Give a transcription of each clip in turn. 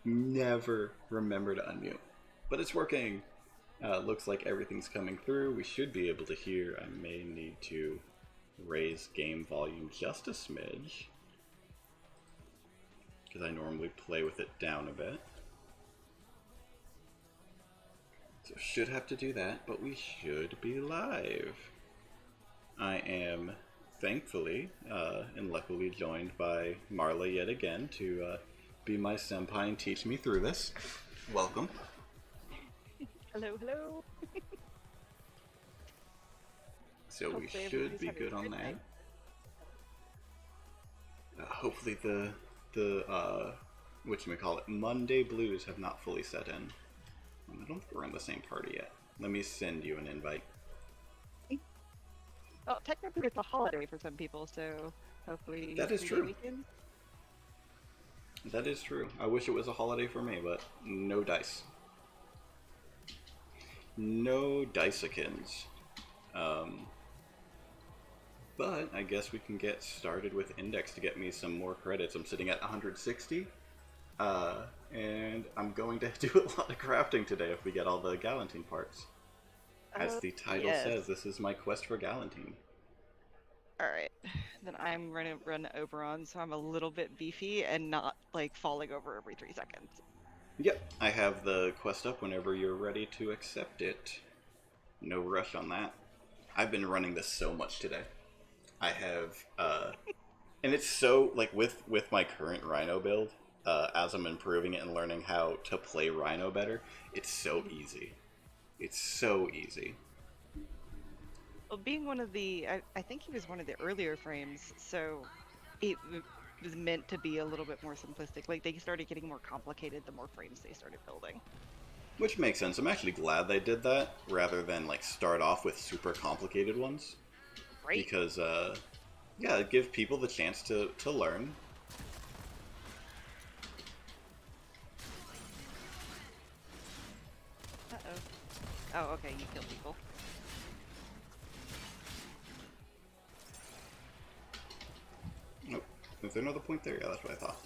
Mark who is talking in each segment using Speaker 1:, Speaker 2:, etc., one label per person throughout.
Speaker 1: never remember to unmute. But it's working. Looks like everything's coming through. We should be able to hear. I may need to raise game volume just a smidge, because I normally play with it down a bit. So should have to do that, but we should be live. I am thankfully and luckily joined by Marla yet again to be my senpai and teach me through this. Welcome.
Speaker 2: Hello, hello.
Speaker 1: So we should be good on that. Hopefully the whatchamacallit, Monday blues have not fully set in. I don't think we're in the same party yet. Let me send you an invite.
Speaker 2: Well, technically it's a holiday for some people, so hopefully
Speaker 1: that is true.
Speaker 2: Weekend.
Speaker 1: That is true. I wish it was a holiday for me, but no dice. No Dicekins. But I guess we can get started with Index to get me some more credits. I'm sitting at 160. And I'm going to do a lot of crafting today if we get all the Gallantine parts. As the title says, this is my quest for Gallantine.
Speaker 2: Alright, then I'm going to run Oberon, so I'm a little bit beefy and not, like, falling over every 3 seconds.
Speaker 1: Yep, I have the quest up whenever you're ready to accept it. No rush on that. I've been running this so much today. I have, and it's so, like, with my current Rhino build, as I'm improving it and learning how to play Rhino better, it's so easy. It's so easy.
Speaker 2: Well, being one of the, I think he was one of the earlier frames, so it was meant to be a little bit more simplistic. Like, they started getting more complicated the more frames they started building.
Speaker 1: Which makes sense. I'm actually glad they did that, rather than, like, start off with super complicated ones.
Speaker 2: Right.
Speaker 1: Because, yeah, it gives people the chance to learn.
Speaker 2: Uh-oh. Oh, okay, you kill people.
Speaker 1: Nope. Is there another point there? Yeah, that's what I thought.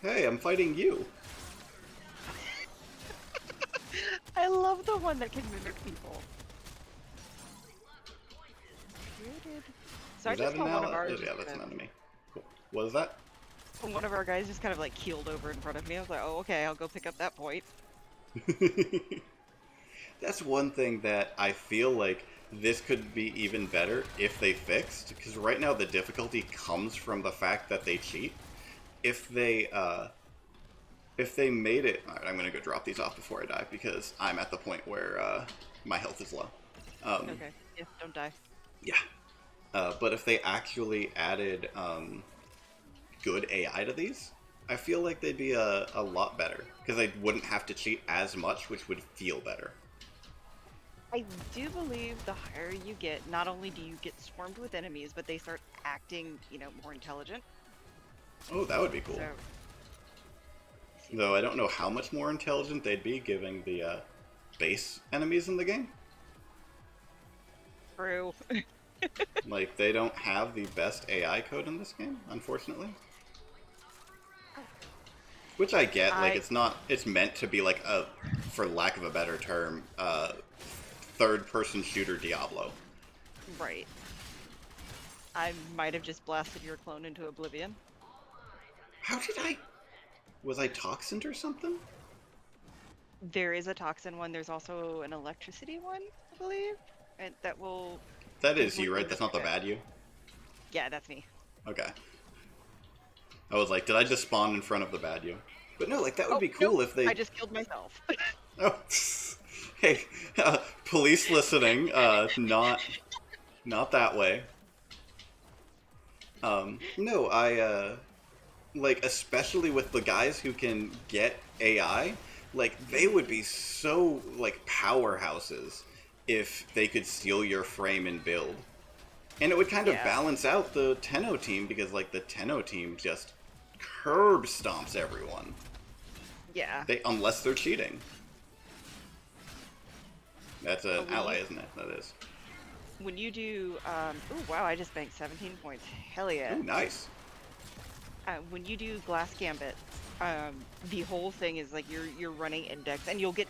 Speaker 1: Hey, I'm fighting you!
Speaker 2: I love the one that can mimic people. So I just saw one of ours.
Speaker 1: Yeah, that's an enemy. Cool. What is that?
Speaker 2: One of our guys just kind of like keeled over in front of me. I was like, oh, okay, I'll go pick up that point.
Speaker 1: That's one thing that I feel like this could be even better if they fixed, because right now the difficulty comes from the fact that they cheat. If they made it... Alright, I'm gonna go drop these off before I die, because I'm at the point where my health is low.
Speaker 2: Okay, yeah, don't die.
Speaker 1: Yeah. But if they actually added good AI to these, I feel like they'd be a lot better, because they wouldn't have to cheat as much, which would feel better.
Speaker 2: I do believe the higher you get, not only do you get swarmed with enemies, but they start acting, you know, more intelligent.
Speaker 1: Oh, that would be cool.
Speaker 2: So,
Speaker 1: though I don't know how much more intelligent they'd be giving the base enemies in the game.
Speaker 2: True.
Speaker 1: Like, they don't have the best AI code in this game, unfortunately. Which I get, like, it's meant to be like a, for lack of a better term, third-person shooter Diablo.
Speaker 2: Right. I might have just blasted your clone into oblivion.
Speaker 1: How did I... Was I toxined or something?
Speaker 2: There is a toxin one. There's also an electricity one, I believe. And that will...
Speaker 1: That is you, right? That's not the bad you?
Speaker 2: Yeah, that's me.
Speaker 1: Okay. I was like, did I just spawn in front of the bad you? But no, like, that would be cool if they...
Speaker 2: I just killed myself.
Speaker 1: Oh, hey, police listening, not that way. No, like, especially with the guys who can get AI, like, they would be so, like, powerhouses if they could steal your frame and build. And it would kind of balance out the Tenno team, because, like, the Tenno team just curb stomps everyone.
Speaker 2: Yeah.
Speaker 1: Unless they're cheating. That's an ally, isn't it? That is.
Speaker 2: When you do, oh wow, I just banked 17 points. Hell yeah.
Speaker 1: Ooh, nice.
Speaker 2: When you do Glass Gambit, the whole thing is like you're running index, and you'll get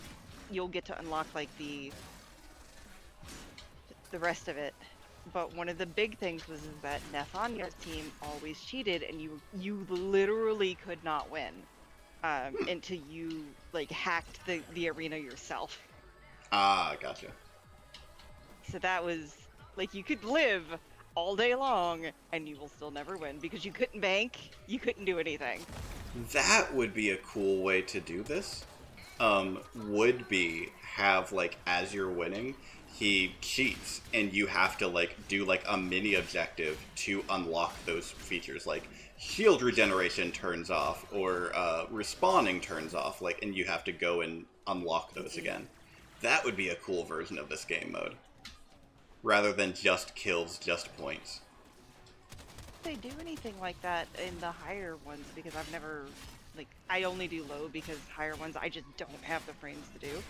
Speaker 2: to unlock like the rest of it. But one of the big things was is that Nathanya's team always cheated, and you literally could not win until you like hacked the arena yourself.
Speaker 1: Ah, gotcha.
Speaker 2: So that was like you could live all day long and you will still never win because you couldn't bank, you couldn't do anything.
Speaker 1: That would be a cool way to do this. Would be have like as you're winning, he cheats and you have to like do like a mini objective to unlock those features. Like shield regeneration turns off or respawning turns off. Like, and you have to go and unlock those again. That would be a cool version of this game mode, rather than just kills, just points.
Speaker 2: They do anything like that in the higher ones because I've never, like, I only do low because higher ones I just don't have the frames to do.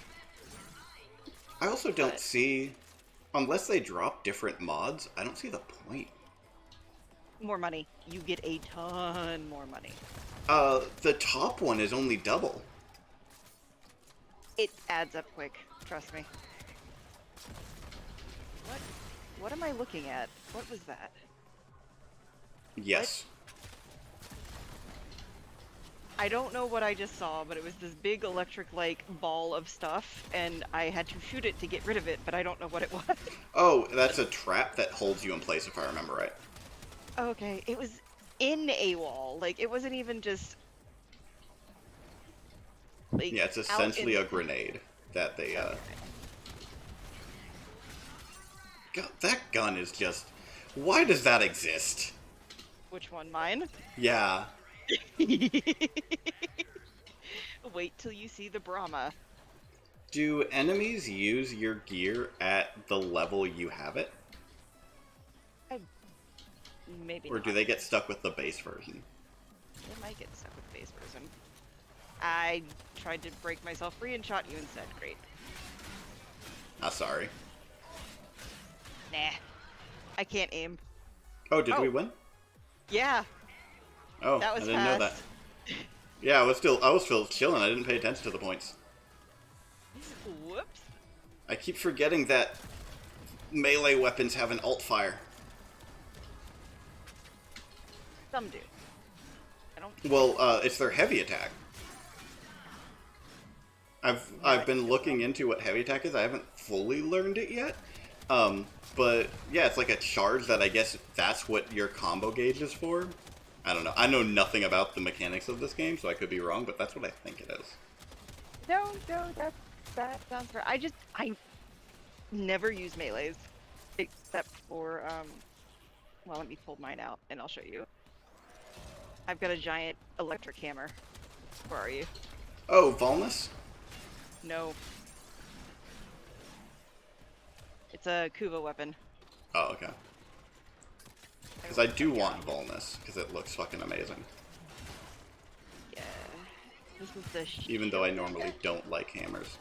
Speaker 1: I also don't see, unless they drop different mods, I don't see the point.
Speaker 2: More money. You get a ton more money.
Speaker 1: The top one is only double.
Speaker 2: It adds up quick, trust me. What am I looking at? What was that?
Speaker 1: Yes.
Speaker 2: I don't know what I just saw, but it was this big electric-like ball of stuff, and I had to shoot it to get rid of it, but I don't know what it was.
Speaker 1: Oh, that's a trap that holds you in place, if I remember right.
Speaker 2: Okay, it was in a wall. Like, it wasn't even just... like,
Speaker 1: yeah, it's essentially a grenade that they, God, that gun is just... Why does that exist?
Speaker 2: Which one? Mine?
Speaker 1: Yeah.
Speaker 2: Wait till you see the Brahma.
Speaker 1: Do enemies use your gear at the level you have it?
Speaker 2: Maybe
Speaker 1: or
Speaker 2: not.
Speaker 1: do they get stuck with the base version?
Speaker 2: They might get stuck with the base version. I tried to break myself free and shot you instead. Great.
Speaker 1: Ah, sorry.
Speaker 2: Nah. I can't aim.
Speaker 1: Oh, did we win?
Speaker 2: Yeah.
Speaker 1: Oh,
Speaker 2: That was
Speaker 1: I didn't know that. Yeah, I was still chilling. I didn't pay attention to the points.
Speaker 2: Whoops.
Speaker 1: I keep forgetting that melee weapons have an alt fire.
Speaker 2: Some do. I don't.
Speaker 1: Well, it's their heavy attack. I've been looking into what heavy attack is. I haven't fully learned it yet. But yeah, it's like a charge that I guess that's what your combo gauge is for. I don't know. I know nothing about the mechanics of this game, so I could be wrong, but that's what I think it is.
Speaker 2: No, that sounds right. I never use melees except for well, let me pull mine out and I'll show you. I've got a giant electric hammer. Where are you?
Speaker 1: Oh, Volnus?
Speaker 2: No. It's a Kuva weapon.
Speaker 1: Oh, okay. Because I do want Volnus, because it looks fucking amazing.
Speaker 2: Yeah. This is the shield.
Speaker 1: Even though I normally don't like hammers.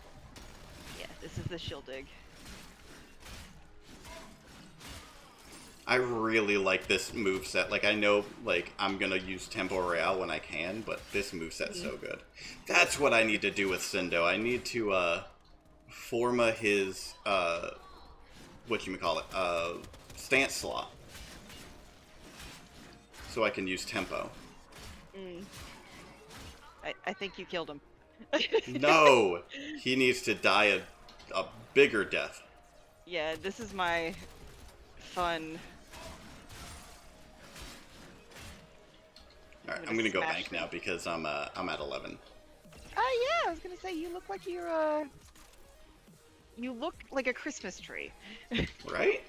Speaker 2: Yeah, this is the shield dig.
Speaker 1: I really like this moveset. Like, I know, like, I'm gonna use Tempo Royale when I can, but this moveset's so good. That's what I need to do with Sindo. I need to, forma his, whatchamacallit, stance slot. So I can use Tempo.
Speaker 2: I think you killed him.
Speaker 1: No! He needs to die a bigger death.
Speaker 2: Yeah, this is my fun.
Speaker 1: Alright, I'm gonna go bank now because I'm at 11.
Speaker 2: Oh yeah, I was gonna say you look like you're you look like a Christmas tree.
Speaker 1: Right?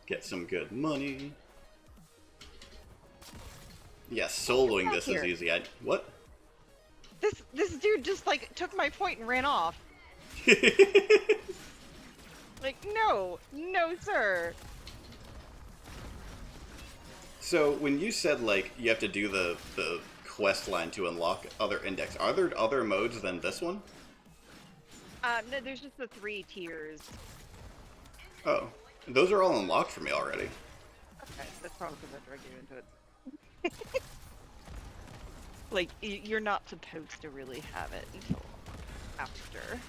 Speaker 1: Get some good money. Yeah, soloing this is easy. What?
Speaker 2: This dude just like took my point and ran off. Like, no, sir.
Speaker 1: So when you said like you have to do the quest line to unlock other index, are there other modes than this one?
Speaker 2: No, there's just the 3 tiers.
Speaker 1: Oh, those are all unlocked for me already.
Speaker 2: Okay, that's probably because I dragged you into it. Like, you're not supposed to really have it until after.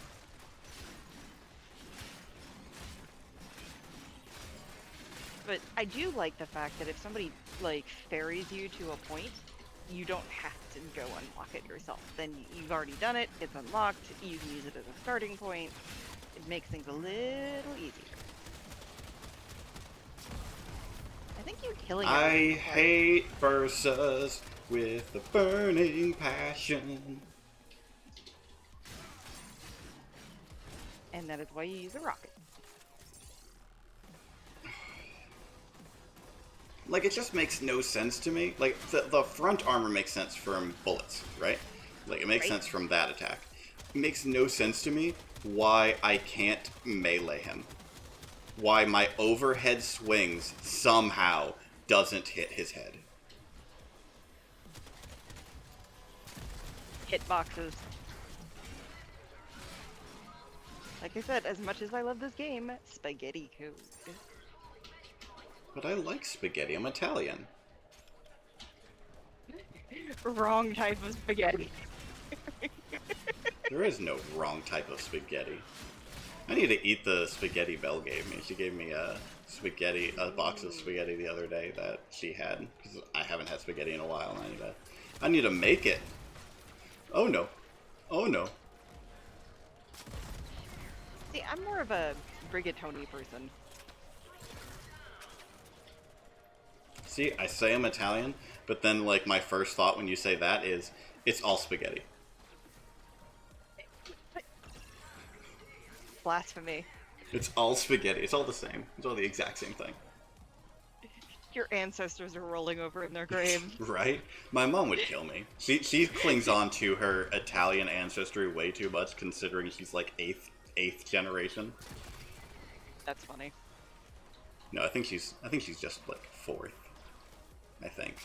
Speaker 2: But I do like the fact that if somebody, like, ferries you to a point, you don't have to go unlock it yourself. Then you've already done it, it's unlocked, you can use it as a starting point. It makes things a little easier. I think you're killing it.
Speaker 1: I hate versus with a burning passion.
Speaker 2: And that is why you use a rocket.
Speaker 1: Like, it just makes no sense to me. Like, the front armor makes sense from bullets, right? Like, it makes sense from that attack. It makes no sense to me why I can't melee him. Why my overhead swings somehow doesn't hit his head.
Speaker 2: Hitboxes. Like I said, as much as I love this game, spaghetti code.
Speaker 1: But I like spaghetti. I'm Italian.
Speaker 2: Wrong type of spaghetti.
Speaker 1: There is no wrong type of spaghetti. I need to eat the spaghetti Belle gave me. She gave me a box of spaghetti the other day that she had, because I haven't had spaghetti in a while, and I need to make it. Oh no. Oh no.
Speaker 2: See, I'm more of a rigatoni person.
Speaker 1: See, I say I'm Italian, but then, like, my first thought when you say that is, it's all spaghetti.
Speaker 2: Blasphemy.
Speaker 1: It's all spaghetti. It's all the same. It's all the exact same thing.
Speaker 2: Your ancestors are rolling over in their graves.
Speaker 1: Right? My mom would kill me. She clings on to her Italian ancestry way too much, considering she's like eighth generation.
Speaker 2: That's funny.
Speaker 1: No, I think she's just like fourth. I think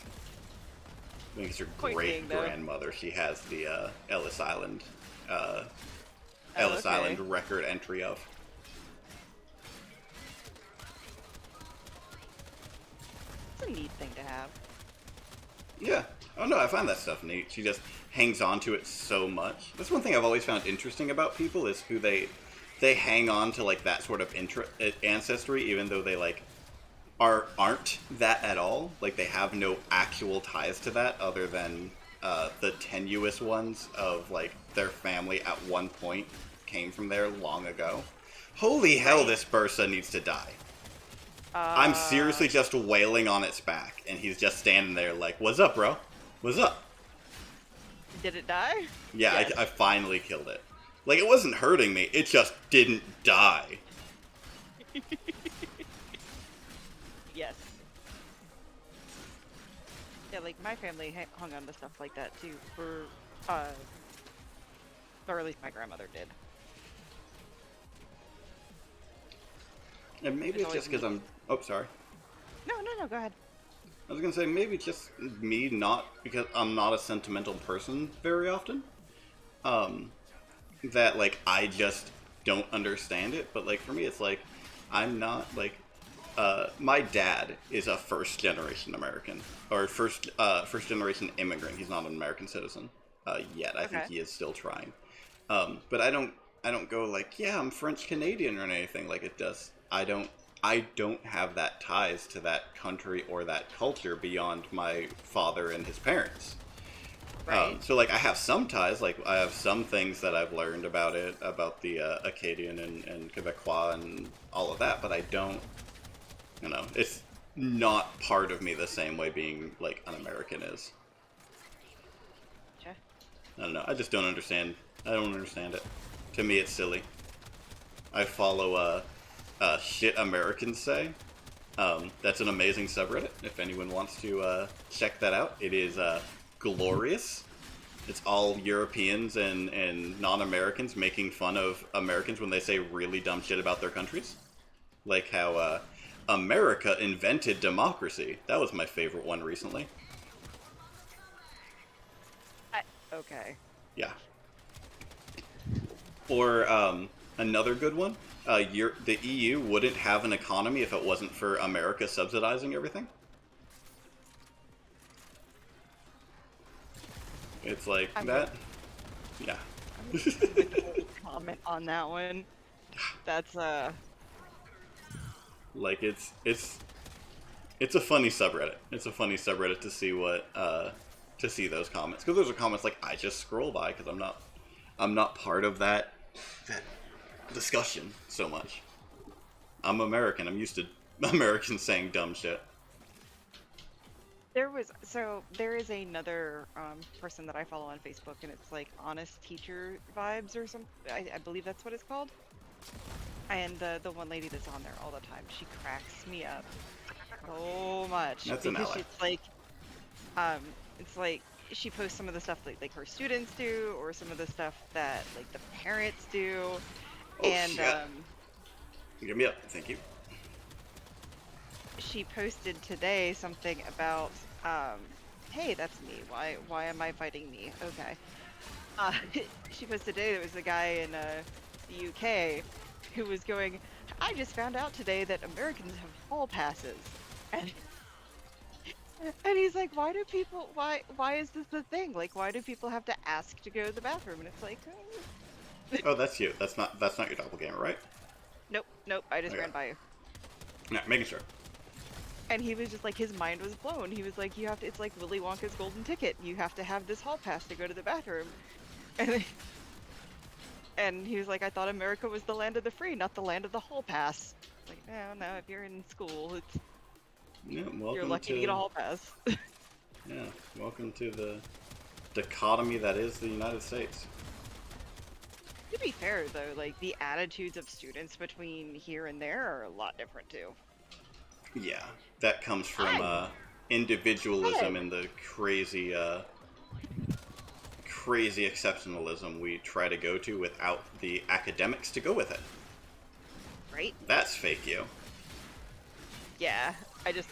Speaker 1: it's her great grandmother. She has the Ellis Island Island record entry of.
Speaker 2: It's a neat thing to have.
Speaker 1: Yeah. Oh no, I find that stuff neat. She just hangs on to it so much. That's one thing I've always found interesting about people is who they hang on to, like, that sort of ancestry, even though they like aren't that at all. Like, they have no actual ties to that other than the tenuous ones of, like, their family at one point came from there long ago. Holy hell, this person needs to die. I'm seriously just wailing on its back, and he's just standing there like, what's up, bro? What's up?
Speaker 2: Did it die?
Speaker 1: Yeah,
Speaker 2: Yes.
Speaker 1: I finally killed it. Like, it wasn't hurting me, it just didn't die.
Speaker 2: Yes. Yeah, like, my family hung on to stuff like that, too, for, or at least my grandmother did.
Speaker 1: And maybe it's just because I'm... Oh, sorry.
Speaker 2: No, go ahead.
Speaker 1: I was gonna say, maybe it's just me not... Because I'm not a sentimental person very often. That, like, I just don't understand it. But, like, for me, it's like, I'm not, like... my dad is a first-generation American. Or first-generation immigrant. He's not an American citizen yet. I think he is still trying. But I don't go like, yeah, I'm French-Canadian or anything. Like, it does... I don't have that ties to that country or that culture beyond my father and his parents.
Speaker 2: Right.
Speaker 1: So, like, I have some ties. Like, I have some things that I've learned about it, about the Acadian and Quebecois and all of that, but I don't, it's not part of me the same way being, like, an American is.
Speaker 2: Sure.
Speaker 1: I don't know. I just don't understand. I don't understand it. To me, it's silly. I follow, Shit Americans Say. That's an amazing subreddit. If anyone wants to check that out, it is glorious. It's all Europeans and non-Americans making fun of Americans when they say really dumb shit about their countries. Like how America invented democracy. That was my favorite one recently.
Speaker 2: Okay.
Speaker 1: Yeah. Or another good one. The EU wouldn't have an economy if it wasn't for America subsidizing everything. It's like
Speaker 2: I'm
Speaker 1: that. Yeah.
Speaker 2: I'm gonna withhold comment on that one. That's
Speaker 1: Like it's a funny subreddit. It's a funny subreddit to see what to see those comments, because those are comments like I just scroll by because I'm not part of that discussion so much. I'm American. I'm used to Americans saying dumb shit.
Speaker 2: there is another person that I follow on Facebook, and it's like Honest Teacher Vibes or something. I believe that's what it's called. And the one lady that's on there all the time, she cracks me up so much
Speaker 1: That's an
Speaker 2: because
Speaker 1: ally.
Speaker 2: um it's like she posts some of the stuff like her students do, or some of the stuff that like the parents do,
Speaker 1: Oh
Speaker 2: and
Speaker 1: shit! Give me up. Thank you.
Speaker 2: she posted today something about hey, that's me. Why am I fighting me? Okay. Uh, she posted today there was a guy in the UK who was going, I just found out today that Americans have hall passes. And and he's like, why is this a thing? Like, why do people have to ask to go to the bathroom? And it's like,
Speaker 1: Oh, that's you. That's not your doppelganger, right?
Speaker 2: nope, nope, I just
Speaker 1: Okay.
Speaker 2: ran by you.
Speaker 1: No, making sure.
Speaker 2: And he was just like, his mind was blown. He was like, you have to, it's like Willy Wonka's golden ticket. You have to have this hall pass to go to the bathroom. And and he was like, I thought America was the land of the free, not the land of the hall pass. Like, no, if you're in school, it's
Speaker 1: Yeah,
Speaker 2: you're
Speaker 1: welcome
Speaker 2: lucky to get a hall pass.
Speaker 1: yeah, welcome to the dichotomy that is the United States.
Speaker 2: To be fair, though, like the attitudes of students between here and there are a lot different too.
Speaker 1: Yeah, that comes from
Speaker 2: I'm
Speaker 1: individualism
Speaker 2: dead,
Speaker 1: and the crazy exceptionalism we try to go to without the academics to go with it.
Speaker 2: right?
Speaker 1: That's fake you.
Speaker 2: Yeah, I just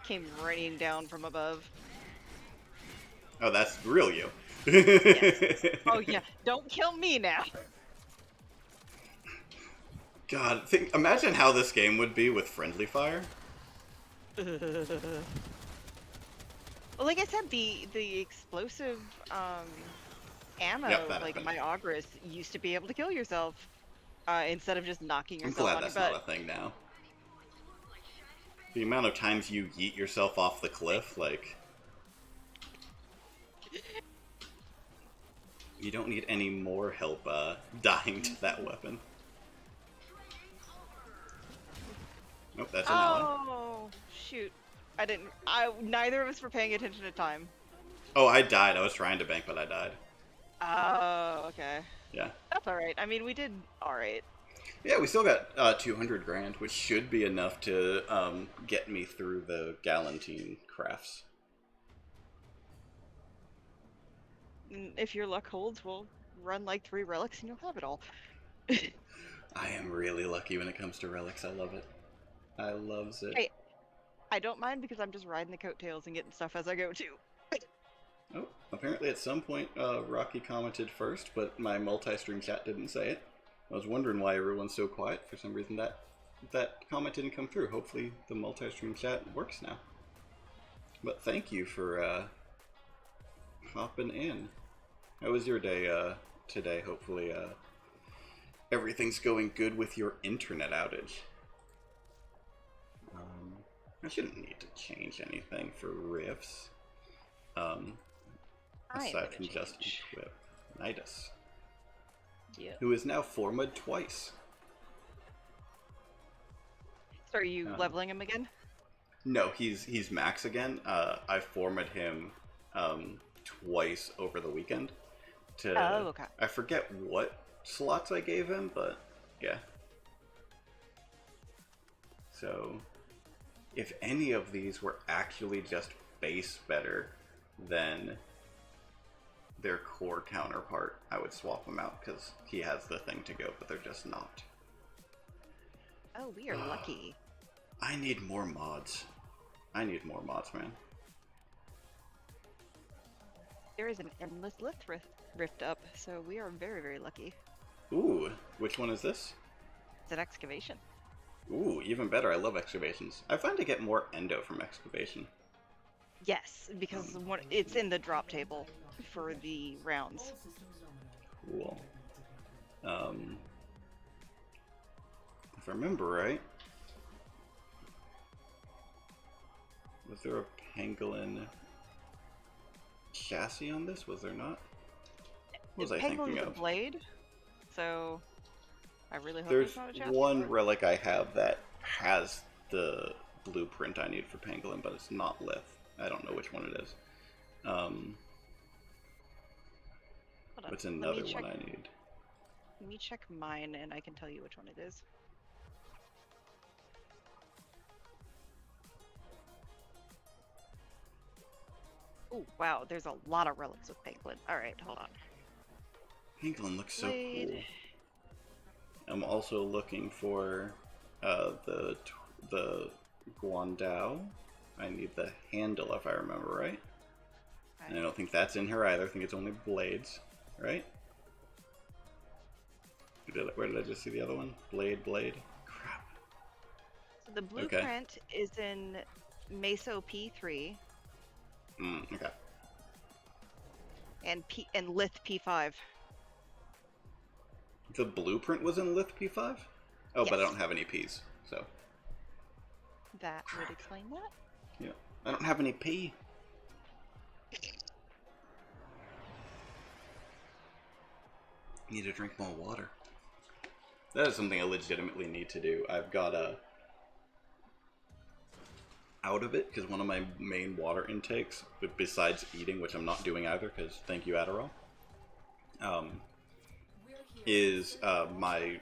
Speaker 2: came raining down from above.
Speaker 1: Oh, that's real you.
Speaker 2: Yes. Oh yeah, don't kill me now.
Speaker 1: God, imagine how this game would be with friendly fire.
Speaker 2: Well, like I said, the explosive ammo,
Speaker 1: Yep, that
Speaker 2: like
Speaker 1: happened.
Speaker 2: my Augris, used to be able to kill yourself instead of just knocking
Speaker 1: I'm
Speaker 2: yourself
Speaker 1: glad
Speaker 2: on your
Speaker 1: that's
Speaker 2: butt.
Speaker 1: not a thing now. The amount of times you yeet yourself off the cliff, like, you don't need any more help dying to that weapon. Nope, that's an ally.
Speaker 2: Oh shoot! I didn't. Neither of us were paying attention to time.
Speaker 1: Oh, I died. I was trying to bank, but I died.
Speaker 2: Oh, okay.
Speaker 1: Yeah.
Speaker 2: That's all right. I mean, we did all right.
Speaker 1: Yeah, we still got 200 grand, which should be enough to get me through the Gallantine crafts.
Speaker 2: If your luck holds, we'll run like 3 relics and you'll have it all.
Speaker 1: I am really lucky when it comes to relics. I love it. I loves it.
Speaker 2: Hey, I don't mind because I'm just riding the coattails and getting stuff as I go too.
Speaker 1: Oh, apparently at some point Rocky commented first, but my multi-stream chat didn't say it. I was wondering why everyone's so quiet. For some reason that comment didn't come through. Hopefully the multi-stream chat works now. But thank you for hopping in. How was your day today? Hopefully everything's going good with your internet outage. I shouldn't need to change anything for riffs. Aside from just equip Nidus, who is now formed twice.
Speaker 2: So are you leveling him again?
Speaker 1: No, he's max again. I formed him twice over the weekend.
Speaker 2: Oh, okay.
Speaker 1: I forget what slots I gave him, but yeah. So, if any of these were actually just base better than their core counterpart, I would swap them out because he has the thing to go, but they're just not.
Speaker 2: Oh, we are lucky.
Speaker 1: I need more mods. I need more mods, man.
Speaker 2: There is an endless rift up, so we are very, very lucky.
Speaker 1: Ooh, which one is this?
Speaker 2: It's an excavation.
Speaker 1: Ooh, even better. I love excavations. I find I get more endo from excavation.
Speaker 2: Yes, because it's in the drop table for the rounds.
Speaker 1: Cool. If I remember right, was there a pangolin chassis on this? Was there not? What was I thinking
Speaker 2: Penguin's a
Speaker 1: of?
Speaker 2: blade, so I really hope
Speaker 1: There's
Speaker 2: it's not a chassis.
Speaker 1: one relic I have that has the blueprint I need for pangolin, but it's not lith. I don't know which one it is.
Speaker 2: Hold on.
Speaker 1: What's
Speaker 2: Let me
Speaker 1: another
Speaker 2: check.
Speaker 1: one I need?
Speaker 2: Let me check mine, and I can tell you which one it is. Oh wow, there's a lot of relics with penguin. All right, hold on.
Speaker 1: Pangolin looks so
Speaker 2: Blade.
Speaker 1: cool. I'm also looking for the Guandao. I need the handle if I remember right. And I don't think that's in her either. I think it's only blades, right? Where did I just see the other one? Blade. Crap.
Speaker 2: So the blueprint is in Meso P3
Speaker 1: Okay.
Speaker 2: and Lith P5.
Speaker 1: The blueprint was in Lith P5? Oh,
Speaker 2: Yes.
Speaker 1: but I don't have any Ps, so.
Speaker 2: That would explain that.
Speaker 1: Yeah. I don't have any P. Need to drink more water. That is something I legitimately need to do. I've got out of it, because one of my main water intakes, besides eating, which I'm not doing either, because thank you Adderall, is my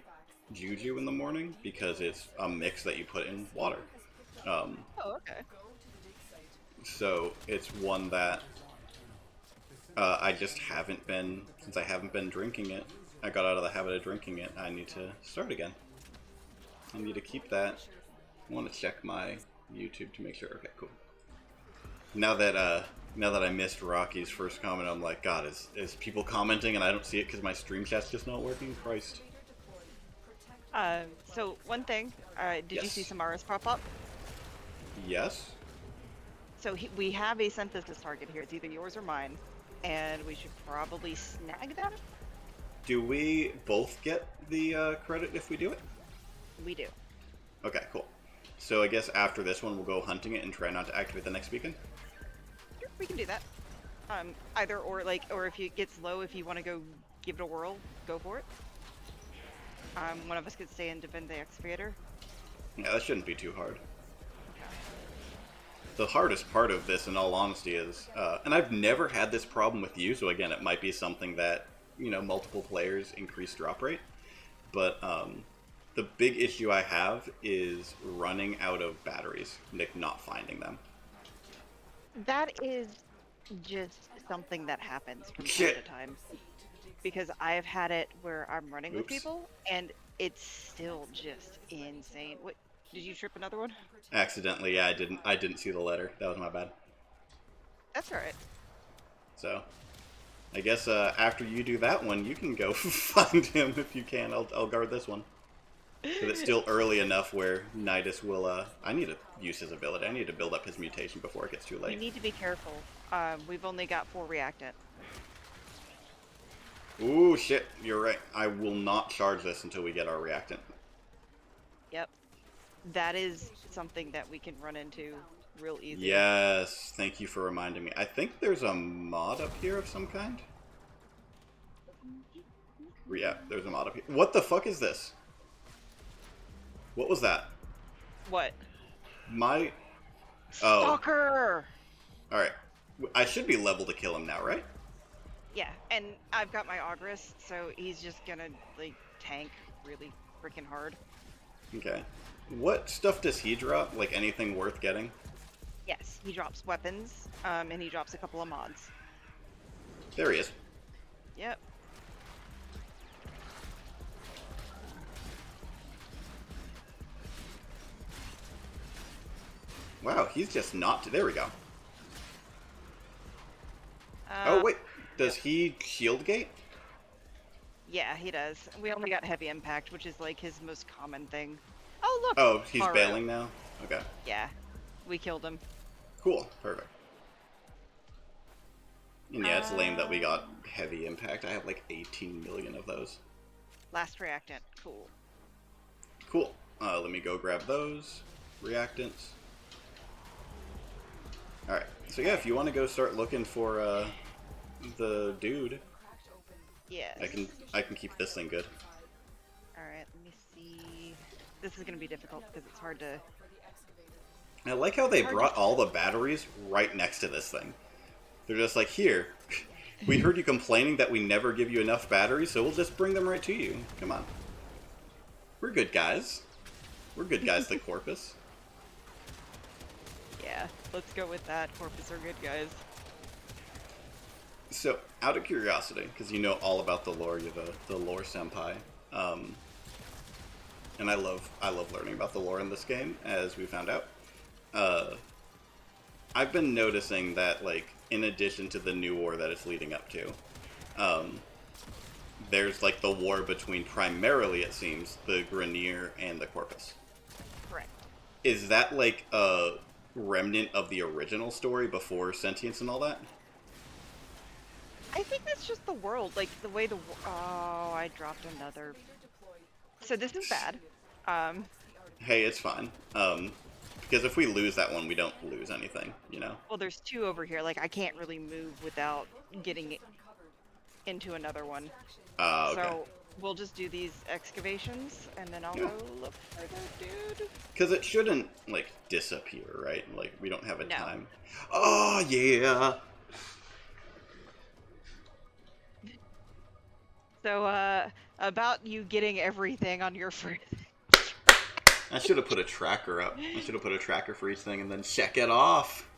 Speaker 1: juju in the morning, because it's a mix that you put in water.
Speaker 2: Oh, okay.
Speaker 1: So it's one that I just haven't been, since I haven't been drinking it, I got out of the habit of drinking it, I need to start again. I need to keep that. I want to check my YouTube to make sure. Okay, cool. Now that I missed Rocky's first comment, I'm like, God, is people commenting and I don't see it because my stream chat's just not working? Christ.
Speaker 2: So one thing, did you see
Speaker 1: Yes.
Speaker 2: Samara's pop up?
Speaker 1: Yes.
Speaker 2: So we have a synthesis target here. It's either yours or mine, and we should probably snag them.
Speaker 1: Do we both get the credit if we do it?
Speaker 2: We do.
Speaker 1: Okay, cool. So I guess after this one, we'll go hunting it and try not to activate the next beacon.
Speaker 2: Sure, we can do that. Either or, or if it gets low, if you want to go give it a whirl, go for it. One of us could stay and defend the excavator.
Speaker 1: Yeah, that shouldn't be too hard.
Speaker 2: Okay.
Speaker 1: The hardest part of this, in all honesty, is, and I've never had this problem with you, so again, it might be something that, you know, multiple players increase drop rate, but the big issue I have is running out of batteries, not finding them.
Speaker 2: That is just something that happens from time
Speaker 1: Shit.
Speaker 2: to time. Because I've had it where I'm running with
Speaker 1: Oops.
Speaker 2: people, and it's still just insane. What? Did you trip another one?
Speaker 1: Accidentally, yeah, I didn't see the letter. That was my bad.
Speaker 2: That's alright.
Speaker 1: So, I guess after you do that one, you can go find him if you can. I'll guard this one. Because it's still early enough where Nidus will, I need to use his ability. I need to build up his mutation before it gets too
Speaker 2: We
Speaker 1: late.
Speaker 2: need to be careful. We've only got 4 reactant.
Speaker 1: Ooh, shit, you're right. I will not charge this until we get our reactant.
Speaker 2: Yep. That is something that we can run into real easy.
Speaker 1: Yes, thank you for reminding me. I think there's a mod up here of some kind. Yeah, there's a mod up here. What the fuck is this? What was that?
Speaker 2: What?
Speaker 1: My...
Speaker 2: Stalker!
Speaker 1: Oh. Alright. I should be level to kill him now, right?
Speaker 2: Yeah, and I've got my Ogress, so he's just gonna, like, tank really freaking hard.
Speaker 1: Okay. What stuff does he drop? Like anything worth getting?
Speaker 2: Yes, he drops weapons, and he drops a couple of mods.
Speaker 1: There he is.
Speaker 2: Yep.
Speaker 1: Wow, he's just not... There we go. Oh, wait. Does he shield gate?
Speaker 2: Yeah, he does. We only got heavy impact, which is like his most common thing. Oh, look!
Speaker 1: Oh, he's
Speaker 2: Haro.
Speaker 1: bailing now? Okay.
Speaker 2: Yeah, we killed him.
Speaker 1: Cool. Perfect. And yeah, it's lame that we got heavy impact. I have like 18 million of those.
Speaker 2: Last reactant. Cool.
Speaker 1: Cool. Let me go grab those reactants. Alright, so yeah, if you want to go start looking for the dude,
Speaker 2: Yes.
Speaker 1: I can keep this thing good.
Speaker 2: Alright, let me see. This is going to be difficult because it's hard to...
Speaker 1: I like how they brought all the batteries right next to this thing. They're just like, here, we heard you complaining that we never give you enough batteries, so we'll just bring them right to you. Come on. We're good guys. We're good guys, the Corpus.
Speaker 2: Yeah, let's go with that. Corpus are good guys.
Speaker 1: So, out of curiosity, because you know all about the lore, you're the lore senpai, and I love learning about the lore in this game, as we found out. I've been noticing that, like, in addition to the new war that it's leading up to, there's, like, the war between, primarily, it seems, the Grineer and the Corpus.
Speaker 2: Correct.
Speaker 1: Is that, like, a remnant of the original story before sentience and all that?
Speaker 2: I think that's just the world, like, the way the... Oh, I dropped another... So this is bad.
Speaker 1: Hey, it's fine. Because if we lose that one, we don't lose anything, you know?
Speaker 2: Well, there's two over here. Like, I can't really move without getting into another one.
Speaker 1: Okay.
Speaker 2: So we'll just do these excavations, and then I'll go look for the dude.
Speaker 1: Because it shouldn't, like, disappear, right? Like, we don't have a
Speaker 2: No.
Speaker 1: time. Oh, yeah!
Speaker 2: So, about you getting everything on your first...
Speaker 1: I should have put a tracker up. I should have put a tracker for each thing and then check it off.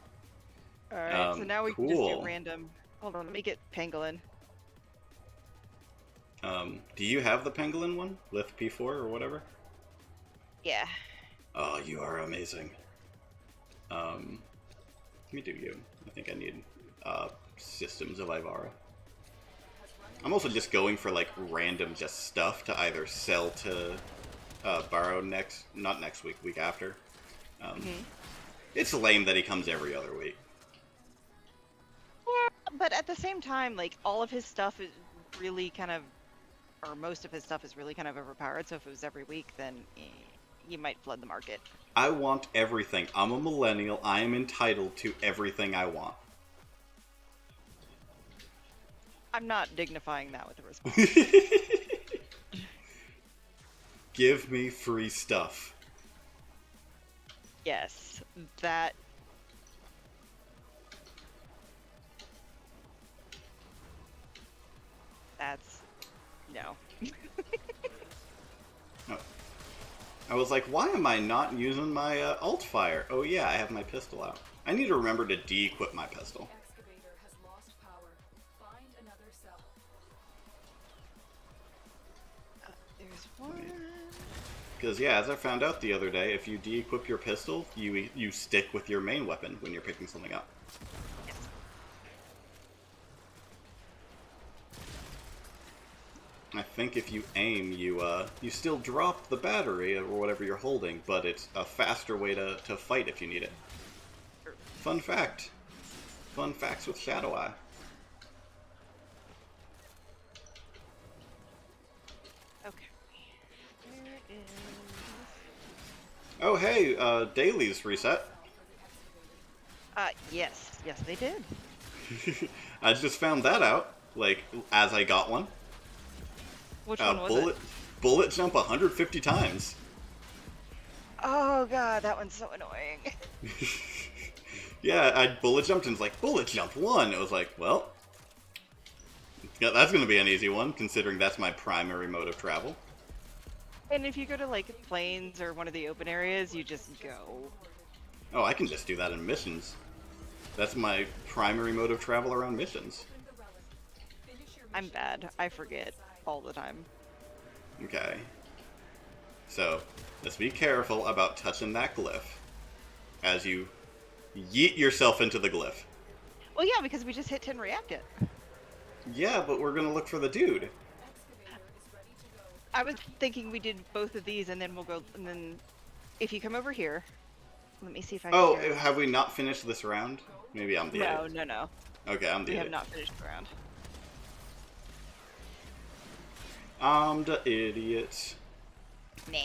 Speaker 2: Alright, so now we can just
Speaker 1: cool.
Speaker 2: do random... Hold on, let me get Pangolin.
Speaker 1: Do you have the Pangolin one? Lift P4 or whatever?
Speaker 2: Yeah.
Speaker 1: Oh, you are amazing. Let me do you. I think I need Systems of Ivara. I'm also just going for, like, random just stuff to either sell to borrow not next week, week after. It's lame that he comes every other week.
Speaker 2: Yeah, but at the same time, like, all of his stuff is really kind of, or most of his stuff is really kind of overpowered, so if it was every week, then you might flood the market.
Speaker 1: I want everything. I'm a millennial. I am entitled to everything I want.
Speaker 2: I'm not dignifying that with a response.
Speaker 1: Give me free stuff.
Speaker 2: Yes, that... That's... No.
Speaker 1: Oh. I was like, why am I not using my alt fire? Oh yeah, I have my pistol out. I need to remember to de-equip my pistol.
Speaker 2: There's one...
Speaker 1: Because yeah, as I found out the other day, if you de-equip your pistol, you stick with your main weapon when you're picking something up.
Speaker 2: Yes.
Speaker 1: I think if you aim, you still drop the battery or whatever you're holding, but it's a faster way to fight if you need it.
Speaker 2: Sure.
Speaker 1: Fun fact. Fun facts with Shadow Eye.
Speaker 2: Okay. Where is...
Speaker 1: Oh hey, dailies reset.
Speaker 2: Yes. Yes, they did.
Speaker 1: I just found that out, like, as I got one.
Speaker 2: Which one was it?
Speaker 1: Bullet jump 150 times.
Speaker 2: Oh god, that one's so annoying.
Speaker 1: Yeah, I bullet jumped and it's like, bullet jump 1. It was like, well, yeah, that's going to be an easy one, considering that's my primary mode of travel.
Speaker 2: And if you go to, like, plains or one of the open areas, you just go.
Speaker 1: Oh, I can just do that in missions. That's my primary mode of travel around missions.
Speaker 2: I'm bad. I forget all the time.
Speaker 1: Okay. So, let's be careful about touching that glyph as you yeet yourself into the glyph.
Speaker 2: Well, yeah, because we just hit 10 reactant.
Speaker 1: Yeah, but we're gonna look for the dude.
Speaker 2: I was thinking we did both of these, and then we'll go, and then if you come over here, let me see if I can...
Speaker 1: Oh, have we not finished this round? Maybe I'm the idiot.
Speaker 2: No.
Speaker 1: Okay, I'm the
Speaker 2: We have
Speaker 1: idiot.
Speaker 2: not finished the round.
Speaker 1: I'm the idiot.
Speaker 2: Nah.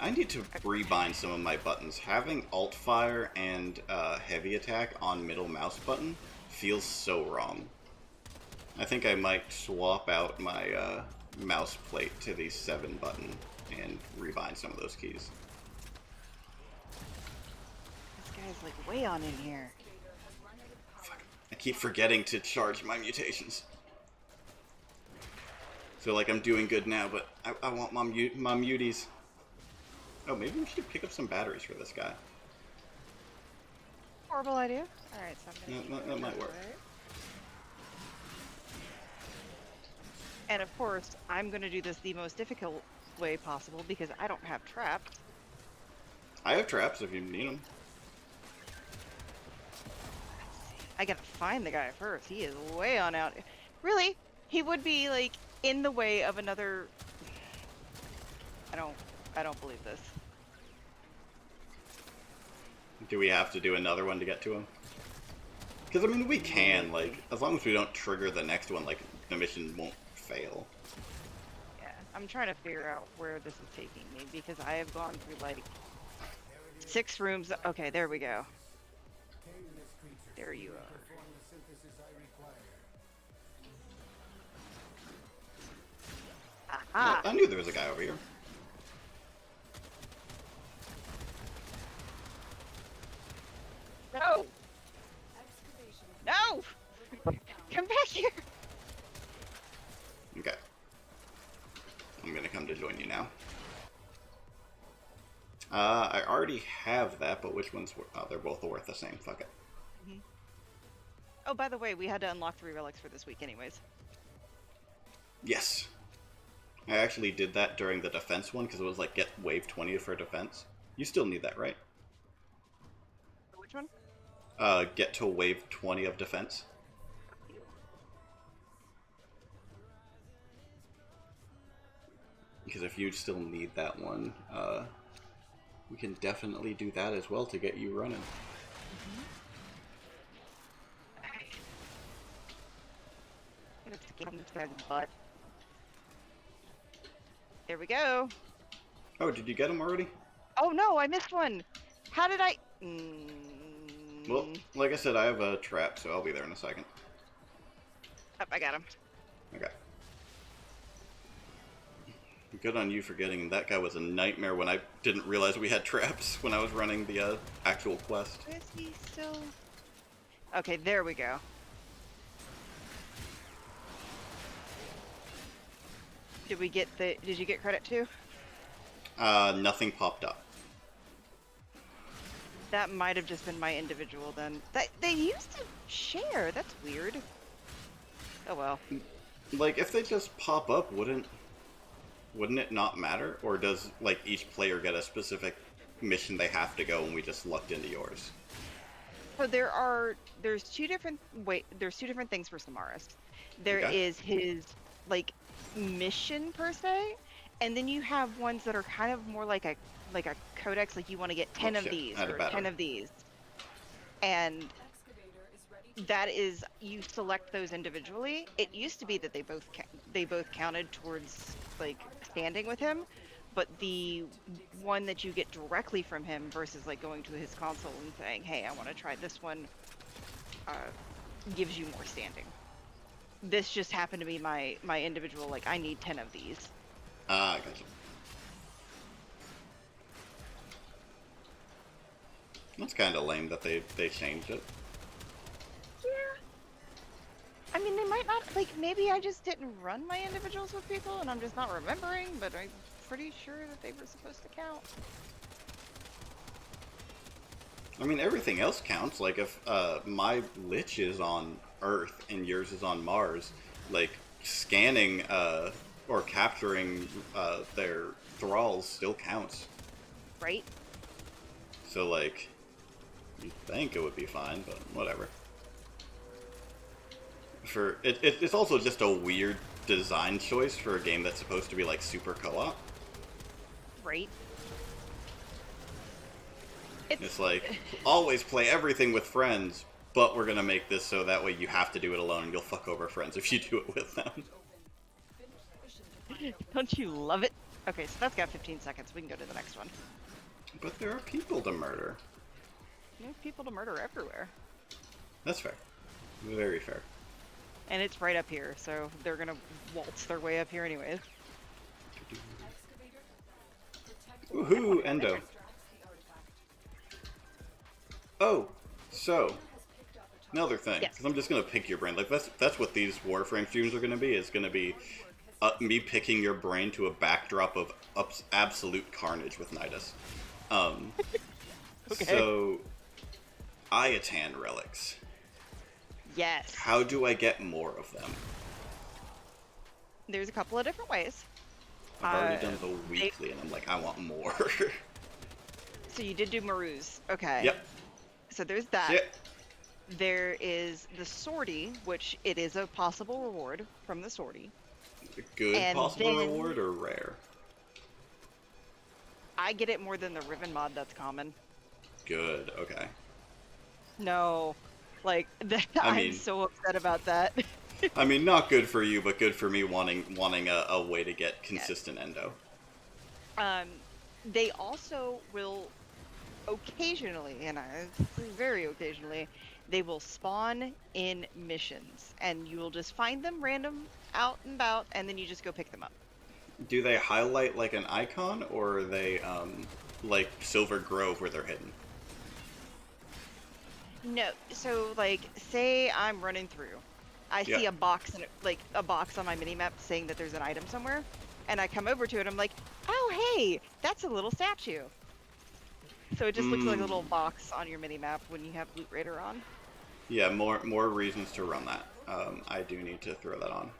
Speaker 1: I need to rebind some of my buttons. Having alt fire and heavy attack on middle mouse button feels so wrong. I think I might swap out my mouse plate to the 7 button and rebind some of those keys.
Speaker 2: This guy's like way on in here.
Speaker 1: Fuck. I keep forgetting to charge my mutations. So like I'm doing good now, but I want my muties. Oh, maybe we should pick up some batteries for this guy.
Speaker 2: Horrible idea. Alright, so I'm gonna
Speaker 1: That might work.
Speaker 2: And of course, I'm gonna do this the most difficult way possible because I don't have traps.
Speaker 1: I have traps if you need them.
Speaker 2: I gotta find the guy first. He is way on out. Really? He would be like in the way of another. I don't believe this.
Speaker 1: Do we have to do another one to get to him? Because, I mean, we can, like, as long as we don't trigger the next one, like, the mission won't fail.
Speaker 2: Yeah, I'm trying to figure out where this is taking me because I have gone through like 6 rooms. Okay, there we go. There you are. Aha!
Speaker 1: I knew there was a guy over here.
Speaker 2: No! No! Come back here!
Speaker 1: Okay. I'm gonna come to join you now. I already have that, but which one's... Oh, they're both worth the same. Fuck it.
Speaker 2: Oh, by the way, we had to unlock 3 relics for this week anyways.
Speaker 1: Yes. I actually did that during the defense one, because it was like, get wave 20 for defense. You still need that, right?
Speaker 2: Which one?
Speaker 1: Get to wave 20 of defense. Because if you still need that one, we can definitely do that as well to get you running.
Speaker 2: There we go.
Speaker 1: Oh, did you get him already?
Speaker 2: Oh no, I missed one. How did I?
Speaker 1: Well, like I said, I have a trap, so I'll be there in a second.
Speaker 2: Oh, I got him.
Speaker 1: Okay. Good on you for getting him. That guy was a nightmare when I didn't realize we had traps when I was running the actual quest.
Speaker 2: Is he still? Okay, there we go. Did we get the? Did you get credit too?
Speaker 1: Nothing popped up.
Speaker 2: That might have just been my individual then. That they used to share. That's weird. Oh well.
Speaker 1: Like, if they just pop up, wouldn't it not matter? Or does, like, each player get a specific mission they have to go and we just lucked into yours?
Speaker 2: So there's two different things for Samarist. There
Speaker 1: Okay.
Speaker 2: is his like mission per se, and then you have ones that are kind of more like a codex, like you want to get 10 of
Speaker 1: shit.
Speaker 2: these
Speaker 1: I had a
Speaker 2: or
Speaker 1: battery.
Speaker 2: 10 of these. And that is, you select those individually. It used to be that they both counted towards like standing with him, but the one that you get directly from him versus like going to his console and saying, "Hey, I want to try this one," gives you more standing. This just happened to be my individual. Like, I need 10 of these.
Speaker 1: Ah, gotcha. That's kind of lame that they changed it.
Speaker 2: Yeah. I mean, they might not, like, maybe I just didn't run my individuals with people and I'm just not remembering, but I'm pretty sure that they were supposed to count.
Speaker 1: I mean, everything else counts. Like, if my Lich is on Earth and yours is on Mars, like, scanning or capturing their thralls still counts.
Speaker 2: Right?
Speaker 1: So, like, you'd think it would be fine, but whatever. It's also just a weird design choice for a game that's supposed to be, like, super co-op.
Speaker 2: Right?
Speaker 1: It's like, always play everything with friends, but we're gonna make this so that way you have to do it alone and you'll fuck over friends if you do it with them.
Speaker 2: Don't you love it? Okay, so that's got 15 seconds. We can go to the next one.
Speaker 1: But there are people to murder.
Speaker 2: There's people to murder everywhere.
Speaker 1: That's fair. Very fair.
Speaker 2: And it's right up here, so they're gonna waltz their way up here anyways.
Speaker 1: Woohoo, Endo. Oh, so another thing,
Speaker 2: Yes.
Speaker 1: because I'm just gonna pick your brain. Like that's what these Warframe streams are gonna be. Is gonna be me picking your brain to a backdrop of absolute carnage with Nidus.
Speaker 2: Okay.
Speaker 1: So, Iatan relics.
Speaker 2: Yes.
Speaker 1: How do I get more of them?
Speaker 2: There's a couple of different ways.
Speaker 1: I've already done the weekly, and I'm like, I want more.
Speaker 2: So you did do Marus. Okay.
Speaker 1: Yep.
Speaker 2: So there's that.
Speaker 1: Yep.
Speaker 2: There is the sortie, which it is a possible reward from the sortie.
Speaker 1: Good
Speaker 2: And
Speaker 1: possible
Speaker 2: then-
Speaker 1: reward or rare?
Speaker 2: I get it more than the Riven mod that's common.
Speaker 1: Good. Okay.
Speaker 2: No. Like,
Speaker 1: I mean-
Speaker 2: I'm so upset about that.
Speaker 1: I mean, not good for you, but good for me wanting a way to get consistent endo.
Speaker 2: They also will occasionally, and very occasionally, they will spawn in missions, and you will just find them random out and about, and then you just go pick them up.
Speaker 1: Do they highlight like an icon, or are they like Silver Grove where they're hidden?
Speaker 2: No, so like, say I'm running through, I see a box a box on my minimap saying that there's an item somewhere, and I come over to it. I'm like, oh hey, that's a little statue. So it just looks like a little box on your minimap when you have Loot Raider on.
Speaker 1: Yeah, more reasons to run that. I do need to throw that on.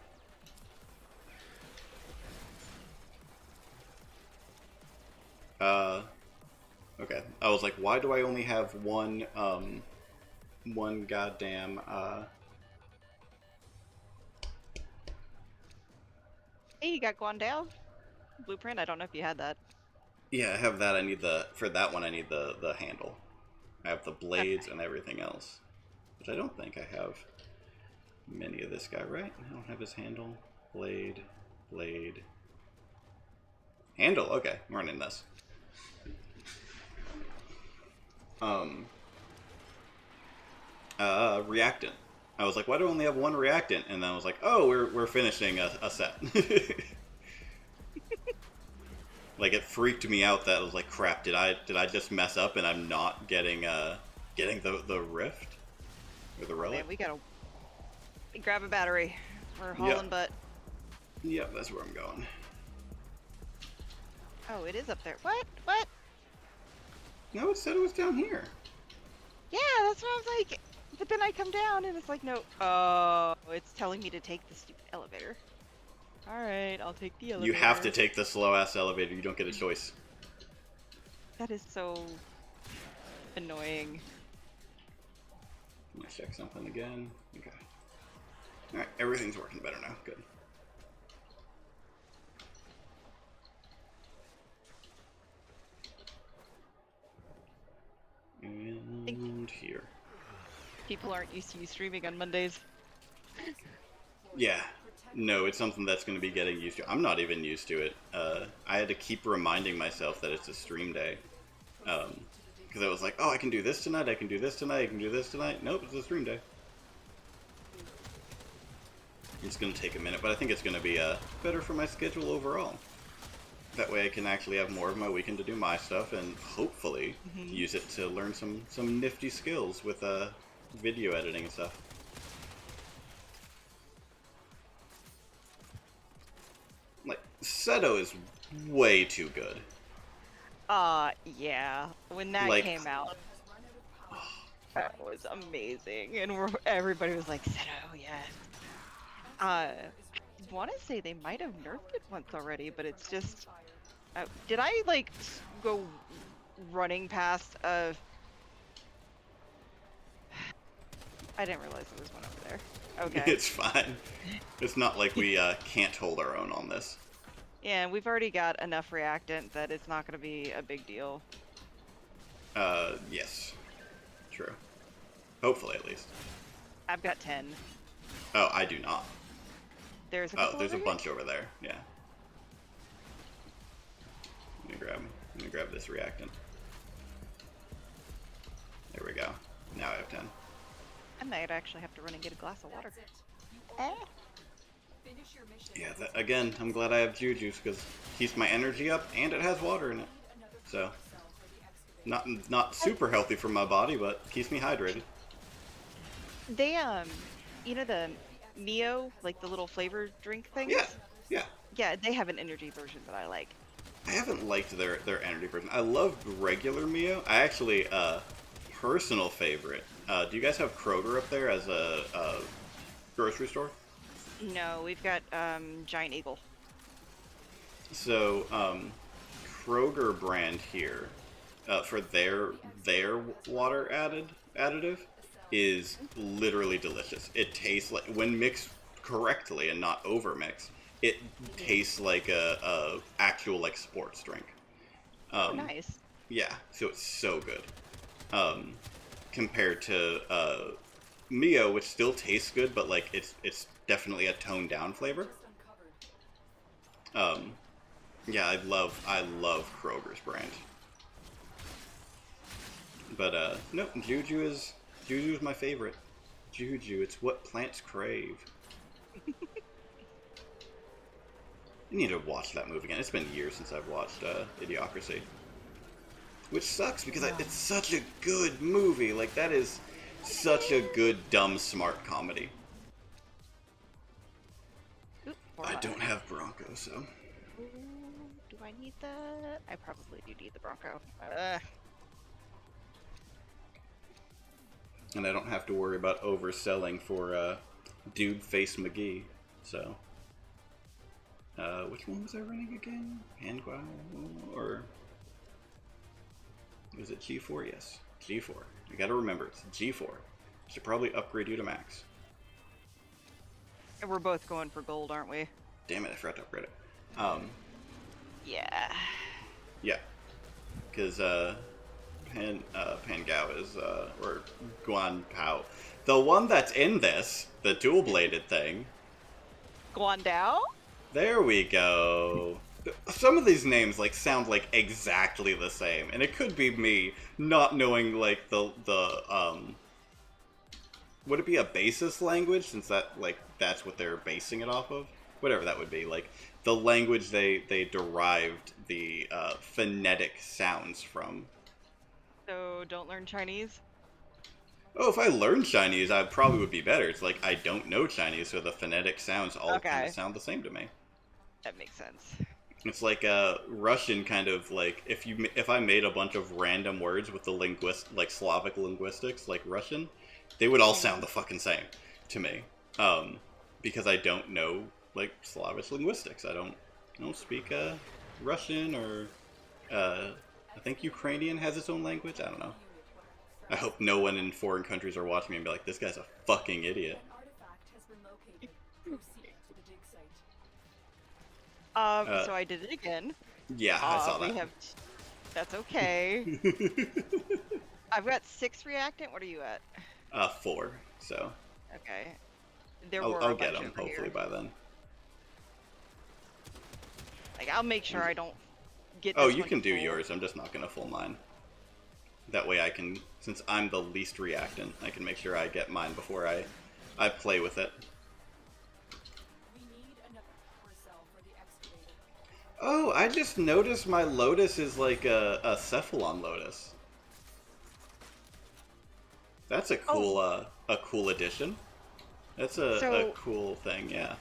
Speaker 1: Okay. I was like, why do I only have one goddamn,
Speaker 2: Hey, you got Guandale blueprint. I don't know if you had that.
Speaker 1: Yeah, I have that. I need for that one, I need the handle. I have the blades
Speaker 2: Okay.
Speaker 1: and everything else. Which I don't think I have many of this guy, right? I don't have his handle. Blade. Handle, okay. I'm running this. Reactant. I was like, why do I only have one reactant? And then I was like, oh, we're finishing a set. Like, it freaked me out that I was like, crap, did I just mess up and I'm not getting the rift? Or the relic?
Speaker 2: Man, we gotta grab a battery. We're hauling butt.
Speaker 1: Yep, that's where I'm going.
Speaker 2: Oh, it is up there. What? What?
Speaker 1: No, it said it was down here.
Speaker 2: Yeah, that's what I was like. But then I come down and it's like, no. Oh, it's telling me to take the stupid elevator. Alright, I'll take the elevator.
Speaker 1: You have to take the slow-ass elevator. You don't get a choice.
Speaker 2: That is so annoying.
Speaker 1: I'm gonna check something again. Okay. Alright, everything's working better now. Good. And here.
Speaker 2: People aren't used to you streaming on Mondays.
Speaker 1: Yeah. No, it's something that's going to be getting used to. I'm not even used to it. I had to keep reminding myself that it's a stream day. Because I was like, oh, I can do this tonight, I can do this tonight, I can do this tonight. Nope, it's a stream day. It's going to take a minute, but I think it's going to be better for my schedule overall. That way I can actually have more of my weekend to do my stuff and hopefully use it to learn some nifty skills with video editing and stuff. Like, Seto is way too good.
Speaker 2: Yeah. When that
Speaker 1: Like-
Speaker 2: came out, that was amazing. And everybody was like, Seto, yes. I want to say they might have nerfed it once already, but it's just... did I, like, go running past a... I didn't realize there was one over there. Okay.
Speaker 1: It's fine. It's not like we can't hold our own on this.
Speaker 2: Yeah, we've already got enough reactant that it's not going to be a big deal.
Speaker 1: Yes. True. Hopefully, at least.
Speaker 2: I've got 10.
Speaker 1: Oh, I do not.
Speaker 2: There's a
Speaker 1: Oh,
Speaker 2: couple
Speaker 1: there's
Speaker 2: over
Speaker 1: a
Speaker 2: here?
Speaker 1: bunch over there. Yeah. I'm gonna grab this reactant. There we go. Now I have 10.
Speaker 2: I might actually have to run and get a glass of water. Eh?
Speaker 1: Yeah, again, I'm glad I have Juju's because keeps my energy up and it has water in it. So, not super healthy for my body, but keeps me hydrated.
Speaker 2: They, you know the Mio, like the little flavor drink
Speaker 1: Yeah,
Speaker 2: things?
Speaker 1: yeah.
Speaker 2: Yeah, they have an energy version that I like.
Speaker 1: I haven't liked their energy version. I love regular Mio. I actually, personal favorite. Do you guys have Kroger up there as a grocery store?
Speaker 2: No, we've got Giant Eagle.
Speaker 1: So, Kroger brand here, for their water additive is literally delicious. It tastes like, when mixed correctly and not over mixed, it tastes like a actual like sports drink.
Speaker 2: Oh, nice.
Speaker 1: Yeah, so it's so good. Compared to Mio, which still tastes good, but like it's definitely a toned down flavor. Yeah, I love Kroger's brand. But no, Juju's my favorite. Juju, it's what plants crave. I need to watch that movie again. It's been years since I've watched Idiocracy. Which sucks because it's such a good movie. Like, that is such a good, dumb, smart comedy.
Speaker 2: Oop,
Speaker 1: I don't have Bronco, so.
Speaker 2: Ooh, do I need that? I probably do need the Bronco.
Speaker 1: And I don't have to worry about overselling for Dude Face McGee. So. Which one was I running again? Handguile? Or. Was it G4? Yes. G4. You gotta remember, it's G4. Should probably upgrade you to max.
Speaker 2: And we're both going for gold, aren't we?
Speaker 1: Damn it, I forgot to upgrade it.
Speaker 2: Yeah.
Speaker 1: Yeah. Because, Pangao is, or Guan Pao. The one that's in this, the dual-bladed thing.
Speaker 2: Guandao?
Speaker 1: There we go. Some of these names like sound like exactly the same, and it could be me not knowing like the would it be a basis language, since that's what they're basing it off of? Whatever that would be, like the language they derived the phonetic sounds from.
Speaker 2: So don't learn Chinese?
Speaker 1: Oh, if I learned Chinese, I probably would be better. It's like I don't know Chinese, so the phonetic sounds all kind of sound the same to me.
Speaker 2: That makes sense.
Speaker 1: It's like Russian, kind of like if I made a bunch of random words with the like Slavic linguistics like Russian, they would all sound the fucking same to me. Because I don't know like Slavic linguistics. I don't speak Russian, or I think Ukrainian has its own language. I don't know. I hope no one in foreign countries are watching me and be like, this guy's a fucking idiot.
Speaker 2: So I did it again.
Speaker 1: Yeah, I saw that.
Speaker 2: That's okay. I've got 6 reactant. What are you at?
Speaker 1: 4. So.
Speaker 2: Okay.
Speaker 1: I'll get them hopefully by then.
Speaker 2: Like, I'll make sure I don't get.
Speaker 1: Oh, you can do yours. I'm just not gonna full mine. That way I can, since I'm the least reactant, I can make sure I get mine before I play with it. Oh, I just noticed my Lotus is like a Cephalon Lotus. That's a cool addition. That's a cool thing, yeah.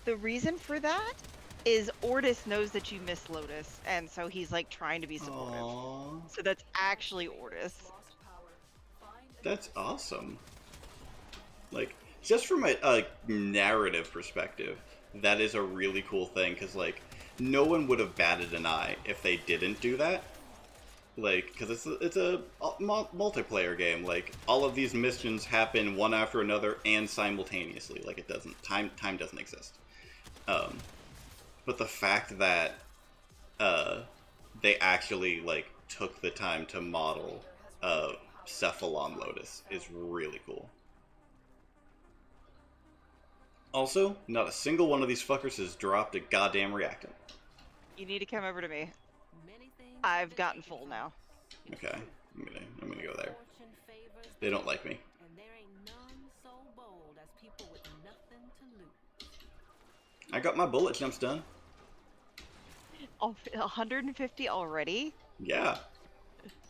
Speaker 2: The reason for that is Ordis knows that you miss Lotus, and so he's like trying to be supportive. Aww. So that's actually Ordis.
Speaker 1: That's awesome. Like, just from a narrative perspective, that is a really cool thing, because like no one would have batted an eye if they didn't do that. Like, because it's a multiplayer game. Like, all of these missions happen one after another and simultaneously. Like, it doesn't time doesn't exist. But the fact that they actually like took the time to model Cephalon Lotus is really cool. Also, not a single one of these fuckers has dropped a goddamn reactant.
Speaker 2: You need to come over to me. I've gotten full now.
Speaker 1: Okay, I'm gonna go there. They don't like me. I got my bullet jumps done.
Speaker 2: Oh, 150 already?
Speaker 1: Yeah.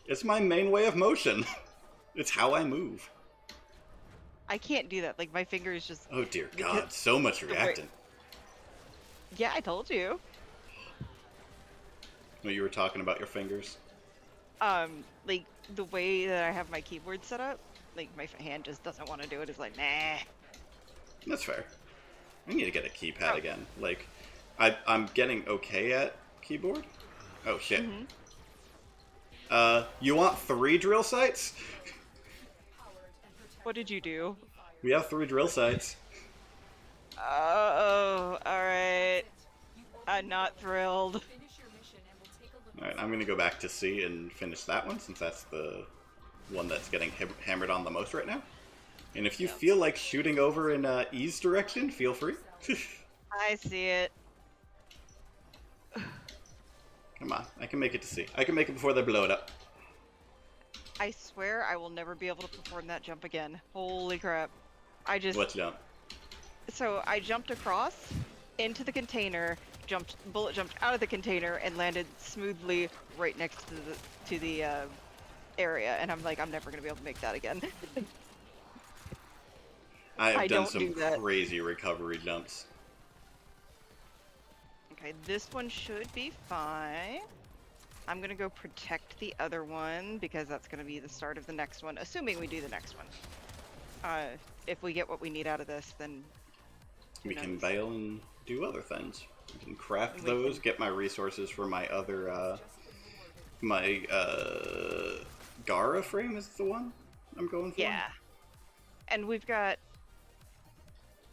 Speaker 1: It's my main way of motion. It's how I move.
Speaker 2: I can't do that. Like, my fingers just...
Speaker 1: Oh dear God, so much reactant.
Speaker 2: Yeah, I told you.
Speaker 1: Well, you were talking about your fingers?
Speaker 2: Like, the way that I have my keyboard set up, like, my hand just doesn't want to do it. It's like, nah.
Speaker 1: That's fair. I need to get a keypad again. Like, I'm getting okay at keyboard. Oh shit. You want 3 drill sites?
Speaker 2: What did you do?
Speaker 1: We have 3 drill sites.
Speaker 2: Oh, alright. I'm not thrilled.
Speaker 1: Alright, I'm gonna go back to C and finish that one, since that's the one that's getting hammered on the most right now. And if you feel like shooting over in E's direction, feel free.
Speaker 2: I see it.
Speaker 1: Come on, I can make it to C. I can make it before they blow it up.
Speaker 2: I swear I will never be able to perform that jump again. Holy crap. I just...
Speaker 1: What jump?
Speaker 2: So I jumped across into the container, bullet jumped out of the container, and landed smoothly right next to the area. And I'm like, I'm never gonna be able to make that again.
Speaker 1: I have done some crazy recovery jumps.
Speaker 2: Okay, this one should be fine. I'm gonna go protect the other one because that's gonna be the start of the next one, assuming we do the next one. If we get what we need out of this, then
Speaker 1: we can bail and do other things. We can craft those, get my resources for my other, Gara frame is the one I'm going for.
Speaker 2: Yeah. And we've got...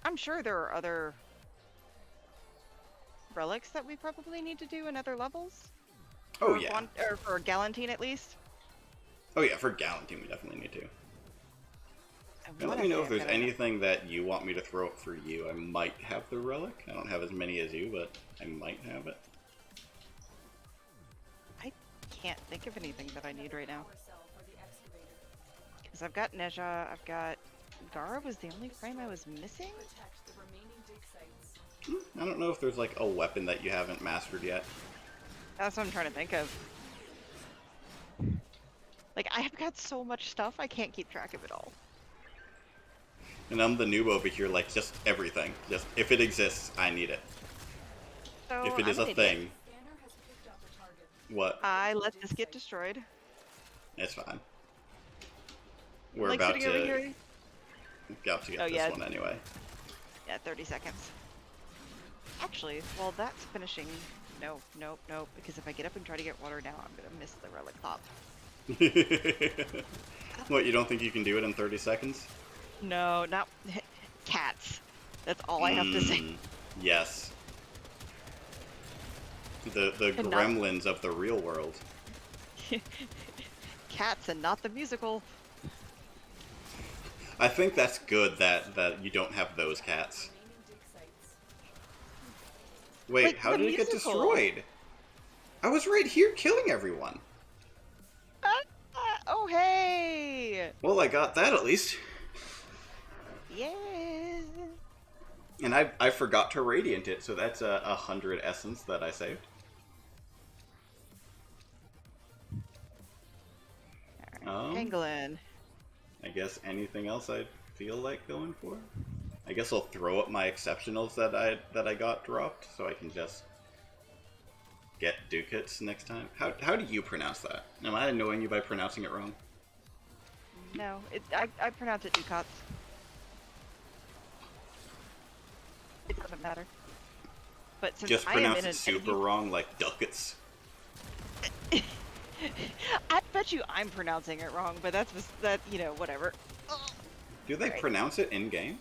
Speaker 2: I'm sure there are other relics that we probably need to do in other levels.
Speaker 1: Oh, yeah.
Speaker 2: Or for Gallantine, at least.
Speaker 1: Oh, yeah, for Gallantine we definitely need to. And let me know if there's anything that you want me to throw up for you. I might have the relic. I don't have as many as you, but I might have it.
Speaker 2: I can't think of anything that I need right now. Because I've got Neja, I've got... Gara was the only frame I was missing?
Speaker 1: I don't know if there's like a weapon that you haven't mastered yet.
Speaker 2: That's what I'm trying to think of. Like, I have got so much stuff, I can't keep track of it all.
Speaker 1: And I'm the noob over here, like, just everything. Just, if it exists, I need it.
Speaker 2: So,
Speaker 1: if it is a thing. What?
Speaker 2: I let this get destroyed.
Speaker 1: It's fine. We're
Speaker 2: like
Speaker 1: about to get this one anyway.
Speaker 2: Yeah, 30 seconds. Actually, while that's finishing... No, because if I get up and try to get water now, I'm gonna miss the relic pop.
Speaker 1: What, you don't think you can do it in 30 seconds?
Speaker 2: No, not... Cats. That's all I have to say.
Speaker 1: Yes. The gremlins of the real world.
Speaker 2: Cats and not the musical.
Speaker 1: I think that's good that you don't have those cats. Wait,
Speaker 2: like,
Speaker 1: how did it get destroyed? I was right here killing everyone.
Speaker 2: Oh, hey!
Speaker 1: Well, I got that at least.
Speaker 2: Yeah.
Speaker 1: And I forgot to radiant it, so that's 100 essence that I saved.
Speaker 2: Pangolin.
Speaker 1: I guess anything else I feel like going for? I guess I'll throw up my exceptionals that I got dropped, so I can just get ducats next time. How do you pronounce that? Am I annoying you by pronouncing it wrong?
Speaker 2: No, I pronounce it ducats. It doesn't matter. But since
Speaker 1: just
Speaker 2: I
Speaker 1: pronounce
Speaker 2: am in
Speaker 1: it super wrong, like ducats.
Speaker 2: I bet you I'm pronouncing it wrong, but that's you know, whatever.
Speaker 1: Do they pronounce it in game?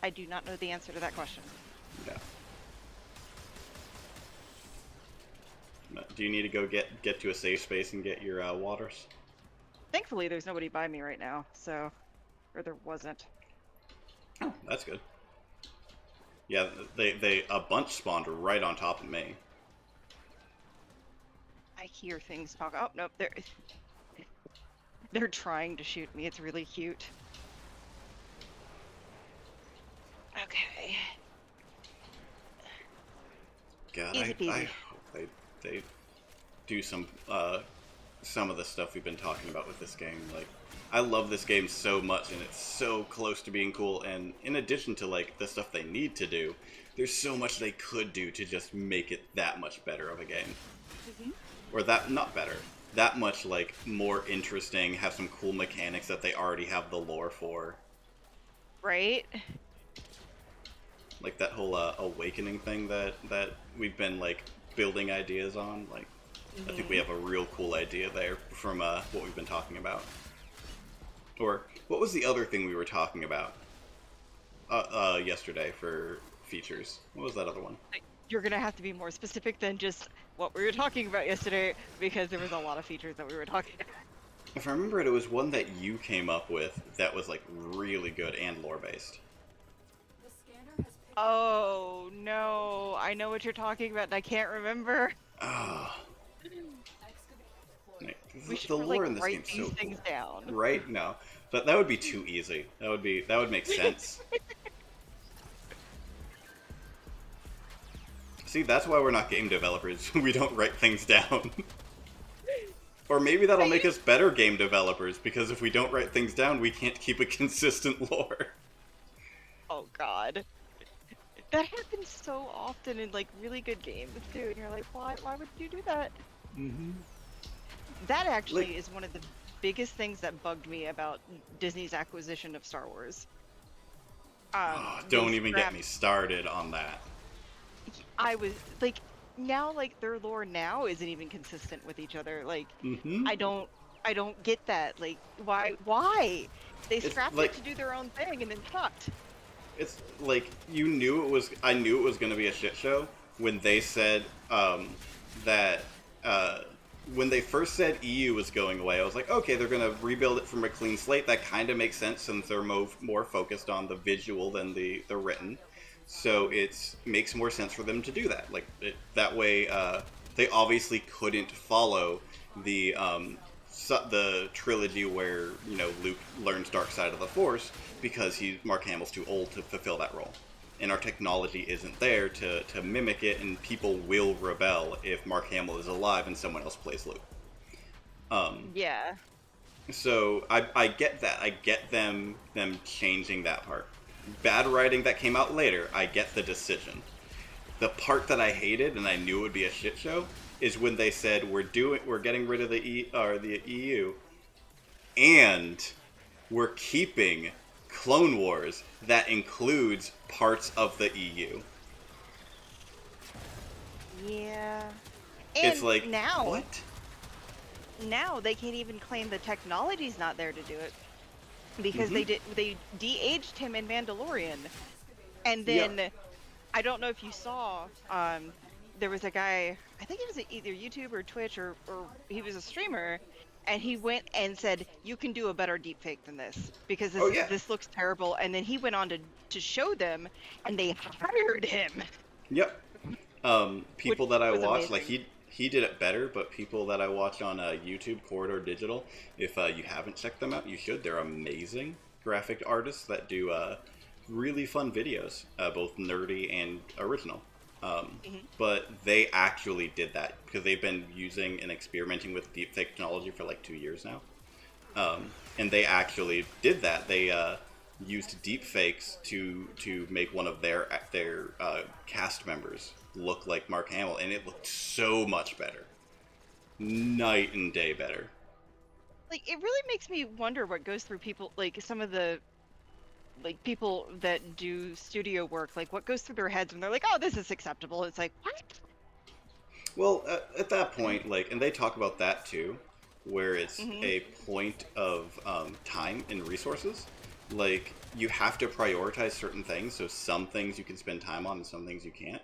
Speaker 2: I do not know the answer to that question.
Speaker 1: Yeah. Do you need to go get to a safe space and get your waters?
Speaker 2: Thankfully, there's nobody by me right now, so... Or there wasn't.
Speaker 1: Oh, that's good. Yeah, a bunch spawned right on top of me.
Speaker 2: I hear things talk. Oh, nope, they're trying to shoot me. It's really cute. Okay.
Speaker 1: God,
Speaker 2: Easy peasy.
Speaker 1: I hope they do some of the stuff we've been talking about with this game. Like, I love this game so much, and it's so close to being cool. And in addition to like the stuff they need to do, there's so much they could do to just make it that much better of a game, or that not better, that much like more interesting. Have some cool mechanics that they already have the lore for.
Speaker 2: Right.
Speaker 1: Like that whole awakening thing that we've been like building ideas on. Like, I think we have a real cool idea there from what we've been talking about. Or what was the other thing we were talking about yesterday for features? What was that other one?
Speaker 2: You're gonna have to be more specific than just what we were talking about yesterday, because there was a lot of features that we were talking about.
Speaker 1: If I remember it was one that you came up with that was like really good and lore based.
Speaker 2: Oh no, I know what you're talking about and I can't remember.
Speaker 1: Ah.
Speaker 2: We should
Speaker 1: The lore
Speaker 2: like
Speaker 1: in this
Speaker 2: write
Speaker 1: game's
Speaker 2: these
Speaker 1: so
Speaker 2: things
Speaker 1: cool.
Speaker 2: down.
Speaker 1: Right? No. That would be too easy. That would make sense. See, that's why we're not game developers. We don't write things down. Or maybe that'll make us better game developers, because if we don't write things down, we can't keep a consistent lore.
Speaker 2: Oh god. That happens so often in like really good games too, and you're like, why would you do that? That actually is one of the biggest things that bugged me about Disney's acquisition of Star Wars.
Speaker 1: Don't even get me started on that.
Speaker 2: I was like, now like their lore now isn't even consistent with each other. Like, I don't get that. Like, why? They scrapped it to do their own thing and then sucked.
Speaker 1: It's like I knew it was going to be a shit show when they said that when they first said EU was going away. I was like, okay, they're going to rebuild it from a clean slate. That kind of makes sense since they're more focused on the visual than the written. So it makes more sense for them to do that. Like that way, they obviously couldn't follow the trilogy where Luke learns dark side of the Force, because Mark Hamill's too old to fulfill that role, and our technology isn't there to mimic it, and people will rebel if Mark Hamill is alive and someone else plays Luke.
Speaker 2: Yeah.
Speaker 1: So I get that. I get them changing that part. Bad writing that came out later. I get the decision. The part that I hated, and I knew it would be a shit show, is when they said we're getting rid of the EU, and we're keeping Clone Wars that includes parts of the EU.
Speaker 2: Yeah. And
Speaker 1: it's like,
Speaker 2: now,
Speaker 1: what?
Speaker 2: Now they can't even claim the technology's not there to do it, because they de-aged him in Mandalorian, and then I don't know if you saw. There was a guy, I think it was either YouTube or Twitch, or he was a streamer, and he went and said, you can do a better deepfake than this, because this looks terrible. And then he went on to show them, and they hired him.
Speaker 1: Yep. People that I watched, like he did it better, but people that I watch on YouTube, Corridor Digital, if you haven't checked them out, you should. They're amazing graphic artists that do really fun videos, both nerdy and original. But they actually did that because they've been using and experimenting with deepfake technology for like 2 years now. And they actually did that. They used deepfakes to make one of their cast members look like Mark Hamill, and it looked so much better. Night and day better.
Speaker 2: Like, it really makes me wonder what goes through people, like some of the people that do studio work, like what goes through their heads when they're like, oh, this is acceptable. It's like, what?
Speaker 1: Well, at that point, like, and they talk about that too, where it's a point of time and resources. Like, you have to prioritize certain things, so some things you can spend time on and some things you can't.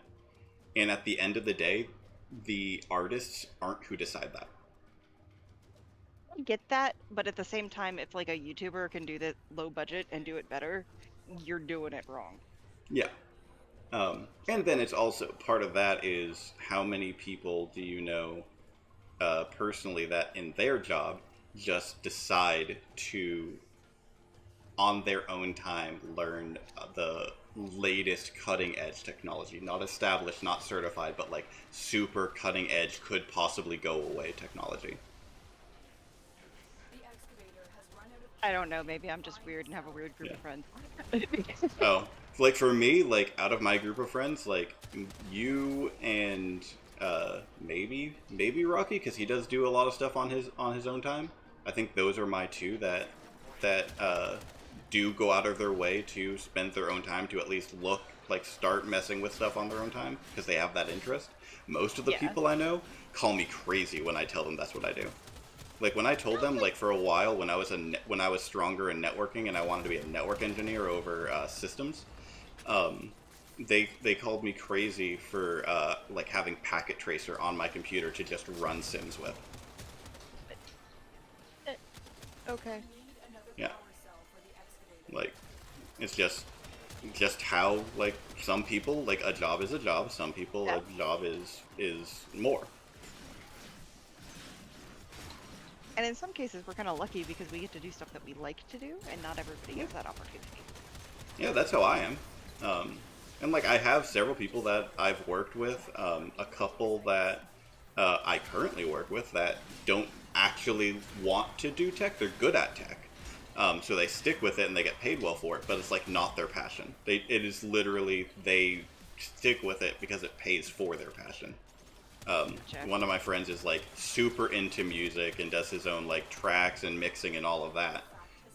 Speaker 1: And at the end of the day, the artists aren't who decide that.
Speaker 2: I get that, but at the same time, if like a YouTuber can do that low budget and do it better, you're doing it wrong.
Speaker 1: Yeah. And then it's also part of that is how many people do you know personally that in their job just decide to on their own time learn the latest cutting edge technology, not established, not certified, but like super cutting edge, could possibly go away technology.
Speaker 2: I don't know, maybe I'm just weird and have a weird group
Speaker 1: Yeah.
Speaker 2: of friends.
Speaker 1: Oh, like for me, like out of my group of friends, like you and maybe Rocky, because he does do a lot of stuff on his own time. I think those are my two that do go out of their way to spend their own time to at least look like start messing with stuff on their own time because they have that interest. Most of the
Speaker 2: Yeah.
Speaker 1: people I know call me crazy when I tell them that's what I do. Like when I told them, like for a while when I was when I was stronger in networking and I wanted to be a network engineer over systems, um, they called me crazy for like having Packet Tracer on my computer to just run Sims with.
Speaker 2: Okay.
Speaker 1: Yeah, like it's just how like some people like a job is a job. Some people
Speaker 2: Yeah.
Speaker 1: a job is more.
Speaker 2: And in some cases, we're kind of lucky because we get to do stuff that we like to do, and not everybody gets that opportunity.
Speaker 1: Yeah, that's how I am. Um, and like I have several people that I've worked with, a couple that I currently work with that don't actually want to do tech. They're good at tech, so they stick with it and they get paid well for it. But it's like not their passion. It is literally they stick with it because it pays for their passion.
Speaker 2: Gotcha.
Speaker 1: One of my friends is like super into music and does his own like tracks and mixing and all of that.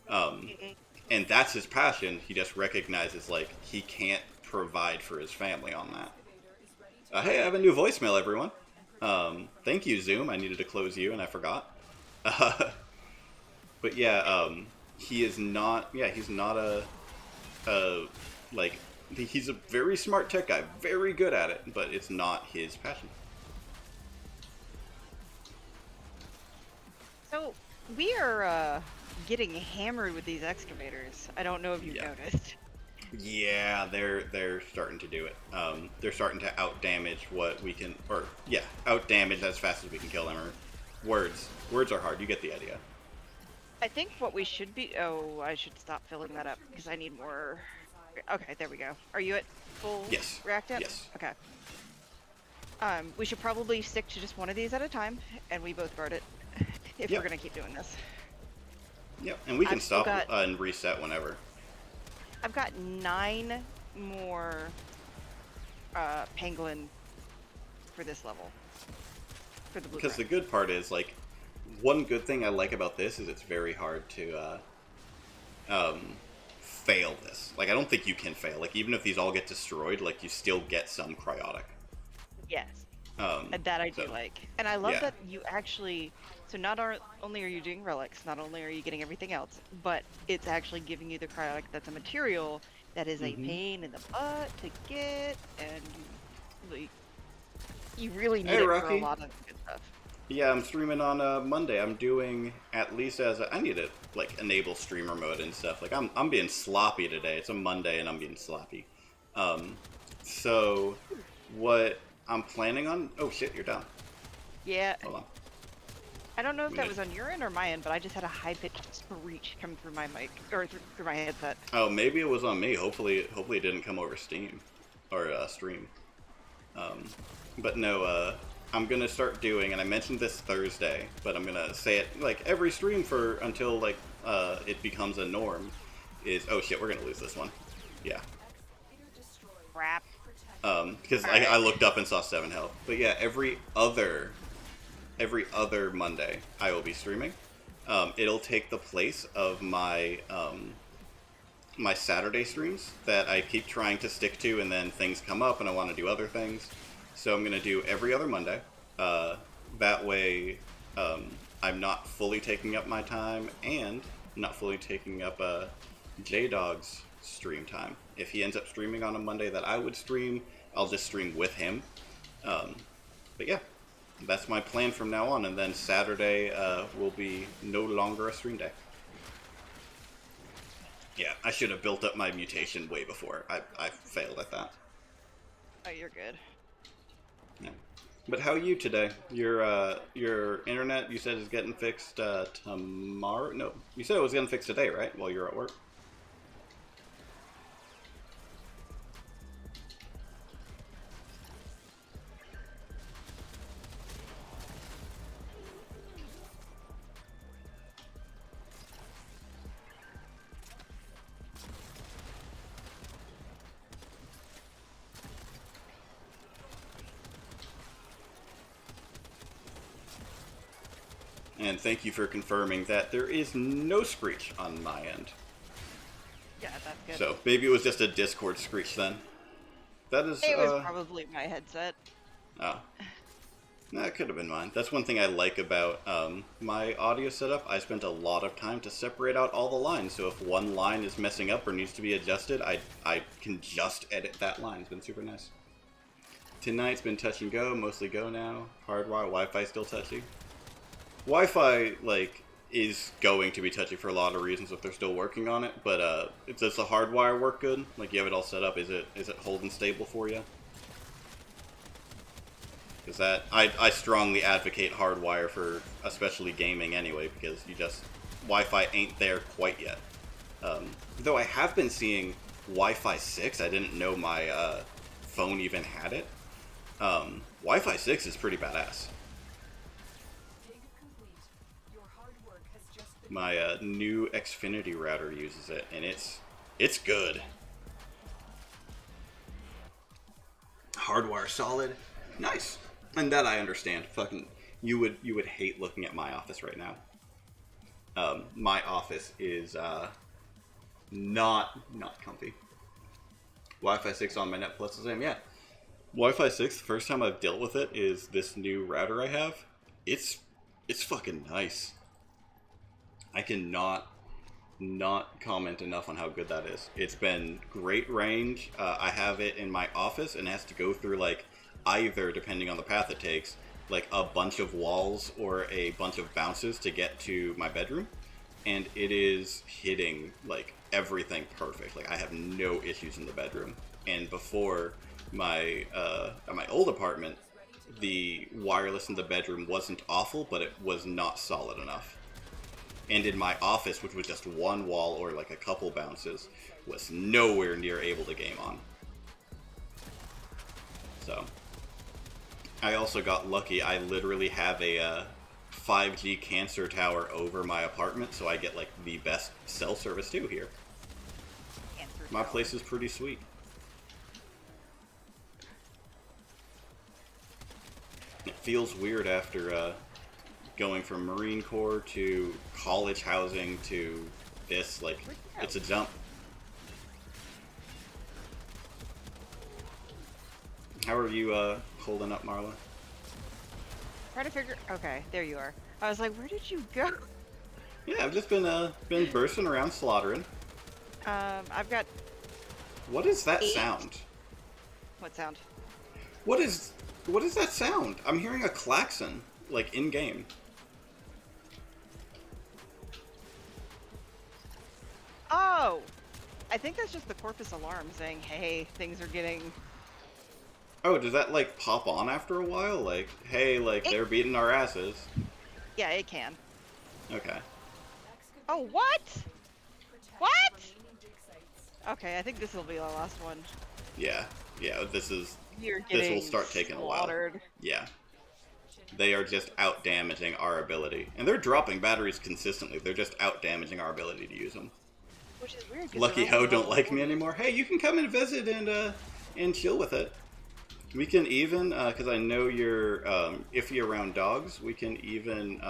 Speaker 1: Um, and that's his passion. He just recognizes like he can't provide for his family on that. Hey, I have a new voicemail, everyone. Thank you, Zoom. I needed to close you and I forgot. But yeah, he is not. Yeah, he's not a like. He's a very smart tech guy, very good at it, but it's not his passion.
Speaker 2: So we are getting hammered with these excavators. I don't know if you've
Speaker 1: Yeah.
Speaker 2: noticed.
Speaker 1: Yeah, they're starting to do it. They're starting to out damage what we can, or yeah, out damage as fast as we can kill them. Or words are hard. You get the idea.
Speaker 2: I think what we should be. Oh, I should stop filling that up because I need more. Okay, there we go. Are you at full
Speaker 1: Yes.
Speaker 2: racked up?
Speaker 1: Yes.
Speaker 2: Okay. We should probably stick to just one of these at a time, and we both guard it if
Speaker 1: Yep.
Speaker 2: we're gonna keep doing this.
Speaker 1: Yep. And we can
Speaker 2: I've still
Speaker 1: stop
Speaker 2: got-
Speaker 1: and reset whenever.
Speaker 2: I've got 9 more pangolin for this level. For the
Speaker 1: Because the
Speaker 2: blueprint.
Speaker 1: good part is like, one good thing I like about this is it's very hard to fail this. Like I don't think you can fail. Like even if these all get destroyed, like you still get some cryotic.
Speaker 2: Yes.
Speaker 1: Um,
Speaker 2: And that I do
Speaker 1: so-
Speaker 2: like. And I love
Speaker 1: yeah.
Speaker 2: that you actually, so not only are you doing relics, not only are you getting everything else, but it's actually giving you the cryotic that's a material that is a
Speaker 1: Mhm.
Speaker 2: pain in the butt to get, and like, you really need
Speaker 1: Hey,
Speaker 2: it for
Speaker 1: Rocky.
Speaker 2: a lot of good stuff.
Speaker 1: Yeah, I'm streaming on Monday. I'm doing at least I need to like enable streamer mode and stuff. Like I'm being sloppy today. It's a Monday and I'm being sloppy. So what I'm planning on? Oh shit, you're down.
Speaker 2: Yeah,
Speaker 1: Hold on.
Speaker 2: I don't know if that
Speaker 1: Yeah.
Speaker 2: was on your end or my end, but I just had a high-pitched screech come through my mic, or through my headset.
Speaker 1: Oh, maybe it was on me. Hopefully it didn't come over Steam or stream. But no, I'm gonna start doing, and I mentioned this Thursday, but I'm gonna say it like every stream for until like it becomes a norm. Is oh shit, we're gonna lose this one. Yeah.
Speaker 2: Crap.
Speaker 1: Because
Speaker 2: Alright.
Speaker 1: I looked up and saw 7 health. But yeah, every other Monday I will be streaming. It'll take the place of my my Saturday streams that I keep trying to stick to, and then things come up and I want to do other things. So I'm gonna do every other Monday. That way, I'm not fully taking up my time and not fully taking up J Dog's stream time. If he ends up streaming on a Monday that I would stream, I'll just stream with him. But yeah, that's my plan from now on, and then Saturday will be no longer a stream day. Yeah, I should have built up my mutation way before. I failed at that.
Speaker 2: Oh, you're good.
Speaker 1: Yeah. But how are you today? Your internet, you said, is getting fixed tomorrow? No, you said it was getting fixed today, right? While you're at work? And thank you for confirming that there is no screech on my end.
Speaker 2: Yeah, that's good.
Speaker 1: So maybe it was just a Discord screech then. That is.
Speaker 2: It was probably my headset.
Speaker 1: Oh. That could have been mine. That's one thing I like about my audio setup. I spent a lot of time to separate out all the lines, so if one line is messing up or needs to be adjusted, I can just edit that line. It's been super nice. Tonight's been touch and go, mostly go now. Hardwire, Wi-Fi still touchy. Wi-Fi, like, is going to be touchy for a lot of reasons if they're still working on it, but does the hardwire work good? Like, you have it all set up, is it holding stable for you? Because that, I strongly advocate hardwire for especially gaming anyway, because Wi-Fi ain't there quite yet. Though I have been seeing Wi-Fi 6, I didn't know my phone even had it. Wi-Fi 6 is pretty badass. My new Xfinity router uses it, and it's good. Hardwire solid, nice, and that I understand. Fucking, you would hate looking at my office right now. My office is not comfy. Wi-Fi 6 on my Net Plus is the same. Yeah, Wi-Fi 6. The first time I've dealt with it is this new router I have. It's fucking nice. I cannot not comment enough on how good that is. It's been great range. I have it in my office and it has to go through like either, depending on the path it takes, like a bunch of walls or a bunch of bounces to get to my bedroom. And it is hitting like everything perfect. Like I have no issues in the bedroom. And before my at my old apartment, the wireless in the bedroom wasn't awful, but it was not solid enough. And in my office, which was just one wall or like a couple bounces, was nowhere near able to game on. So, I also got lucky. I literally have a 5G cancer tower over my apartment, so I get like the best cell service too here. My place is pretty sweet. It feels weird after going from Marine Corps to college housing to this, like, it's a jump. How are you holding up, Marla?
Speaker 2: Trying to figure. Okay, there you are. I was like, where did you go?
Speaker 1: Yeah, I've just been bursting around slaughtering.
Speaker 2: I've got.
Speaker 1: What is that
Speaker 2: 8.
Speaker 1: sound?
Speaker 2: What sound?
Speaker 1: What is that sound? I'm hearing a klaxon, like in game.
Speaker 2: Oh, I think that's just the Corpus alarm saying, "Hey, things are getting."
Speaker 1: Oh, does that like pop on after a while? Like, hey, like they're beating our asses.
Speaker 2: Yeah, it can.
Speaker 1: Okay.
Speaker 2: Oh, what? What? Okay, I think this will be the last one.
Speaker 1: Yeah, this will start taking
Speaker 2: slaughtered.
Speaker 1: a while. Yeah. They are just out damaging our ability. And they're dropping batteries consistently. They're just out damaging our ability to use them.
Speaker 2: Which is weird.
Speaker 1: Lucky Ho don't like me anymore. Hey, you can come and visit and chill with it. We can even, because I know you're iffy around dogs, we can even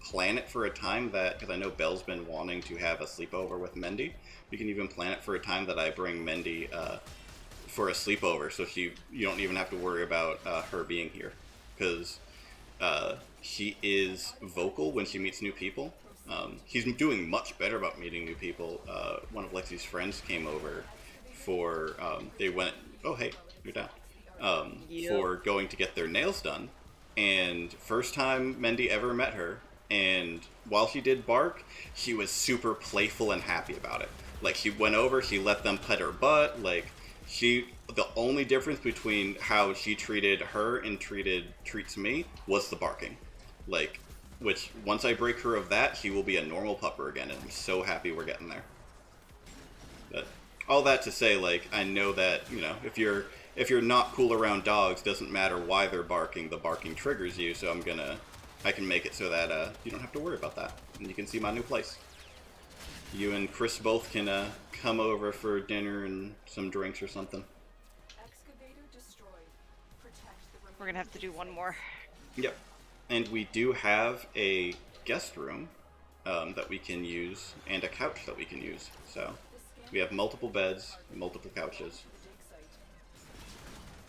Speaker 1: plan it for a time that, because I know Belle's been wanting to have a sleepover with Mendy. We can even plan it for a time that I bring Mendy for a sleepover, so you don't even have to worry about her being here. Because she is vocal when she meets new people. He's doing much better about meeting new people. One of Lexi's friends came over for, they went, oh hey, you're down. For going to get their nails done. and first time Mendy ever met her, and while she did bark, she was super playful and happy about it. Like, she went over, she let them pet her butt, like, the only difference between how she treated her and treats me was the barking. Like, which, once I break her of that, she will be a normal pupper again, and I'm so happy we're getting there. But all that to say, like, I know that, you know, if you're not cool around dogs, doesn't matter why they're barking, the barking triggers you, so I can make it so that you don't have to worry about that, and you can see my new place. You and Chris both can come over for dinner and some drinks or something.
Speaker 2: We're gonna have to do one more.
Speaker 1: Yep. And we do have a guest room that we can use, and a couch that we can use. So we have multiple beds, multiple couches.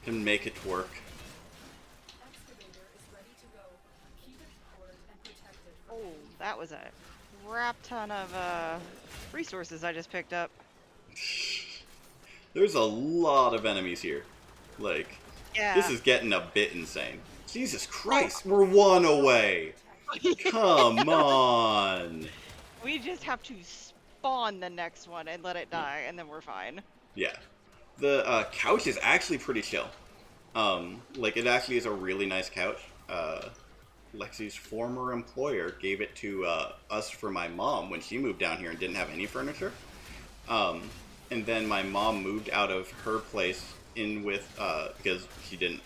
Speaker 1: Can make it work.
Speaker 2: Oh, that was a crap ton of resources I just picked up.
Speaker 1: There's a lot of enemies here. Like,
Speaker 2: Yeah.
Speaker 1: this is getting a bit insane. Jesus Christ, we're one away. Come on.
Speaker 2: We just have to spawn the next one and let it die, and then we're fine.
Speaker 1: Yeah. The couch is actually pretty chill. Like, it actually is a really nice couch. Lexi's former employer gave it to us for my mom when she moved down here and didn't have any furniture. And then my mom moved out of her place in with, because she didn't,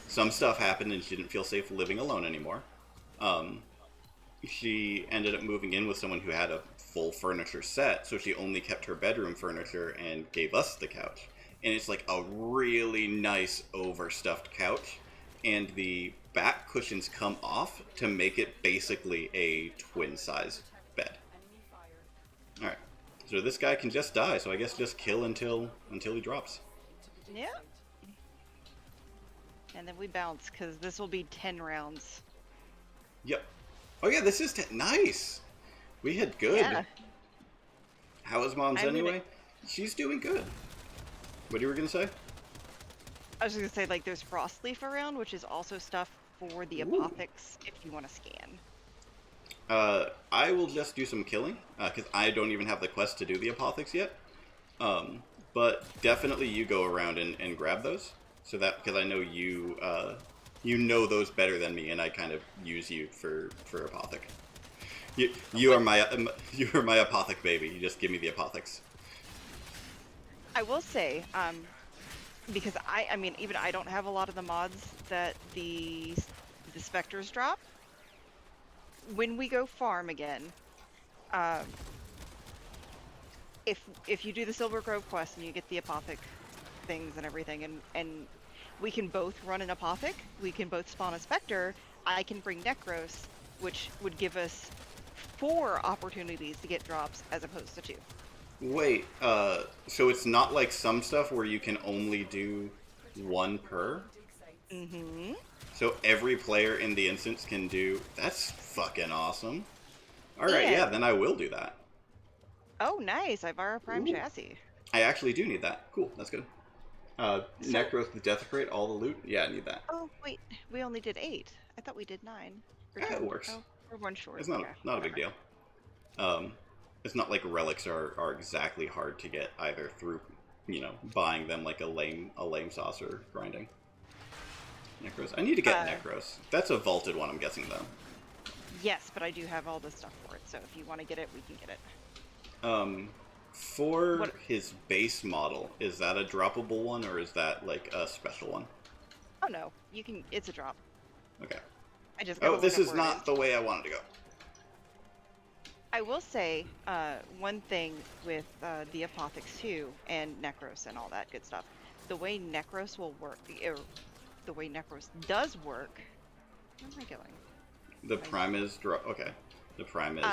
Speaker 1: some stuff happened and she didn't feel safe living alone anymore. She ended up moving in with someone who had a full furniture set, so she only kept her bedroom furniture and gave us the couch. And it's like a really nice overstuffed couch, and the back cushions come off to make it basically a twin size bed. Alright, so this guy can just die, so I guess just kill until he drops.
Speaker 2: Yeah. And then we bounce, because this will be 10 rounds.
Speaker 1: Yep. Oh yeah, this is nice! We hit good.
Speaker 2: Yeah.
Speaker 1: How is Mom's anyway? She's doing good. What you were gonna say?
Speaker 2: I was just gonna say, like, there's Frost Leaf around, which is also stuff for the Apothix if you want to scan.
Speaker 1: I will just do some killing, because I don't even have the quest to do the Apothix yet. But definitely you go around and grab those, so that, because I know you, you know those better than me, and I kind of use you for Apothic. You are my Apothic baby. You just give me the Apothix.
Speaker 2: I will say, because I mean, even I don't have a lot of the mods that the specters drop. When we go farm again, if you do the Silver Grove quest and you get the Apothic things and everything, and we can both run an Apothic, we can both spawn a Spectre, I can bring Necros, which would give us 4 opportunities to get drops as opposed to 2.
Speaker 1: Wait, so it's not like some stuff where you can only do 1 per?
Speaker 2: Mm-hmm.
Speaker 1: So every player in the instance can do... That's fucking awesome. Alright, yeah, then I will do that.
Speaker 2: Oh, nice. I've our Prime Chassis.
Speaker 1: I actually do need that. Cool, that's good. Necros with Desecrate, all the loot? Yeah, I need that.
Speaker 2: Oh, wait. We only did 8. I thought we did 9.
Speaker 1: Yeah, it works.
Speaker 2: Oh, we're 1 short.
Speaker 1: It's not a big deal. It's not like relics are exactly hard to get either through, you know, buying them like a lame sauce or grinding. Necros. I need to get Necros. That's a vaulted one, I'm guessing, though.
Speaker 2: Yes, but I do have all the stuff for it, so if you want to get it, we can get it.
Speaker 1: For his base model, is that a droppable one, or is that, like, a special one?
Speaker 2: Oh, no. You can... It's a drop.
Speaker 1: Okay.
Speaker 2: I just
Speaker 1: Oh, this is not the way I wanted to go.
Speaker 2: I will say, one thing with the Apothix too, and Necros and all that good stuff. The way Necros will work, the way Necros does work. Where am I going?
Speaker 1: The Prime is okay. The Prime is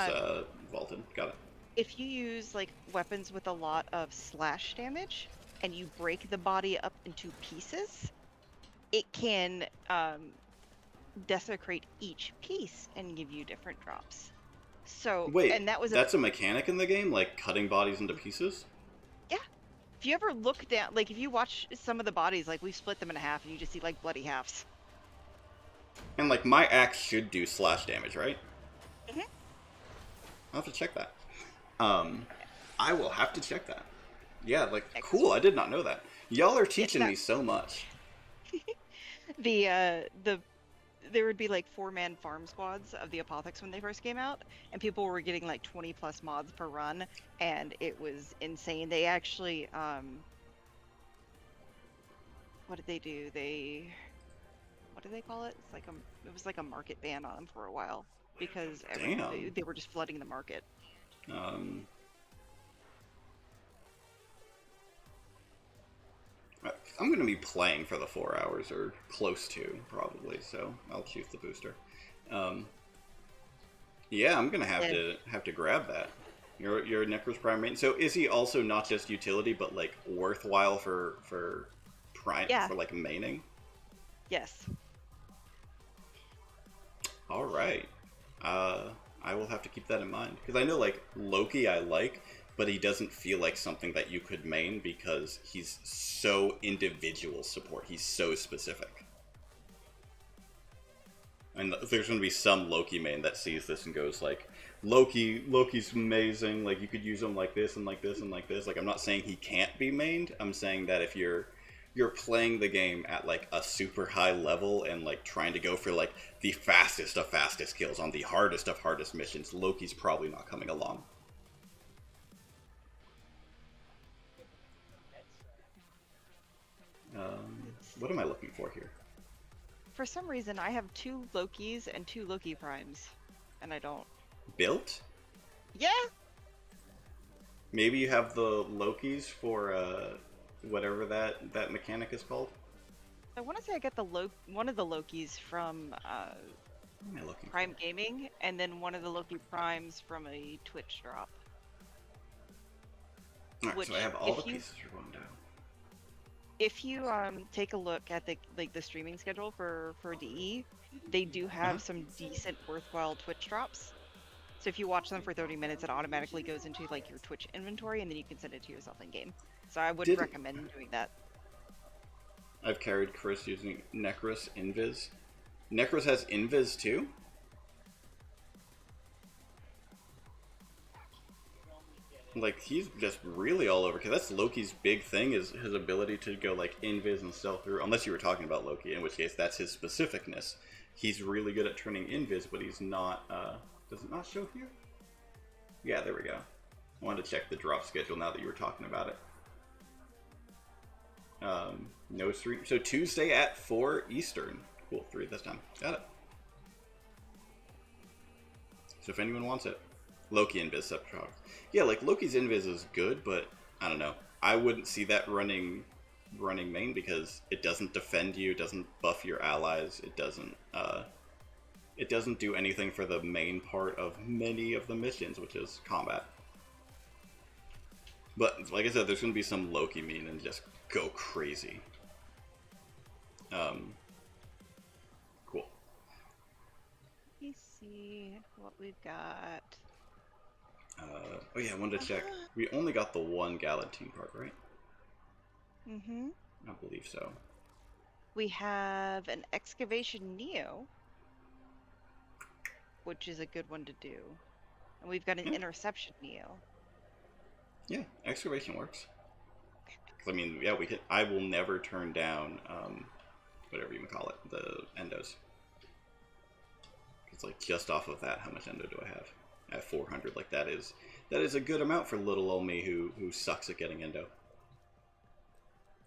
Speaker 1: vaulted. Got it.
Speaker 2: If you use like weapons with a lot of slash damage, and you break the body up into pieces, it can desecrate each piece and give you different drops. So
Speaker 1: wait,
Speaker 2: and that was
Speaker 1: that's a mechanic in the game, like cutting bodies into pieces?
Speaker 2: Yeah. If you ever look down, like if you watch some of the bodies, like we split them in half and you just see like bloody halves.
Speaker 1: And like my axe should do slash damage, right?
Speaker 2: Hmm.
Speaker 1: I'll have to check that. Um, I will have to check that. Yeah, like cool. I
Speaker 2: Excellent.
Speaker 1: did not know that. Y'all are
Speaker 2: Yeah,
Speaker 1: teaching
Speaker 2: no,
Speaker 1: me so much.
Speaker 2: the there would be like 4-man farm squads of the Apothix when they first came out, and people were getting like 20 plus mods per run, and it was insane. They actually, what did they do? What do they call it? It's like it was like a market ban on them for a while because
Speaker 1: Damn.
Speaker 2: they were just flooding the market.
Speaker 1: Um, I'm going to be playing for the 4 hours or close to probably, so I'll choose the booster. Um, yeah, I'm going to
Speaker 2: And
Speaker 1: have to grab that. Your Necros Prime main. So is he also not just utility, but like worthwhile for prime
Speaker 2: yeah,
Speaker 1: for like maining?
Speaker 2: yes.
Speaker 1: All right. Uh, I will have to keep that in mind because I know like Loki I like, but he doesn't feel like something that you could main because he's so individual support. He's so specific. And there's going to be some Loki main that sees this and goes like, Loki's amazing. Like you could use him like this and like this and like this. Like I'm not saying he can't be mained. I'm saying that if you're playing the game at like a super high level and like trying to go for like the fastest of fastest kills on the hardest of hardest missions, Loki's probably not coming along.
Speaker 2: Let's
Speaker 1: What am I
Speaker 2: see.
Speaker 1: looking for here?
Speaker 2: For some reason, I have 2 Lokis and 2 Loki primes, and I don't.
Speaker 1: Built?
Speaker 2: Yeah,
Speaker 1: Maybe you have the Lokis for whatever that mechanic is called.
Speaker 2: I want to say I got one of the Lokis from
Speaker 1: What am I looking for?
Speaker 2: Prime Gaming, and then one of the Loki primes from a Twitch drop.
Speaker 1: Alright, so I
Speaker 2: Which,
Speaker 1: have all the pieces for going down.
Speaker 2: if you take a look at the streaming schedule for DE, they do
Speaker 1: Uh-huh.
Speaker 2: have some decent worthwhile Twitch drops. So if you watch them for 30 minutes, it automatically goes into like your Twitch inventory, and then you can send it to yourself in game. So I would
Speaker 1: Didn't.
Speaker 2: recommend doing that.
Speaker 1: I've carried Chris using Necros Invis. Necros has Invis too? Like, he's just really all over. Because that's Loki's big thing, is his ability to go, like, Invis and stealth through. Unless you were talking about Loki, in which case that's his specificness. He's really good at turning Invis, but he's not, does it not show here? Yeah, there we go. I wanted to check the drop schedule now that you were talking about it. No stream. So Tuesday at 4 Eastern. Cool, 3 this time. Got it. So if anyone wants it, Loki Invis Septrog. Yeah, like Loki's Invis is good, but I don't know. I wouldn't see that running main because it doesn't defend you, it doesn't buff your allies, it doesn't do anything for the main part of many of the missions, which is combat. But like I said, there's gonna be some Loki main and just go crazy. Cool.
Speaker 2: Let me see what we've got.
Speaker 1: Oh yeah, I wanted to check. We only got the one Galantine part, right?
Speaker 2: Mm-hmm.
Speaker 1: I believe so.
Speaker 2: We have an Excavation Neo, which is a good one to do. And we've got an
Speaker 1: Yeah,
Speaker 2: Interception Neo.
Speaker 1: yeah, excavation works. 'Cause, I mean, yeah, we could. I will never turn down whatever you call it, the endos. It's like just off of that, how much endo do I have? I have 400. Like that is a good amount for little old me who sucks at getting endo.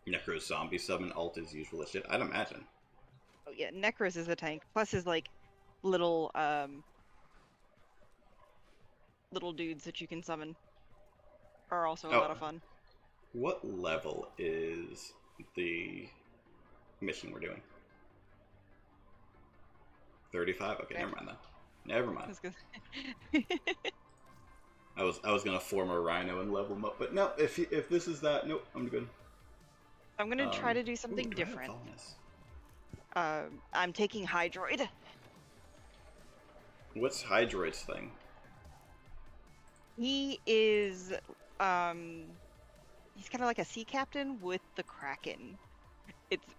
Speaker 1: Necro zombie summon alt is usual as shit. I'd imagine.
Speaker 2: Oh yeah, Necros is a tank. Plus his like little little dudes that you can summon are also a
Speaker 1: Oh,
Speaker 2: lot of fun.
Speaker 1: what level is the mission we're doing? 35. Okay,
Speaker 2: Okay.
Speaker 1: never mind then. Never
Speaker 2: I
Speaker 1: mind.
Speaker 2: was gonna
Speaker 1: I was gonna form a rhino and level him up, but no. If this is that, nope, I'm good.
Speaker 2: I'm gonna try to do
Speaker 1: Ooh,
Speaker 2: something
Speaker 1: do I have
Speaker 2: different.
Speaker 1: bonus?
Speaker 2: I'm taking Hydroid.
Speaker 1: What's Hydroid's thing?
Speaker 2: He is he's kind of like a sea captain with the Kraken. It's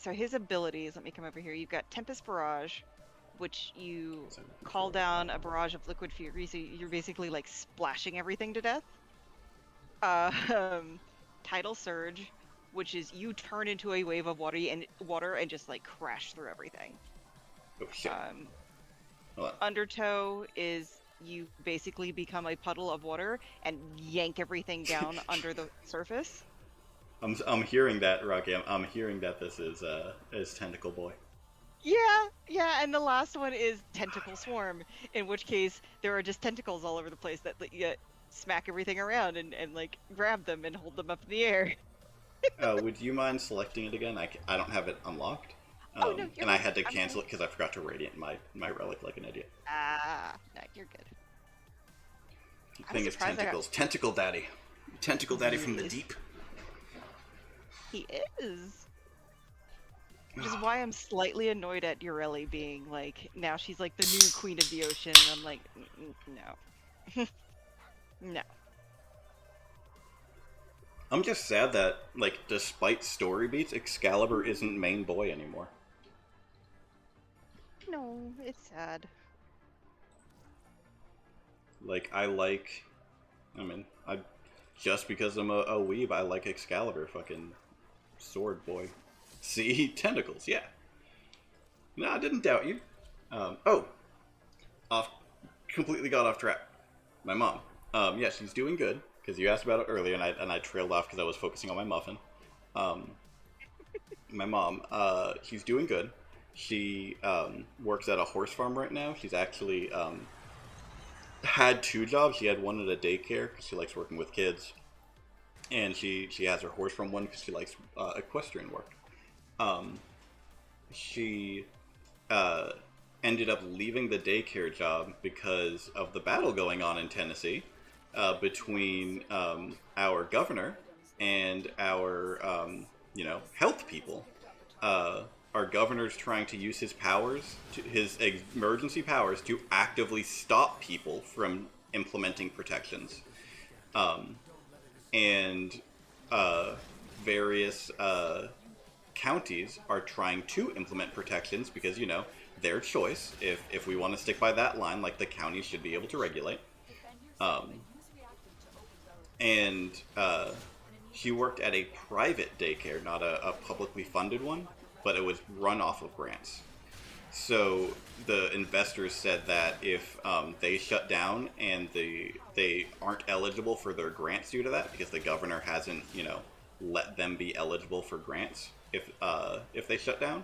Speaker 2: So his abilities, let me come over here. You've got Tempest Barrage, which you
Speaker 1: So,
Speaker 2: call down a barrage of liquid fury, so you're basically like splashing everything to death. Um, Tidal Surge, which is you turn into a wave of water and just like crash through everything.
Speaker 1: oh shit.
Speaker 2: Um,
Speaker 1: Hold on.
Speaker 2: Undertow is you basically become a puddle of water and yank everything down under the surface.
Speaker 1: I'm hearing that, Rocky. I'm hearing that this is Tentacle Boy.
Speaker 2: Yeah, and the last one is Tentacle Swarm, in which case there are just tentacles all over the place that you smack everything around and like grab them and hold them up in the air.
Speaker 1: Would you mind selecting it again? I don't have it unlocked.
Speaker 2: Oh no, you're
Speaker 1: And I
Speaker 2: good.
Speaker 1: had to
Speaker 2: I'm
Speaker 1: cancel
Speaker 2: fine.
Speaker 1: it because I forgot to radiant my relic like an idiot.
Speaker 2: No, you're good.
Speaker 1: The
Speaker 2: I'm
Speaker 1: thing is
Speaker 2: surprised
Speaker 1: tentacles. Tentacle Daddy. Tentacle Daddy from the
Speaker 2: Yes.
Speaker 1: deep.
Speaker 2: He is. Which is why I'm slightly annoyed at Ureli being like, now she's like the new queen of the ocean, and I'm like, no. No.
Speaker 1: I'm just sad that, like, despite story beats, Excalibur isn't main boy anymore.
Speaker 2: No, it's sad.
Speaker 1: Like, just because I'm a weeb, I like Excalibur, fucking sword boy. See, tentacles, yeah. No, I didn't doubt you. Oh, off, completely got off track. My mom. Yeah, she's doing good because you asked about it earlier, and I trailed off because I was focusing on my muffin. My mom, she's doing good. She works at a horse farm right now. She's actually had two jobs. She had one at a daycare because she likes working with kids, and she has her horse farm one because she likes equestrian work. She ended up leaving the daycare job because of the battle going on in Tennessee between our governor and our health people. Our governor's trying to use his powers, his emergency powers, to actively stop people from implementing protections, and various counties are trying to implement protections because their choice. If we want to stick by that line, like, the counties should be able to regulate. And she worked at a private daycare, not a publicly funded one, but it was run off of grants. So the investors said that if they shut down and they aren't eligible for their grants due to that, because the governor hasn't let them be eligible for grants if they shut down,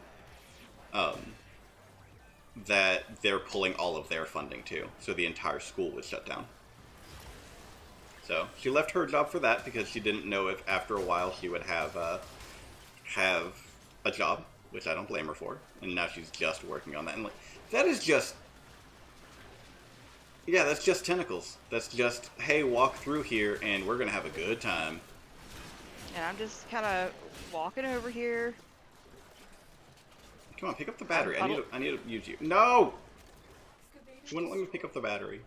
Speaker 1: that they're pulling all of their funding too. So the entire school was shut down. So she left her job for that because she didn't know if after a while she would have a job, which I don't blame her for. And now she's just working on that. And that is just, yeah, that's just tentacles. That's just, hey, walk through here and we're gonna have a good time.
Speaker 2: And I'm just kind of walking over here.
Speaker 1: Come on, pick up the battery. I need to use you. No! You wouldn't let me pick up the battery.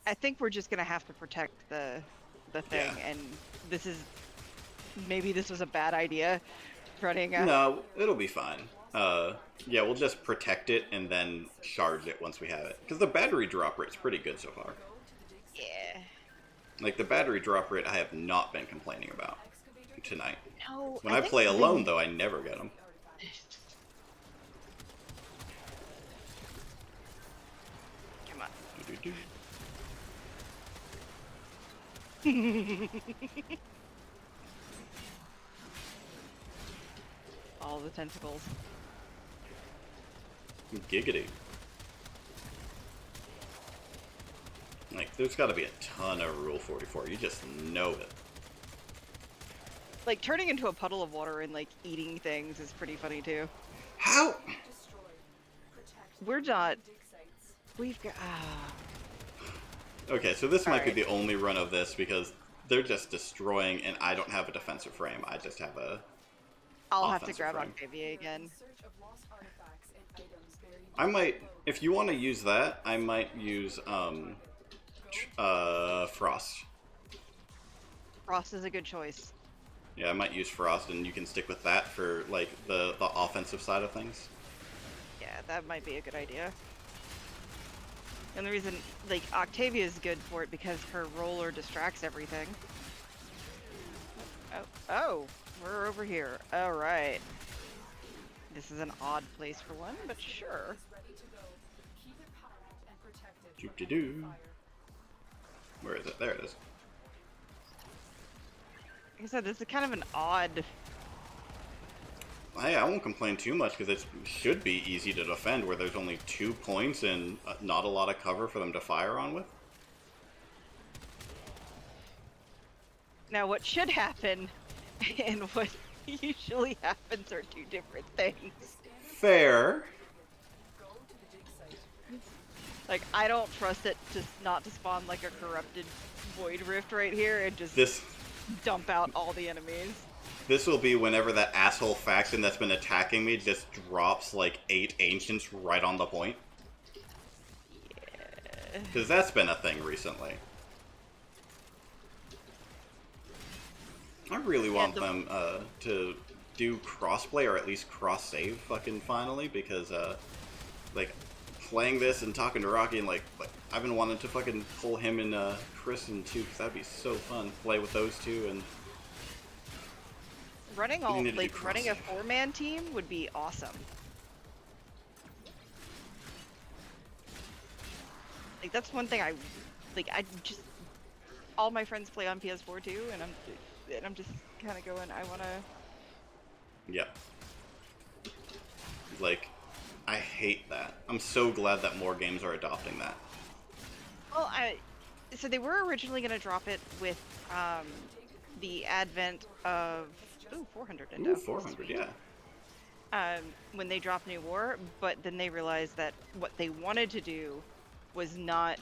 Speaker 2: I think we're just gonna have to protect the thing,
Speaker 1: Yeah.
Speaker 2: and maybe this was a bad idea. Running.
Speaker 1: No, it'll be fine. Yeah, we'll just protect it and then charge it once we have it. Because the battery drop rate's pretty good so far.
Speaker 2: Yeah.
Speaker 1: Like, the battery drop rate I have not been complaining about tonight.
Speaker 2: No.
Speaker 1: When I play alone, though, I never get them.
Speaker 2: Come on. All the tentacles.
Speaker 1: Giggity. Like, there's got to be a ton of Rule 44. You just know it.
Speaker 2: Like, turning into a puddle of water and, like, eating things is pretty funny, too.
Speaker 1: How?
Speaker 2: We're not... We've got...
Speaker 1: Okay, so this might be
Speaker 2: Alright.
Speaker 1: the only run of this because they're just destroying, and I don't have a defensive frame. I just have a
Speaker 2: I'll have to
Speaker 1: offensive
Speaker 2: grab
Speaker 1: frame.
Speaker 2: Octavia again.
Speaker 1: I might, if you want to use that, I might use Frost.
Speaker 2: Frost is a good choice.
Speaker 1: Yeah, I might use Frost, and you can stick with that for like the offensive side of things.
Speaker 2: Yeah, that might be a good idea. And the reason, like, Octavia is good for it because her roller distracts everything. Oh, we're over here. All right. This is an odd place for one, but sure.
Speaker 1: Doop-de-doo. Where is it? There it is.
Speaker 2: Like I said, this is kind of an odd.
Speaker 1: Hey, I won't complain too much because it should be easy to defend where there's only 2 points and not a lot of cover for them to fire on with.
Speaker 2: Now, what should happen and what usually happens are two different things.
Speaker 1: Fair.
Speaker 2: Like, I don't trust it to not to spawn like a corrupted void rift right here and just dump out all the enemies.
Speaker 1: This will be whenever that asshole faction that's been attacking me just drops like 8 ancients right on the point.
Speaker 2: Yeah.
Speaker 1: Because that's been a thing recently. I really want them to do crossplay or at least cross-save fucking finally because like playing this and talking to Rocky and like I've been wanting to fucking pull him and Chris in too because that'd be so fun. Play with those two and
Speaker 2: running a 4-man team would be awesome. Like that's one thing I just all my friends play on PS4 too, and I'm just kind of going. I wanna.
Speaker 1: Yeah. Like, I hate that. I'm so glad that more games are adopting that.
Speaker 2: Well, so they were originally gonna drop it with the advent of 400
Speaker 1: Ooh, 400, yeah.
Speaker 2: When they dropped New War, but then they realized that what they wanted to do was not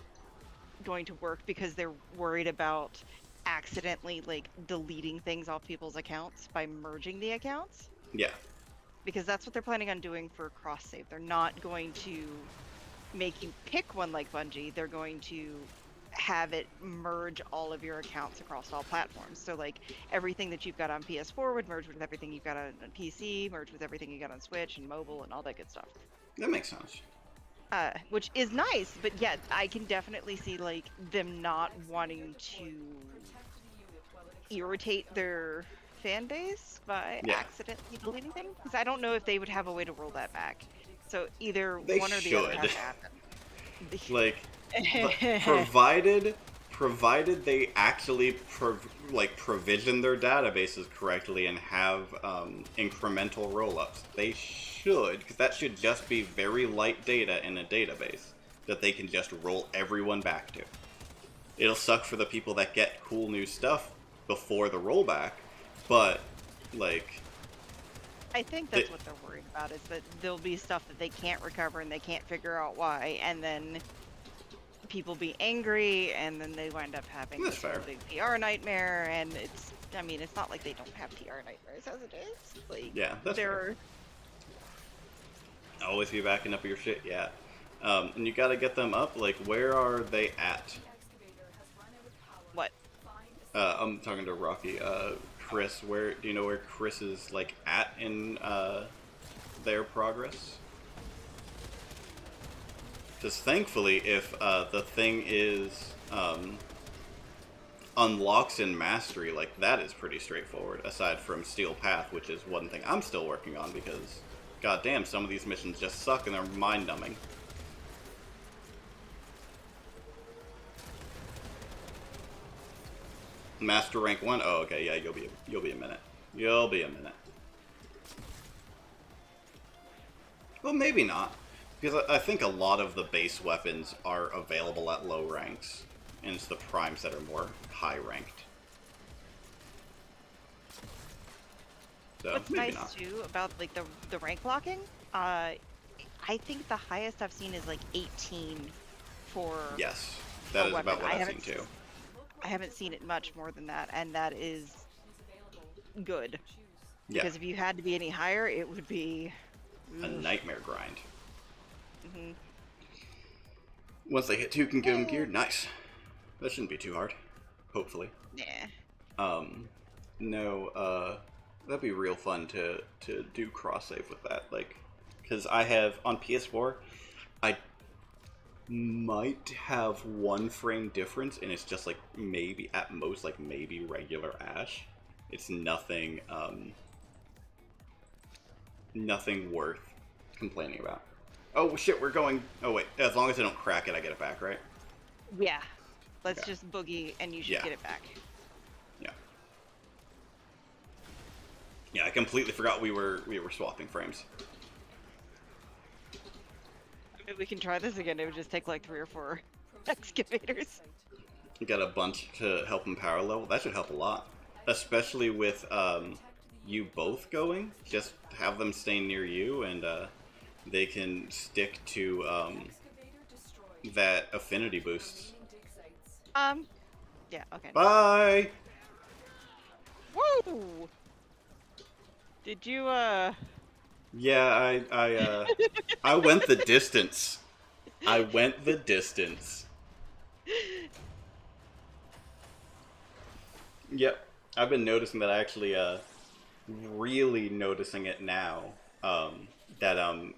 Speaker 2: going to work because they're worried about accidentally like deleting things off people's accounts by merging the accounts.
Speaker 1: Yeah.
Speaker 2: Because that's what they're planning on doing for cross save. They're not going to make you pick one like Bungie. They're going to have it merge all of your accounts across all platforms. So like everything that you've got on PS4 would merge with everything you've got on PC, merge with everything you got on Switch and mobile and all that good stuff.
Speaker 1: That makes sense.
Speaker 2: Which is nice, but yet I can definitely see like them not wanting to irritate their fan base by accidentally deleting things. Because I don't know if they would have a way to roll that back. So either one or the other has to happen.
Speaker 1: Like, provided they actually provision their databases correctly and have incremental roll-ups, they should, because that should just be very light data in a database that they can just roll everyone back to. It'll suck for the people that get cool new stuff before the rollback, but like
Speaker 2: I think that's what they're worried about, is that there'll be stuff that they can't recover and they can't figure out why, and then people be angry, and then they wind up having this big PR nightmare, and it's not like they don't have PR nightmares as it is. Like,
Speaker 1: yeah, that's fair. Always be backing up your shit, yeah. And you gotta get them up, like, where are they at?
Speaker 2: What?
Speaker 1: I'm talking to Rocky. Chris, do you know where Chris is, like, at in, their progress? Because thankfully, if, the thing is, unlocks in Mastery, like, that is pretty straightforward, aside from Steel Path, which is one thing I'm still working on, because, goddamn, some of these missions just suck and they're mind-numbing. Master rank 1? Oh, okay, yeah, you'll be a minute. You'll be a minute. Well, maybe not. Because I think a lot of the base weapons are available at low ranks. And it's the primes that are more high ranked. So,
Speaker 2: what's
Speaker 1: maybe
Speaker 2: nice
Speaker 1: not.
Speaker 2: too about like the rank locking, I think the highest I've seen is like 18 for
Speaker 1: Yes, that is about what I've seen too.
Speaker 2: I haven't seen it much more than that, and that is good.
Speaker 1: Yeah.
Speaker 2: Because if you had to be any higher, it would be
Speaker 1: a nightmare grind.
Speaker 2: Mm-hmm.
Speaker 1: Once they hit 2, can get them geared. Nice. That shouldn't be too hard. Hopefully.
Speaker 2: Yeah.
Speaker 1: No, that'd be real fun to do cross save with that. Like, because I have on PS4, I might have one frame difference, and it's just like maybe at most like maybe regular Ash. It's nothing, nothing worth complaining about. Oh shit, we're going. Oh wait, as long as I don't crack it, I get it back, right?
Speaker 2: Yeah. Let's
Speaker 1: Okay.
Speaker 2: just boogie and you should
Speaker 1: Yeah.
Speaker 2: get it back.
Speaker 1: Yeah. Yeah, I completely forgot we were swapping frames.
Speaker 2: I mean, we can try this again. It would just take like 3 or 4 excavators.
Speaker 1: You got a bunch to help them power level. That should help a lot, especially with you both going. Just have them stay near you, and they can stick to that affinity boost.
Speaker 2: Yeah, okay.
Speaker 1: Bye.
Speaker 2: Woo! Did you,
Speaker 1: Yeah, I went the distance. I went the distance. Yep, I've been noticing that. I actually really noticing it now. That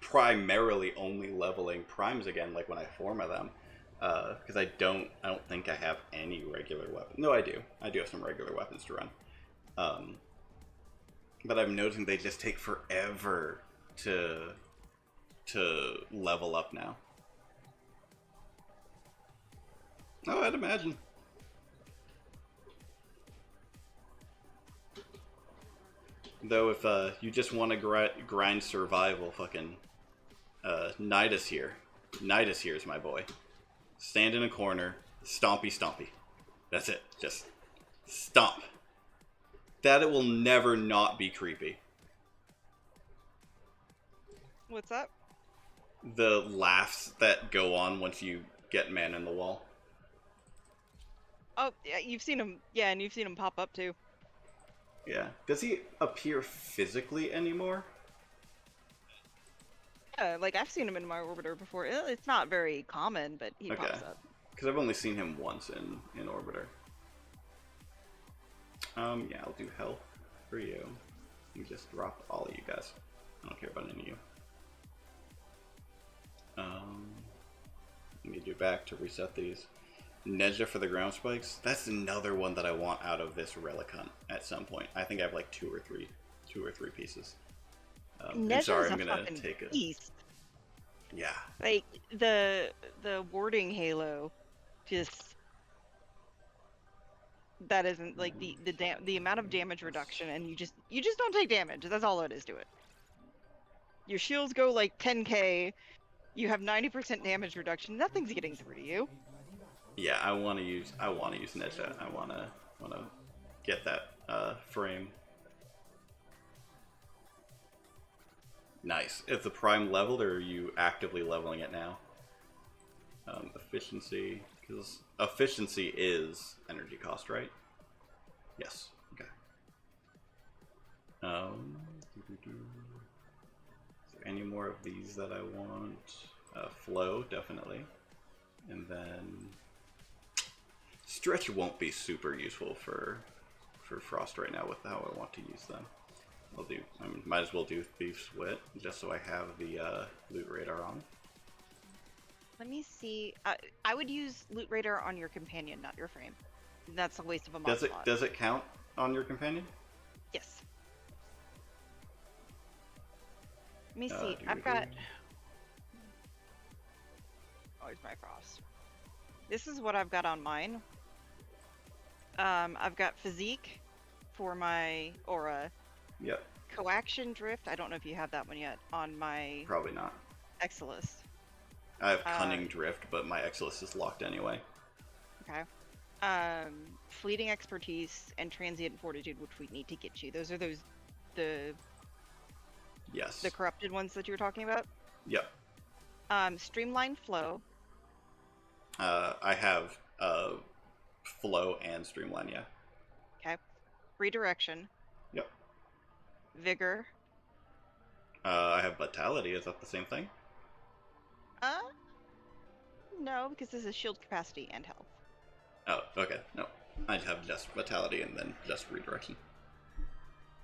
Speaker 1: primarily only leveling primes again, like when I forma them, because I don't think I have any regular weapons. No, I do. I do have some regular weapons to run. Um, but I'm noticing they just take forever to level up now. Oh, I'd imagine. Though if you just want to grind survival, fucking Nidus here. Nidus here is my boy. Stand in a corner, stompy stompy. That's it. Just stomp. That it will never not be creepy.
Speaker 2: what's up?
Speaker 1: The laughs that go on once you get man in the wall.
Speaker 2: Oh, yeah, you've seen him. Yeah, and you've seen him pop up too.
Speaker 1: Yeah. Does he appear physically anymore?
Speaker 2: Yeah, like I've seen him in my orbiter before. It's not very common, but he
Speaker 1: Okay.
Speaker 2: pops up.
Speaker 1: Because I've only seen him once in Orbiter. Yeah, I'll do health for you. You just drop all of you guys. I don't care about any of you. Let me do back to reset these. Neja for the ground spikes. That's another one that I want out of this relic hunt at some point. I think I have like two or three pieces. And sorry, I'm gonna take it.
Speaker 2: Beast.
Speaker 1: Yeah.
Speaker 2: Like the warding halo, just that isn't like the amount of damage reduction, and you just don't take damage. That's all it is to it. Your shields go like 10k. You have 90% damage reduction. Nothing's getting through to you.
Speaker 1: Yeah, I want to use Neja. I want to get that frame. Nice. Is the prime leveled, or are you actively leveling it now? Efficiency, because efficiency is energy cost, right? Yes. Okay. Is there any more of these that I want? Flow, definitely. And then stretch won't be super useful for frost right now with how I want to use them. I might as well do Thief's Wit just so I have the loot radar on.
Speaker 2: Let me see. I would use loot radar on your companion, not your frame. That's a waste of a mod slot.
Speaker 1: Does it count on your companion?
Speaker 2: Yes. Let me see. I've got. Oh, it's my frost. This is what I've got on mine. I've got physique for my aura.
Speaker 1: Yep.
Speaker 2: Coaction drift. I don't know if you have that one yet on my.
Speaker 1: Probably not.
Speaker 2: Exilist.
Speaker 1: I have cunning drift, but my Exilist is locked anyway.
Speaker 2: Okay. Fleeting expertise and transient fortitude, which we need to get you. Those are the
Speaker 1: Yes.
Speaker 2: the corrupted ones that you're talking about.
Speaker 1: Yep.
Speaker 2: Streamline flow.
Speaker 1: I have flow and streamline. Yeah.
Speaker 2: Okay. Redirection.
Speaker 1: Yep.
Speaker 2: Vigor.
Speaker 1: I have vitality. Is that the same thing?
Speaker 2: No, because this is shield capacity and health.
Speaker 1: Oh, okay. No. I'd have just Vitality and then just Redirection.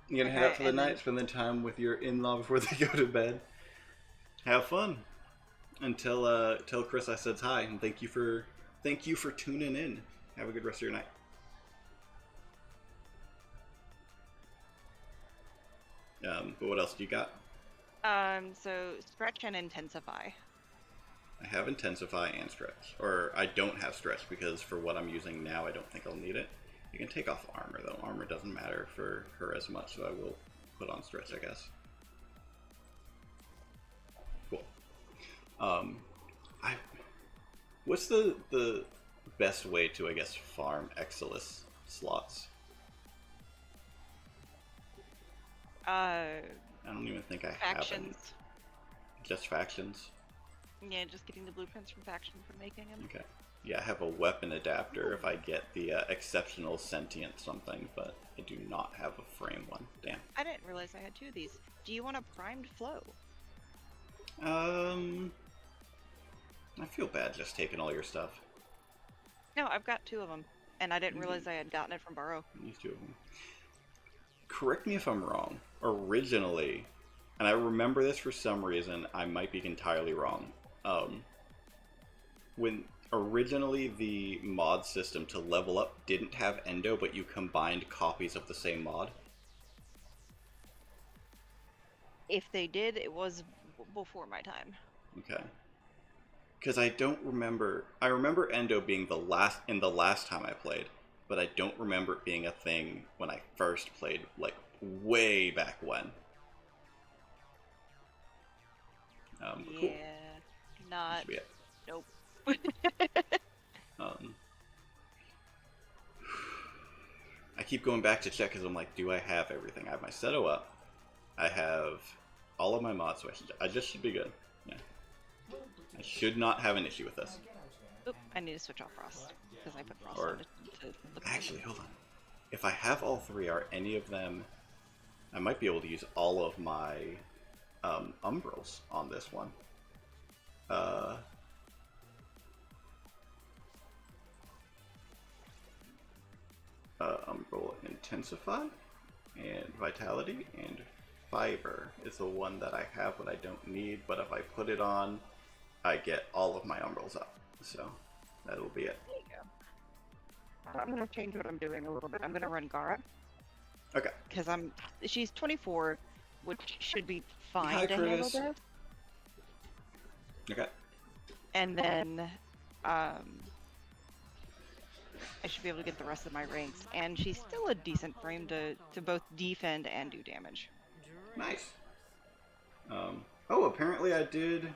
Speaker 1: You gonna head
Speaker 2: Okay,
Speaker 1: out for the
Speaker 2: and
Speaker 1: night,
Speaker 2: then
Speaker 1: spend the time with your in-law before they go to bed. Have fun. Tell Chris I said hi and thank you for tuning in. Have a good rest of your night. But what else do you got?
Speaker 2: so stretch and intensify.
Speaker 1: I have Intensify and Stretch. Or I don't have Stretch because for what I'm using now, I don't think I'll need it. You can take off Armor, though. Armor doesn't matter for her as much, so I will put on Stretch, I guess. Cool. What's the best way to, I guess, farm Exilis slots?
Speaker 2: Uh,
Speaker 1: I don't even think I have any.
Speaker 2: Factions.
Speaker 1: Just factions?
Speaker 2: Yeah, just getting the blueprints from faction for making them.
Speaker 1: Okay. Yeah, I have a weapon adapter if I get the exceptional sentient something, but I do not have a frame one. Damn.
Speaker 2: I didn't realize I had two of these. Do you want a primed flow?
Speaker 1: I feel bad just taking all your stuff.
Speaker 2: No, I've got two of them, and I didn't realize I had gotten it from Burrow.
Speaker 1: These two of them. Correct me if I'm wrong. Originally, and I remember this for some reason, I might be entirely wrong. When originally the mod system to level up didn't have Endo, but you combined copies of the same mod.
Speaker 2: If they did, it was before my time.
Speaker 1: Okay. Because I don't remember. I remember Endo being the last time I played, but I don't remember it being a thing when I first played, like way back when.
Speaker 2: Yeah,
Speaker 1: cool.
Speaker 2: not.
Speaker 1: Should be it.
Speaker 2: Nope.
Speaker 1: I keep going back to check because I'm like, do I have everything? I have my Seto up. I have all of my mods, so I just should be good. Yeah. I should not have an issue with this.
Speaker 2: Oop, I need to switch off Frost because I put Frost
Speaker 1: Or-
Speaker 2: on to look at
Speaker 1: Actually, hold on. If I have all three, are any of them... I might be able to use all of my Umbrals on this one. Umbral Intensify, and Vitality, and Fiber is the one that I have but I don't need, but if I put it on, I get all of my Umbrals up. So, that'll be it.
Speaker 2: There you go. I'm going to change what I'm doing a little bit. I'm going to run Gara.
Speaker 1: Okay.
Speaker 2: Because she's 24, which should be fine
Speaker 1: Hi,
Speaker 2: to handle
Speaker 1: Chris.
Speaker 2: this.
Speaker 1: Okay.
Speaker 2: And then, I should be able to get the rest of my ranks. And she's still a decent frame to both defend and do damage.
Speaker 1: Nice. Oh, apparently I did...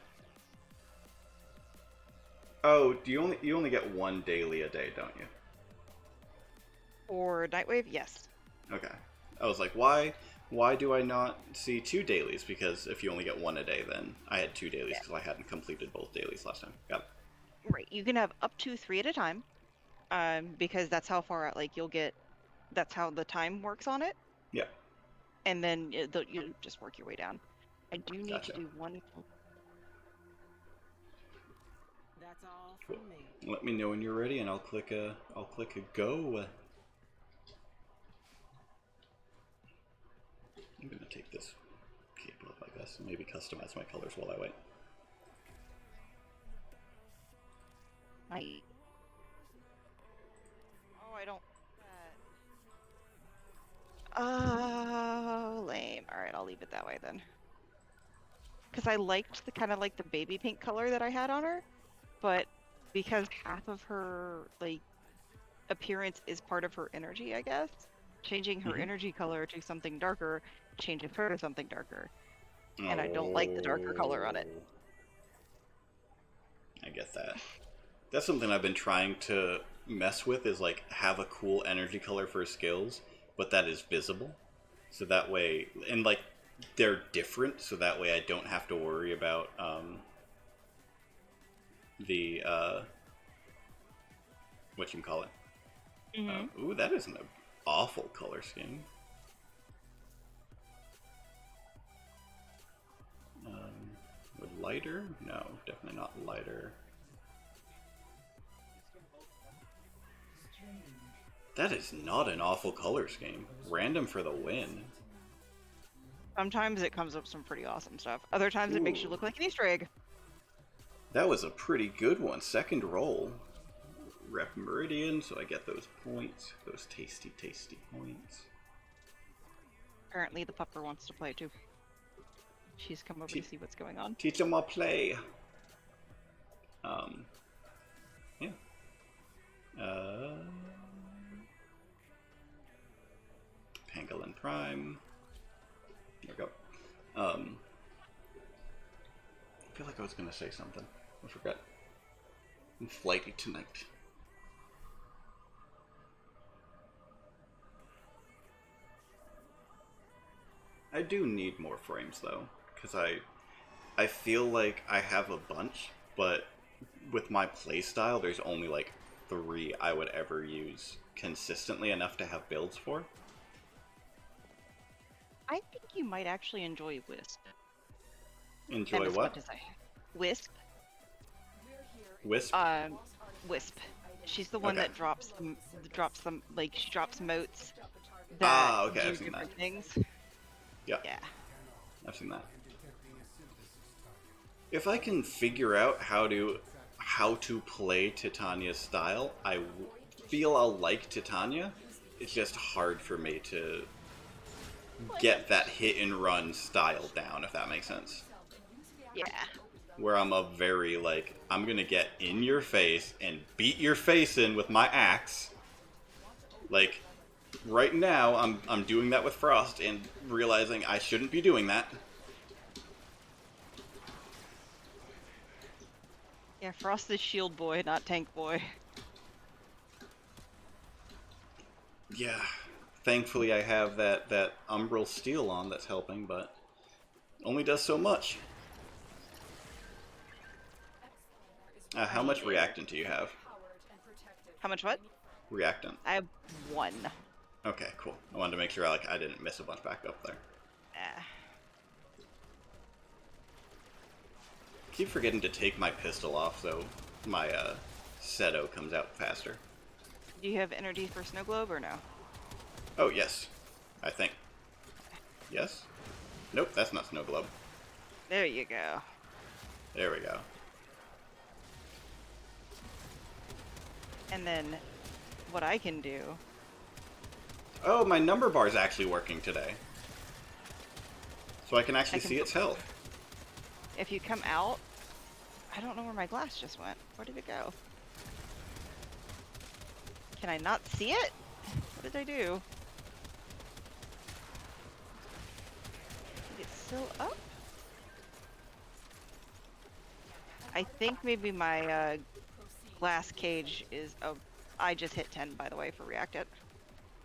Speaker 1: Oh, you only get one daily a day, don't you?
Speaker 2: For Nightwave, yes.
Speaker 1: Okay. I was like, why do I not see two dailies? Because if you only get one a day, then I had two dailies because I hadn't completed both dailies last time. Got it.
Speaker 2: Right. You can have up to 3 at a time. Because that's how far out, like, you'll get... That's how the time works on it.
Speaker 1: Yeah.
Speaker 2: And then you just work your way down. I do need
Speaker 1: Gotcha.
Speaker 2: to do one...
Speaker 3: That's all
Speaker 1: Cool.
Speaker 3: from me.
Speaker 1: Let me know when you're ready, and I'll click a go. I'm gonna take this cape up, I guess, and maybe customize my colors while I wait.
Speaker 2: Oh, I don't... Oh, lame. Alright, I'll leave it that way then. Because I liked the kind of like the baby pink color that I had on her, but because half of her, like, appearance is part of her energy, I guess, changing her energy color to something darker changes her to something darker. And I don't like the darker color on it.
Speaker 1: I get that. That's something I've been trying to mess with, is like have a cool energy color for skills, but that is visible. So that way, and like they're different, so that way I don't have to worry about the whatchamacallit. Ooh, that is an awful color scheme. Would lighter? No, definitely not lighter. That is not an awful color scheme. Random for the win.
Speaker 2: Sometimes it comes up some pretty awesome stuff. Other times it makes you
Speaker 1: Ooh.
Speaker 2: look like an Easter egg.
Speaker 1: That was a pretty good one. Second roll. Rep Meridian, so I get those points. Those tasty, tasty points.
Speaker 2: Apparently the pupper wants to play too. She's come over to see what's going on.
Speaker 1: Teach them all play. Yeah. Pangolin Prime. There we go. I feel like I was gonna say something. I forgot. I'm flighty tonight. I do need more frames though, because I feel like I have a bunch, but with my playstyle, there's only like 3 I would ever use consistently enough to have builds for.
Speaker 2: I think you might actually enjoy Wisp.
Speaker 1: Enjoy what?
Speaker 2: Wisp.
Speaker 1: Wisp?
Speaker 2: Wisp. She's the one
Speaker 1: Okay.
Speaker 2: that drops them, like, she drops motes that
Speaker 1: okay,
Speaker 2: do
Speaker 1: I've seen
Speaker 2: different
Speaker 1: that.
Speaker 2: things.
Speaker 1: Yeah,
Speaker 2: Yeah.
Speaker 1: I've seen that. If I can figure out how to play Titania's style, I feel I'll like Titania. It's just hard for me to get that hit and run style down, if that makes sense.
Speaker 2: Yeah.
Speaker 1: Where I'm a very, like, I'm gonna get in your face and beat your face in with my axe. Like, right now, I'm doing that with Frost and realizing I shouldn't be doing that.
Speaker 2: Yeah, Frost is shield boy, not tank boy.
Speaker 1: Yeah. Thankfully, I have that Umbral Steel on that's helping, but only does so much. How much reactant do you have?
Speaker 2: How much what?
Speaker 1: Reactant.
Speaker 2: I have 1.
Speaker 1: Okay, cool. I wanted to make sure I didn't miss a bunch back up there. Keep forgetting to take my pistol off so my Seto comes out faster.
Speaker 2: Do you have energy for Snow Globe or no?
Speaker 1: Oh, yes. I think. Yes? Nope, that's not Snow Globe.
Speaker 2: There you go.
Speaker 1: There we go.
Speaker 2: And then what I can do...
Speaker 1: Oh, my number bar is actually working today. So I can actually see its health.
Speaker 2: If you come out... I don't know where my glass just went. Where did it go? Can I not see it? What did I do? Is it still up? I think maybe my glass cage is... Oh, I just hit 10, by the way, for React It.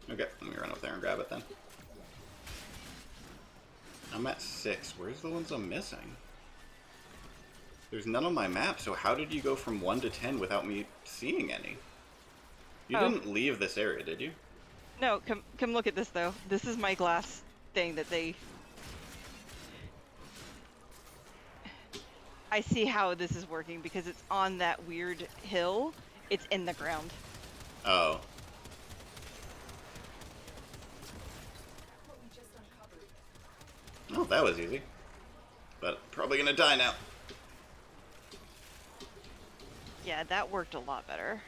Speaker 1: Okay, let me run up there and grab it then. I'm at 6. Where's the ones I'm missing? There's none on my map, so how did you go from 1 to 10 without me seeing any? You didn't leave this area, did you?
Speaker 2: No, come look at this, though. This is my glass thing that they... I see how this is working because it's on that weird hill. It's in the ground.
Speaker 1: Oh. Oh, that was easy. But probably gonna die now.
Speaker 2: Yeah, that worked a lot better.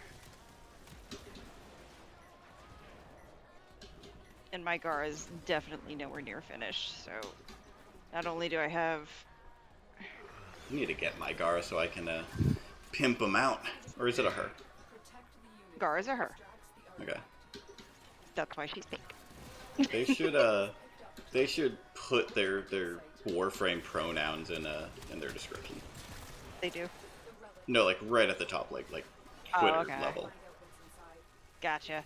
Speaker 2: And my Gar is definitely nowhere near finished, so not only do I have...
Speaker 1: I need to get my Gara so I can pimp him out. Or is it a her?
Speaker 2: Gar is a her.
Speaker 1: Okay.
Speaker 2: That's why she's pink.
Speaker 1: They should put their Warframe pronouns in their description.
Speaker 2: They do.
Speaker 1: No, like right at the top, like Twitter
Speaker 2: okay.
Speaker 1: level.
Speaker 2: Gotcha.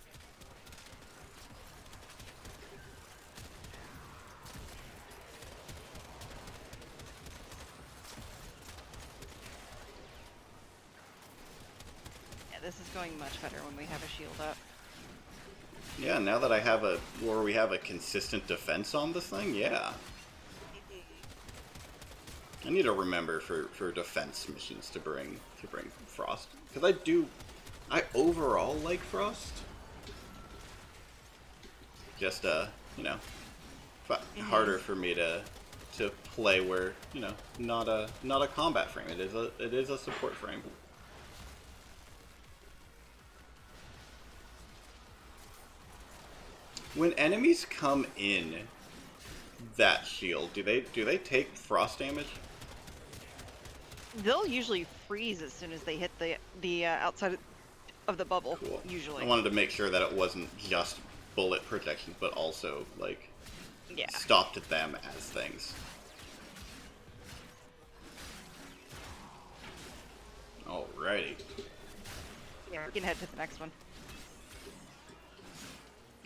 Speaker 2: Yeah, this is going much better when we have a shield up.
Speaker 1: Yeah, now that we have a consistent defense on this thing, yeah. I need to remember for defense missions to bring Frost. Because I overall like Frost. just you know, harder for me to play where, you know, not a combat frame. It is a support frame. When enemies come in that shield, do they take frost damage?
Speaker 2: They'll usually freeze as soon as they hit the outside of the bubble.
Speaker 1: Cool.
Speaker 2: Usually.
Speaker 1: I wanted to make sure that it wasn't just bullet protection, but also like
Speaker 2: Yeah.
Speaker 1: stopped them as things. Alrighty.
Speaker 2: Yeah, we can head to the next one.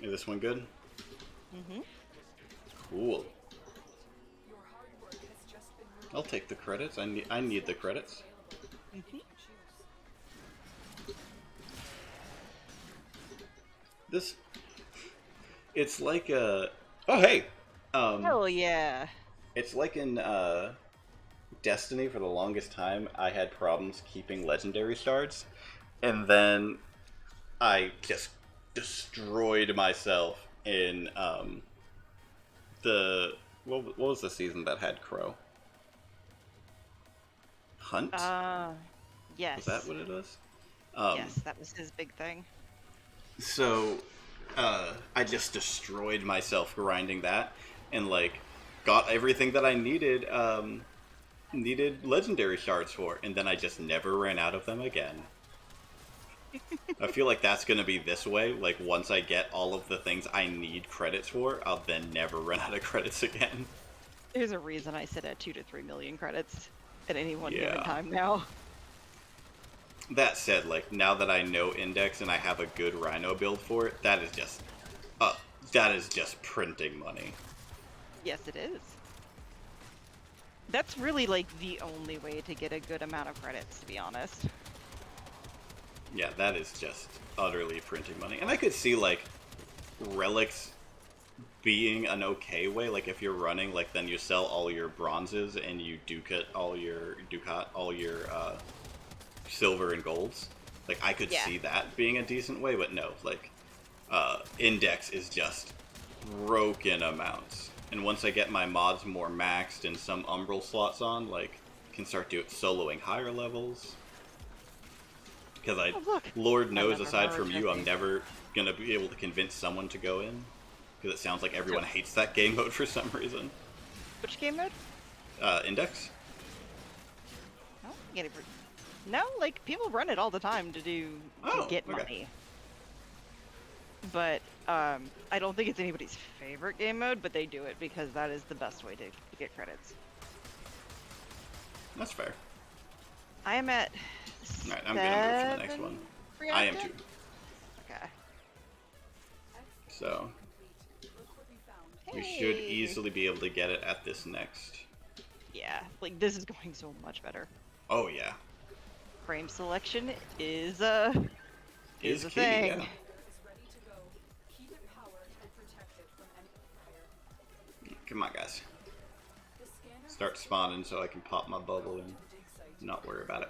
Speaker 1: Is this one good?
Speaker 2: Mm-hmm.
Speaker 1: Cool. I'll take the credits. I need the credits.
Speaker 2: Mm-hmm.
Speaker 1: This, it's like a. Oh hey.
Speaker 2: Hell yeah.
Speaker 1: It's like in Destiny. For the longest time, I had problems keeping legendary shards, and then I just destroyed myself in the what was the season that had Crow? Hunt?
Speaker 2: Yes.
Speaker 1: Was that what it was?
Speaker 2: Yes, that was his big thing.
Speaker 1: So, I just destroyed myself grinding that, and like, got everything that I needed, needed legendary shards for, and then I just never ran out of them again. I feel like that's gonna be this way, like, once I get all of the things I need credits for, I'll then never run out of credits again.
Speaker 2: There's a reason I sit at 2 to 3 million credits at any one given
Speaker 1: Yeah.
Speaker 2: time now.
Speaker 1: That said, like, now that I know Index and I have a good Rhino build for it, that is just printing money.
Speaker 2: Yes, it is. That's really like the only way to get a good amount of credits, to be honest.
Speaker 1: Yeah, that is just utterly printing money. And I could see, like, relics being an okay way. Like, if you're running, like, then you sell all your bronzes and you ducat all your silver and golds. Like, I could see that being a decent way, but no, like, Index is just broken amounts. And once I get my mods more maxed and some umbral slots on, like, can start soloing higher levels. Because Lord knows, aside from you, I'm never gonna be able to convince someone to go in. Because it sounds like everyone hates that game mode for some reason.
Speaker 2: Which game mode?
Speaker 1: Index?
Speaker 2: Oh, no, like, people run it all the time to get money. But, I don't think it's anybody's favorite game mode, but they do it because that is the best way to get credits.
Speaker 1: That's fair.
Speaker 2: I am at
Speaker 1: Alright, I'm gonna move to the next one. I am too.
Speaker 2: Okay.
Speaker 1: So, we should easily be able to get it at this next.
Speaker 2: Yeah, like, this is going so much better.
Speaker 1: Oh yeah.
Speaker 2: Frame selection is a
Speaker 1: Is
Speaker 2: a
Speaker 1: key,
Speaker 2: thing.
Speaker 1: yeah. Come on, guys. Start spawning so I can pop my bubble and not worry about it.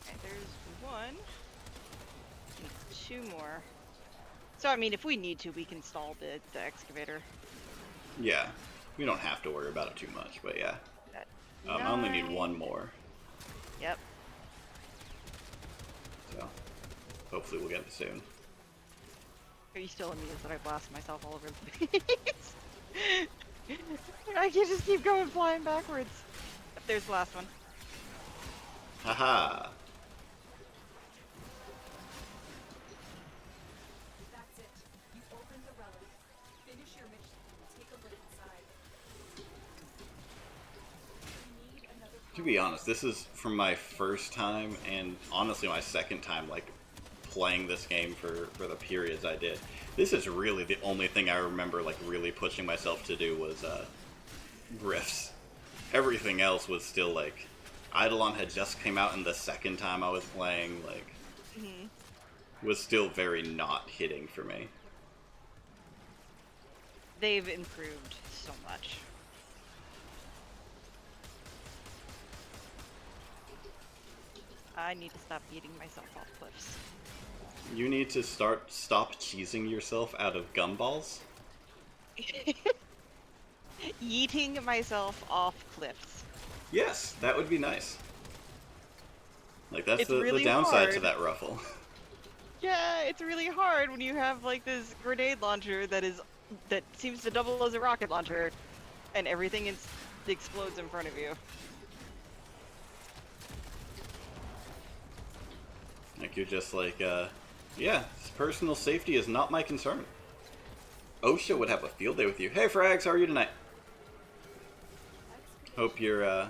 Speaker 2: Okay, there's one. Need 2 more. So, I mean, if we need to, we can stall the excavator.
Speaker 1: Yeah, we don't have to worry about it too much, but yeah. I only need 1 more,
Speaker 2: Yep.
Speaker 1: so hopefully we'll get it soon.
Speaker 2: Are you still amused that I blast myself all over the place? I can just keep going flying backwards. There's the last one.
Speaker 1: Haha!
Speaker 3: That's it. You opened the relic. Finish your mission. Take a look inside. We need another.
Speaker 1: To be honest, this is from my first time, and honestly my second time, like, playing this game for the periods I did. This is really the only thing I remember, like, really pushing myself to do was, Rifts. Everything else was still, like, Eidolon had just came out, and the second time I was playing, like, was still very not hitting for me.
Speaker 2: They've improved so much. I need to stop beating myself off cliffs.
Speaker 1: You need to stop cheesing yourself out of gumballs.
Speaker 2: Yeeting myself off cliffs.
Speaker 1: Yes, that would be nice. Like, that's
Speaker 2: It's
Speaker 1: the
Speaker 2: really
Speaker 1: downside to
Speaker 2: hard.
Speaker 1: that ruffle.
Speaker 2: Yeah, it's really hard when you have like this grenade launcher that seems to double as a rocket launcher, and everything explodes in front of you.
Speaker 1: Like, you're just like, yeah, personal safety is not my concern. OSHA would have a field day with you. Hey, Frags, how are you tonight? Hope you're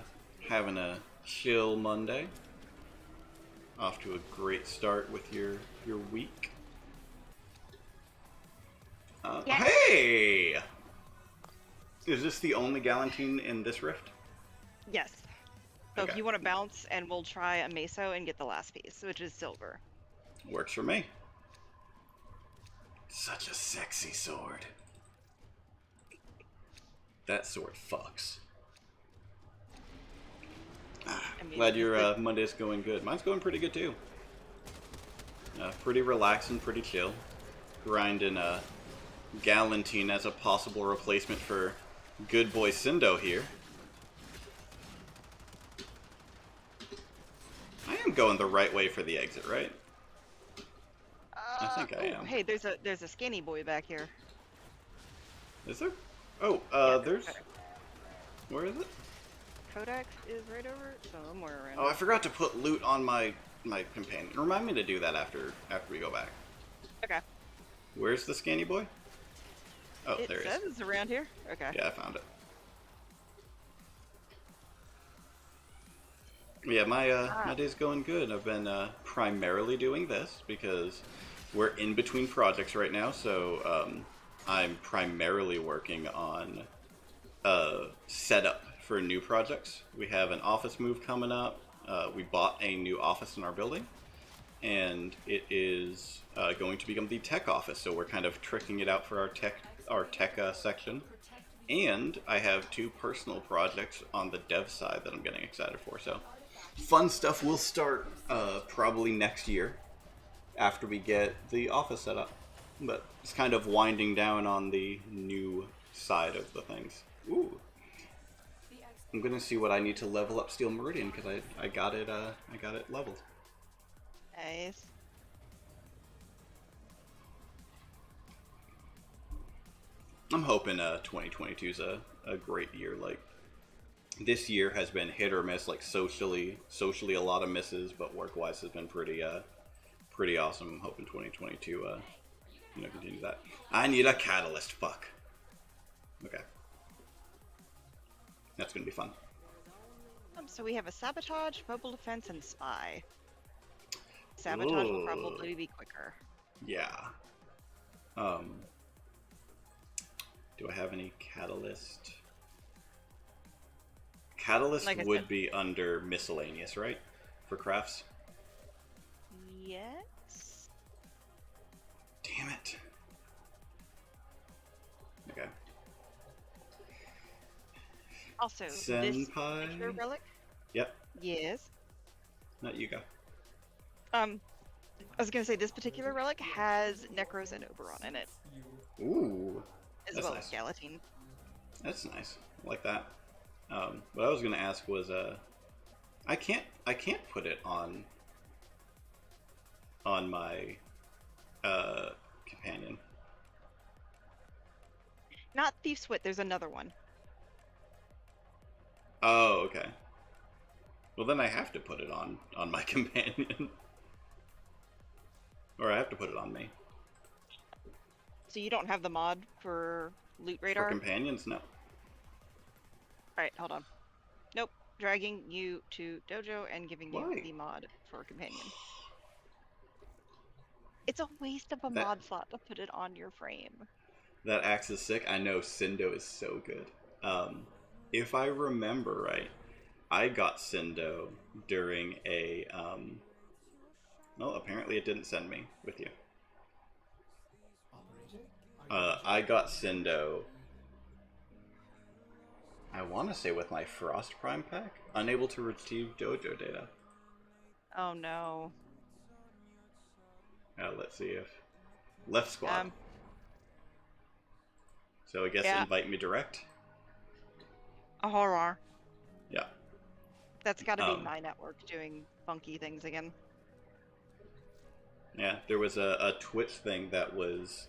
Speaker 1: having a chill Monday. Off to a great start with your week.
Speaker 2: Yeah.
Speaker 1: Hey! Is this the only Galantine in this rift?
Speaker 2: Yes. So
Speaker 1: Okay.
Speaker 2: if you want to bounce, and we'll try a meso and get the last piece, which is silver.
Speaker 1: Works for me. Such a sexy sword. That sword fucks.
Speaker 2: I mean,
Speaker 1: Glad your Monday's going good. Mine's going pretty good too. Pretty relaxing, pretty chill. Grinding Galantine as a possible replacement for good boy Sindo here. I am going the right way for the exit, right? I think I am.
Speaker 2: Hey, there's a skinny boy back here.
Speaker 1: Is there? Oh,
Speaker 2: Yeah,
Speaker 1: there's... Where is it?
Speaker 2: Codex is right over somewhere around.
Speaker 1: Oh, I forgot to put loot on my companion. Remind me to do that after we go back.
Speaker 2: Okay.
Speaker 1: Where's the scanny boy? Oh,
Speaker 2: It
Speaker 1: there he
Speaker 2: says
Speaker 1: is.
Speaker 2: it's around here. Okay.
Speaker 1: Yeah, I found it. Yeah, my day's going good. I've been primarily doing this because we're in between projects right now, so I'm primarily working on setup for new projects. We have an office move coming up. We bought a new office in our building, and it is going to become the tech office. So we're kind of tricking it out for our tech section. And I have 2 personal projects on the dev side that I'm getting excited for. So fun stuff will start probably next year after we get the office set up. But it's kind of winding down on the new side of the things. Ooh. I'm gonna see what I need to level up Steel Meridian because I got it leveled.
Speaker 2: Nice.
Speaker 1: I'm hoping 2022 is a great year. Like, this year has been hit or miss. Like, socially a lot of misses, but work wise has been pretty awesome. I'm hoping 2022 continue that. I need a catalyst. Fuck. Okay. That's gonna be fun.
Speaker 2: So we have a sabotage, mobile defense, and spy. Sabotage will probably be quicker.
Speaker 1: Yeah. Do I have any catalyst? Catalyst
Speaker 2: Like I
Speaker 1: would
Speaker 2: said.
Speaker 1: be under miscellaneous, right? For crafts?
Speaker 2: Yes.
Speaker 1: Damn it. Okay.
Speaker 2: Also, this
Speaker 1: Senpai?
Speaker 2: particular relic.
Speaker 1: Yep.
Speaker 2: Yes.
Speaker 1: Not you go.
Speaker 2: I was gonna say this particular relic has Necros and Oberon in it,
Speaker 1: Ooh.
Speaker 2: as
Speaker 1: That's
Speaker 2: well
Speaker 1: nice.
Speaker 2: as Galatine.
Speaker 1: That's nice. I like that. What I was gonna ask was, I can't put it on my companion.
Speaker 2: Not Thief's Wit. There's another one.
Speaker 1: Oh, okay. Well, then I have to put it on my companion. Or I have to put it on me.
Speaker 2: So you don't have the mod for Loot
Speaker 1: For
Speaker 2: Radar?
Speaker 1: companions, no.
Speaker 2: Alright, hold on. Nope. Dragging you to Dojo and giving
Speaker 1: Why?
Speaker 2: you the mod for Companion. It's a waste of a
Speaker 1: That-
Speaker 2: mod slot to put it on your frame.
Speaker 1: That axe is sick. I know Sindo is so good. If I remember right, I got Sindo during a... well, apparently it didn't send me with you. I got Sindo... I want to say with my Frost Prime pack. Unable to retrieve Dojo data.
Speaker 2: Oh no.
Speaker 1: Let's see if left squad.
Speaker 2: Um.
Speaker 1: So I guess
Speaker 2: Yeah.
Speaker 1: invite me direct.
Speaker 2: A horror.
Speaker 1: Yeah.
Speaker 2: That's got to be
Speaker 1: Um,
Speaker 2: my network doing funky things again.
Speaker 1: yeah. There was a Twitch thing that was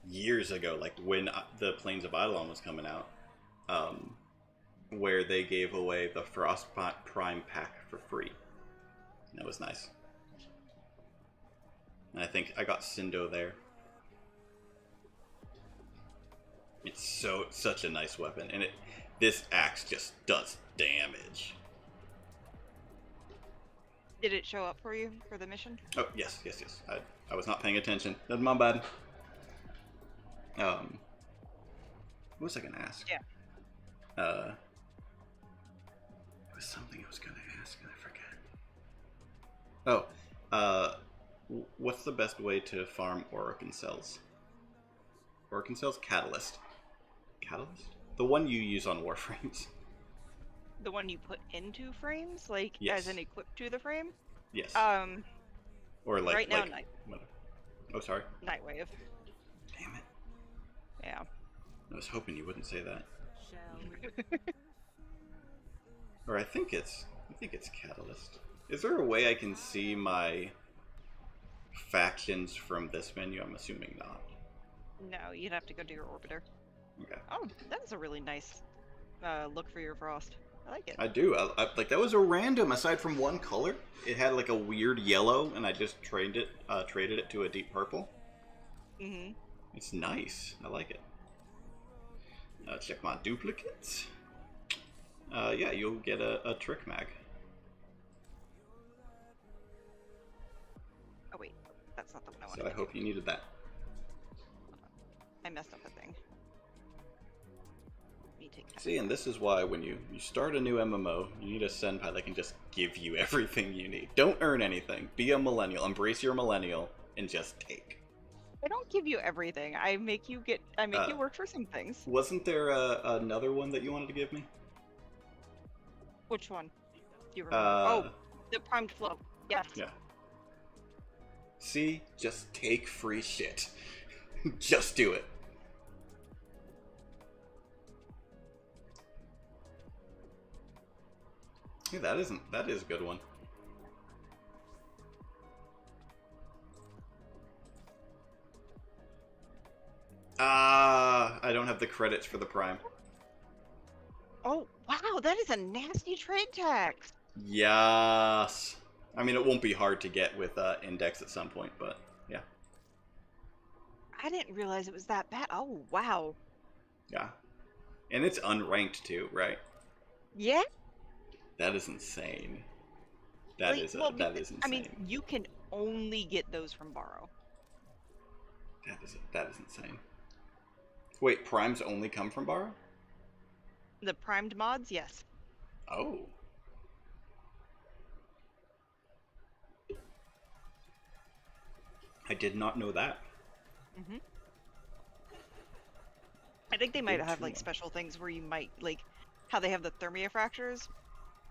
Speaker 1: years ago, like when the Plains of Eidolon was coming out, um, where they gave away the Frostbite Prime pack for free. That was nice. And I think I got Cindo there. It's such a nice weapon, and this axe just does damage.
Speaker 2: Did it show up for you for the mission?
Speaker 1: Oh yes, yes, yes. I was not paying attention. That's my bad. What was I gonna ask?
Speaker 2: Yeah.
Speaker 1: It was something I was gonna ask and I forget. Oh, what's the best way to farm Orokin cells? Orokin cells? Catalyst. Catalyst? The one you use on Warframes.
Speaker 2: The one you put into frames, like
Speaker 1: Yes.
Speaker 2: as an equipped to the frame?
Speaker 1: Yes.
Speaker 2: Um,
Speaker 1: Or like,
Speaker 2: right now,
Speaker 1: like, whatever. Oh, sorry.
Speaker 2: Nightwave.
Speaker 1: Damn it.
Speaker 2: Yeah.
Speaker 1: I was hoping you wouldn't say that.
Speaker 3: Shall we?
Speaker 1: Or I think it's Catalyst. Is there a way I can see my factions from this menu? I'm assuming not.
Speaker 2: No, you'd have to go to your orbiter.
Speaker 1: Okay.
Speaker 2: Oh, that's a really nice look for your frost. I like it.
Speaker 1: I do. Like that was a random. Aside from one color, it had like a weird yellow, and I just traded it to a deep purple.
Speaker 2: Mm-hmm.
Speaker 1: It's nice. I like it. Check my duplicates. Yeah, you'll get a trick mag.
Speaker 2: Oh wait, that's not the one I
Speaker 1: So
Speaker 2: wanted
Speaker 1: I
Speaker 2: to
Speaker 1: hope
Speaker 2: do.
Speaker 1: you needed that.
Speaker 2: I messed up a thing. Let me take that.
Speaker 1: See, and this is why when you start a new MMO, you need a senpai that can just give you everything you need. Don't earn anything. Be a millennial. Embrace your millennial and just take.
Speaker 2: I don't give you everything. I make you work for some things.
Speaker 1: Wasn't there another one that you wanted to give me?
Speaker 2: Which one? Do you remember? Oh, the primed flow. Yes.
Speaker 1: Yeah. See? Just take free shit. Just do it. Yeah, that is a good one. I don't have the credits for the Prime.
Speaker 2: Oh, wow, that is a nasty trade tax.
Speaker 1: Yes. I mean, it won't be hard to get with Index at some point, but yeah.
Speaker 2: I didn't realize it was that bad. Oh, wow.
Speaker 1: Yeah. And it's unranked too, right?
Speaker 2: Yeah?
Speaker 1: That is insane. That is insane.
Speaker 2: I mean, you can only get those from Borrow.
Speaker 1: That is insane. Wait, primes only come from Borrow?
Speaker 2: The primed mods, yes.
Speaker 1: Oh. I did not know that.
Speaker 2: Mm-hmm. I think they might
Speaker 1: Good
Speaker 2: have
Speaker 1: to
Speaker 2: like
Speaker 1: know.
Speaker 2: special things where you might like how they have the Thermia fractures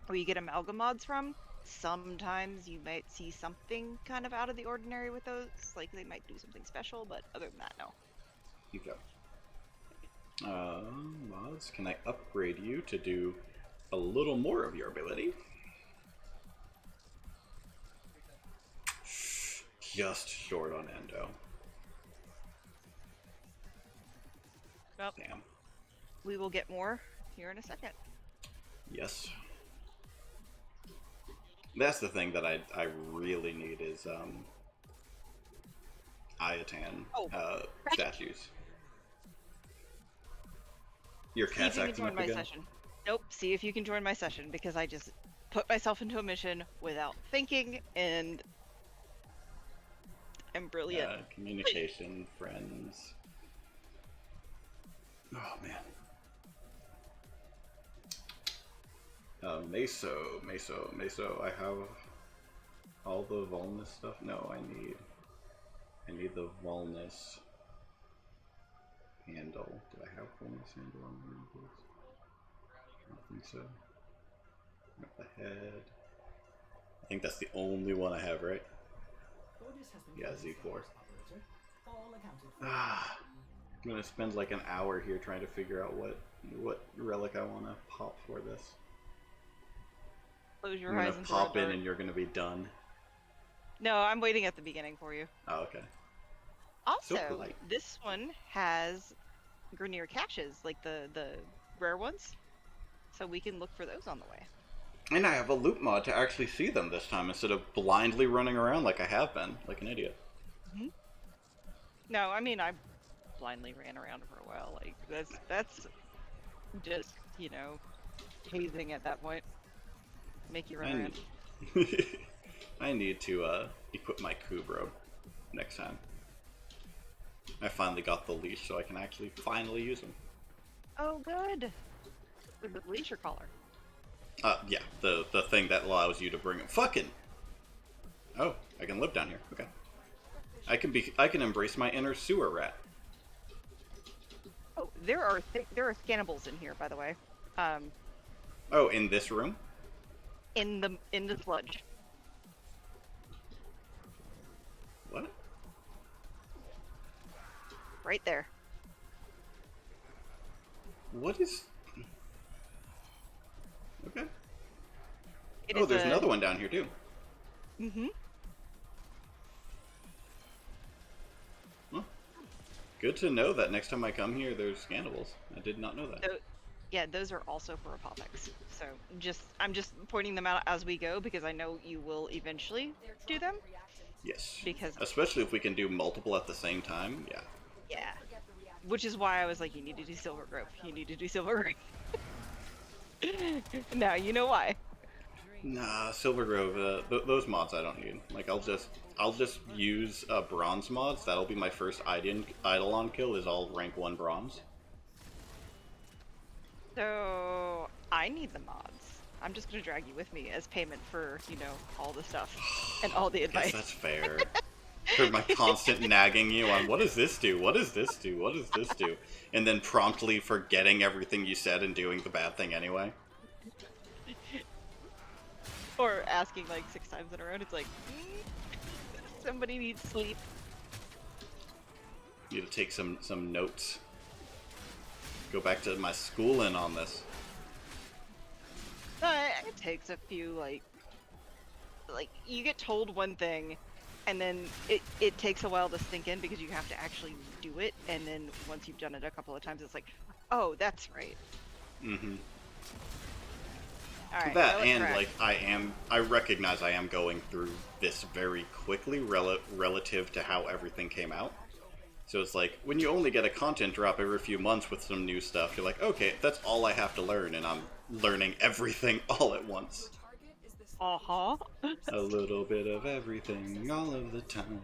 Speaker 2: where you get amalgam mods from. Sometimes you might see something kind of out of the ordinary with those. Like they might do something special, but other than that, no.
Speaker 1: Okay. Mods, can I upgrade you to do a little more of your ability? Just short on Endo.
Speaker 2: Well,
Speaker 1: Damn.
Speaker 2: we will get more here in a second.
Speaker 1: Yes. That's the thing that I really need is Ayatan statues. Your
Speaker 2: See if
Speaker 1: cat's
Speaker 2: you can
Speaker 1: acting
Speaker 2: join
Speaker 1: up
Speaker 2: my
Speaker 1: again?
Speaker 2: session. Nope. See if you can join my session because I just put myself into a mission without thinking, and I'm brilliant.
Speaker 1: Communication, friends. Oh man. Meso. I have all the Volnus stuff. No, I need the Volnus handle. Do I have Volnus handle on the rules? I don't think so. Got the head. I think that's the only one I have, right? Yeah, Z4. Ah, I'm gonna spend like an hour here trying to figure out what relic I want to pop for this.
Speaker 2: Close your
Speaker 1: I'm
Speaker 2: eyes
Speaker 1: gonna
Speaker 2: and
Speaker 1: pop
Speaker 2: throw a
Speaker 1: in
Speaker 2: dart.
Speaker 1: and you're gonna be done.
Speaker 2: No, I'm waiting at the beginning for you.
Speaker 1: Oh, okay. So
Speaker 2: Also,
Speaker 1: polite.
Speaker 2: this one has Grenier caches, like the rare ones, so we can look for those on the way.
Speaker 1: And I have a loot mod to actually see them this time instead of blindly running around like I have been, like an idiot.
Speaker 2: No, I mean I blindly ran around for a while. Like that's just hazing at that point. Make you run
Speaker 1: I
Speaker 2: around.
Speaker 1: need, I need to equip my Kubro next time. I finally got the leash, so I can actually finally use them.
Speaker 2: Oh, good. The leisure collar.
Speaker 1: Yeah, the thing that allows you to bring them. Fucking. Oh, I can live down here. Okay. I can embrace my inner sewer rat.
Speaker 2: Oh, there are scannables in here, by the way.
Speaker 1: Oh, in this room?
Speaker 2: In the sludge.
Speaker 1: What?
Speaker 2: Right there.
Speaker 1: What is? Okay.
Speaker 2: It
Speaker 1: Oh,
Speaker 2: is
Speaker 1: there's another one down here too.
Speaker 2: Mm-hmm.
Speaker 1: Well, good to know that next time I come here, there's scannables. I did not know that.
Speaker 2: So, yeah, those are also for Apophix. So I'm just pointing them out as we go because I know you will eventually do them.
Speaker 1: Yes.
Speaker 2: Because
Speaker 1: Especially if we can do multiple at the same time. Yeah.
Speaker 2: yeah, which is why I was like, you need to do Silver Grove. You need to do Silver Grove. Now you know why.
Speaker 1: Nah, Silver Grove. Those mods I don't need. Like I'll just use bronze mods. That'll be my first Eidolon kill. Is all rank 1 bronze.
Speaker 2: So I need the mods. I'm just gonna drag you with me as payment for all the stuff and all the
Speaker 1: I guess
Speaker 2: advice.
Speaker 1: that's fair. For my constant nagging you on what does this do? What does this do? What does this do? And then promptly forgetting everything you said and doing the bad thing anyway.
Speaker 2: Or asking like 6 times in a row. It's like somebody needs sleep.
Speaker 1: Need to take some notes. Go back to my schooling on this.
Speaker 2: It takes a few like you get told one thing, and then it takes a while to sink in because you have to actually do it, and then once you've done it a couple of times, it's like, oh, that's right.
Speaker 1: Mm-hmm.
Speaker 2: All right.
Speaker 1: That and like I recognize I am going through this very quickly relative to how everything came out. So it's like when you only get a content drop every few months with some new stuff, you're like, okay, that's all I have to learn, and I'm learning everything all at once.
Speaker 2: Uh-huh.
Speaker 1: A little bit of everything all of the time.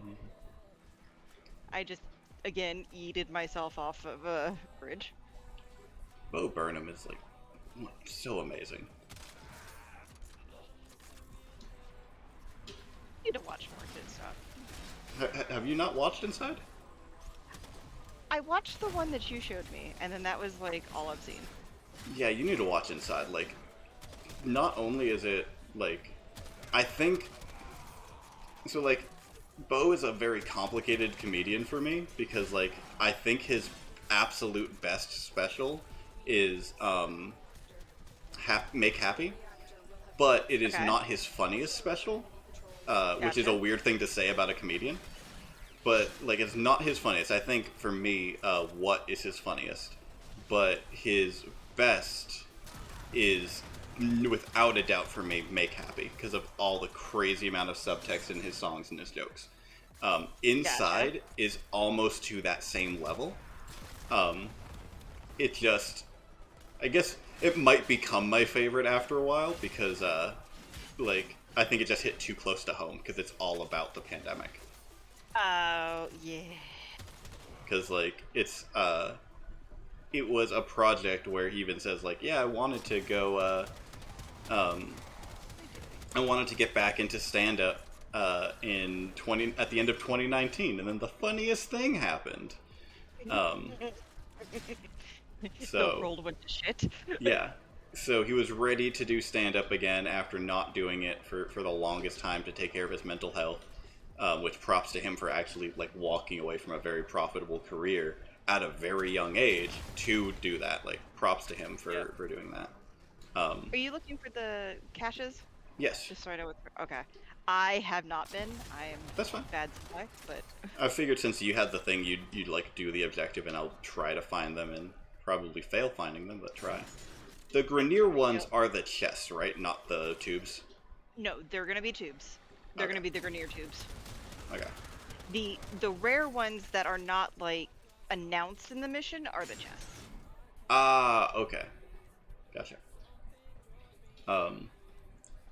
Speaker 2: I just again yeeted myself off of a bridge.
Speaker 1: Bo Burnham is like so amazing.
Speaker 2: Need to watch more kid stuff.
Speaker 1: Have you not watched Inside?
Speaker 2: I watched the one that you showed me, and then that was like all I've seen.
Speaker 1: Yeah, you need to watch Inside. Like, not only is it like, I think so. Like, Bo is a very complicated comedian for me because like I think his absolute best special is Make Happy, but it is
Speaker 2: Okay.
Speaker 1: not his funniest special, which is
Speaker 2: Gotcha.
Speaker 1: a weird thing to say about a comedian. But like, it's not his funniest. I think for me, What is his funniest, but his best is without a doubt for me Make Happy because of all the crazy amount of subtext in his songs and his jokes. Inside
Speaker 2: Gotcha.
Speaker 1: is almost to that same level. It just, I guess it might become my favorite after a while because like I think it just hit too close to home because it's all about the pandemic.
Speaker 2: Oh yeah.
Speaker 1: Because like it was a project where he even says like, yeah, I wanted to go I wanted to get back into stand-up at the end of 2019, and then the funniest thing happened.
Speaker 2: The
Speaker 1: So
Speaker 2: world went to shit.
Speaker 1: yeah, So he was ready to do stand-up again after not doing it for the longest time to take care of his mental health, which props to him for actually like walking away from a very profitable career at a very young age to do that. Like props to him for doing that.
Speaker 2: Are you looking for the caches?
Speaker 1: Yes,
Speaker 2: Just so I know what. Okay. I have not been. I am
Speaker 1: that's fine.
Speaker 2: bad supply, but
Speaker 1: I figured since you had the thing, you'd like do the objective, and I'll try to find them and probably fail finding them, but try. The Grenier ones are the chests, right? Not the tubes.
Speaker 2: no, they're gonna be tubes. They're
Speaker 1: Okay.
Speaker 2: gonna be the Grenier tubes.
Speaker 1: Okay.
Speaker 2: The rare ones that are not like announced in the mission are the chests.
Speaker 1: Ah, okay. Gotcha.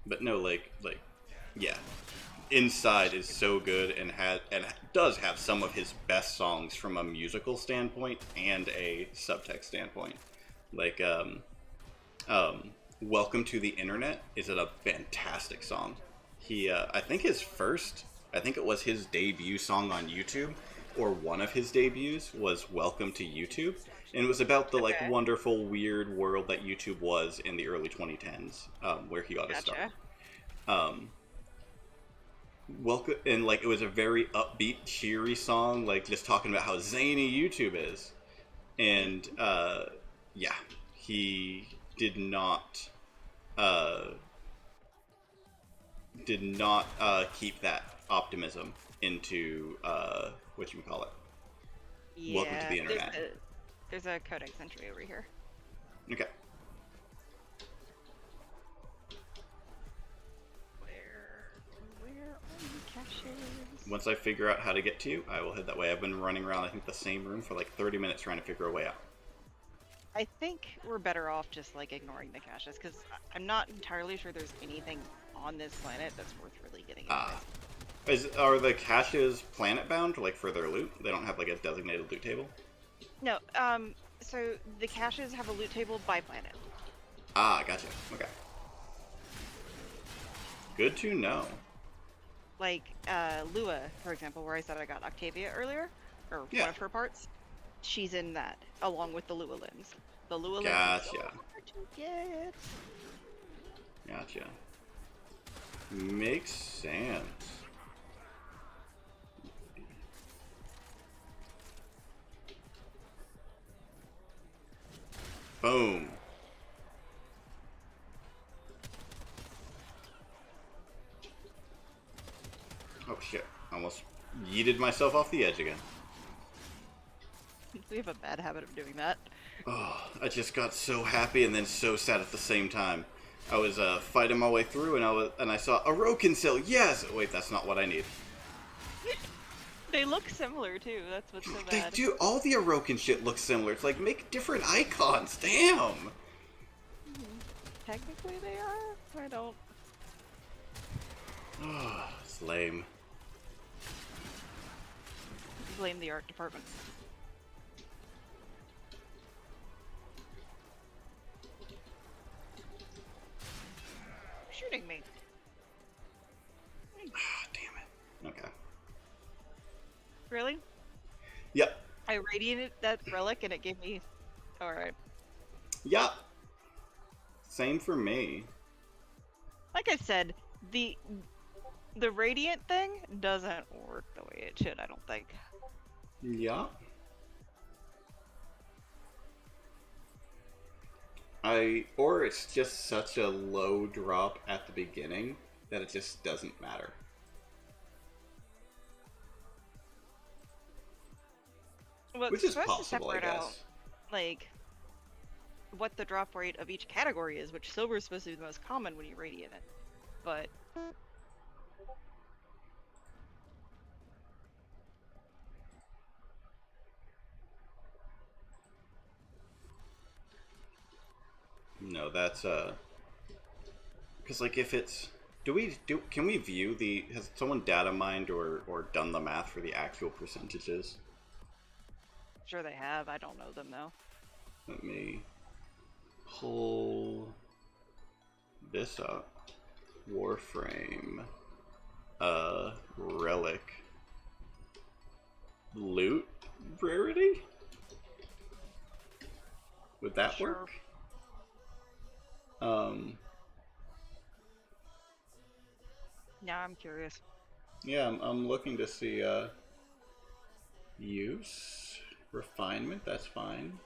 Speaker 1: But no, yeah. Inside is so good and does have some of his best songs from a musical standpoint and a subtext standpoint. Like, Welcome to the Internet is a fantastic song. I think I think it was his debut song on YouTube, or one of his debuts was Welcome to YouTube. And it was about the like wonderful, weird world that YouTube was in the early 2010s, where he got his start. Welcome, and like it was a very upbeat, cheery song, like just talking about how zany YouTube is. And yeah, he did not keep that optimism into whatchamacallit.
Speaker 2: Yeah,
Speaker 1: Welcome to the Internet.
Speaker 2: There's a codex entry over here.
Speaker 1: Okay.
Speaker 2: Where are you caches?
Speaker 1: Once I figure out how to get to you, I will head that way. I've been running around, I think, the same room for like 30 minutes trying to figure a way out.
Speaker 2: I think we're better off just like ignoring the caches because I'm not entirely sure there's anything on this planet that's worth really getting into.
Speaker 1: Are the caches planet bound, like for their loot? They don't have like a designated loot table?
Speaker 2: No, so the caches have a loot table by planet.
Speaker 1: Ah, gotcha. Okay. Good to know.
Speaker 2: Like, Lua, for example, where I said I got Octavia earlier, or one of her parts, she's in that, along with the Lua limbs. The Lua limbs are so hard to get.
Speaker 1: Gotcha. Makes sense. Boom. Oh shit. Almost yeeted myself off the edge again.
Speaker 2: We have a bad habit of doing that.
Speaker 1: Oh, I just got so happy and then so sad at the same time. I was fighting my way through and I saw a Roken cell. Yes! Wait, that's not what I need.
Speaker 2: They look similar too. That's what's so
Speaker 1: They
Speaker 2: bad.
Speaker 1: do. All the Orokin shit looks similar. It's like, make different icons. Damn!
Speaker 2: Technically they are. I don't.
Speaker 1: Oh, it's lame.
Speaker 2: Blame the art department. Shooting me.
Speaker 1: Ah, damn it. Okay.
Speaker 2: Really?
Speaker 1: Yep.
Speaker 2: I radiated that relic and it gave me. Alright.
Speaker 1: Yep. Same for me.
Speaker 2: Like I said, the radiant thing doesn't work the way it should, I don't think.
Speaker 1: Yep. Or it's just such a low drop at the beginning that it just doesn't matter.
Speaker 2: Well,
Speaker 1: Which is possible, I guess.
Speaker 2: out, like, what the drop rate of each category is, which silver is supposed to be the most common when you radiate it. But
Speaker 1: no, that's because like if it's can we view has someone data mined or done the math for the actual percentages?
Speaker 2: sure they have. I don't know them though.
Speaker 1: Let me pull this up. Warframe. Relic. Loot rarity? Would that work? Um,
Speaker 2: Now I'm curious.
Speaker 1: yeah, I'm looking to see use, refinement. That's fine.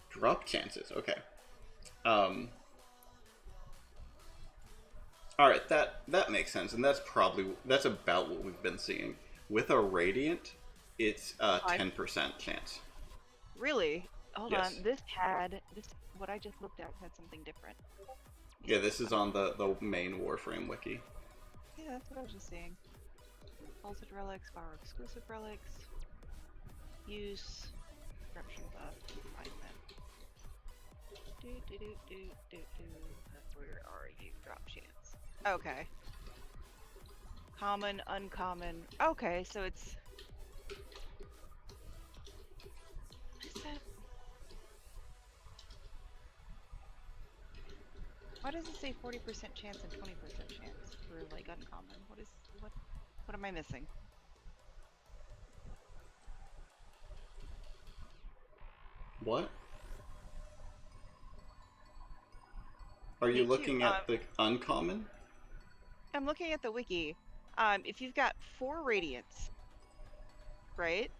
Speaker 1: Drop chances. Okay. Um, all right, that makes sense, and that's about what we've been seeing with a radiant. It's a
Speaker 2: I
Speaker 1: 10% chance.
Speaker 2: really hold on.
Speaker 1: Yes.
Speaker 2: This what I just looked at had something different. Let me
Speaker 1: Yeah,
Speaker 2: see.
Speaker 1: this is on the main Warframe wiki.
Speaker 2: Yeah, that's what I was just seeing. Vaulted relics, power exclusive relics, use, corruption buff, refinement. Do do do do do do. Where are you? Drop chance. Okay. Common, uncommon. Okay, so it's. What is that? Why does it say 40% chance and 20% chance for like uncommon? What am I missing?
Speaker 1: What? Are you
Speaker 2: Me too.
Speaker 1: looking at the uncommon?
Speaker 2: I'm looking at the wiki. If you've got 4 radiants, right?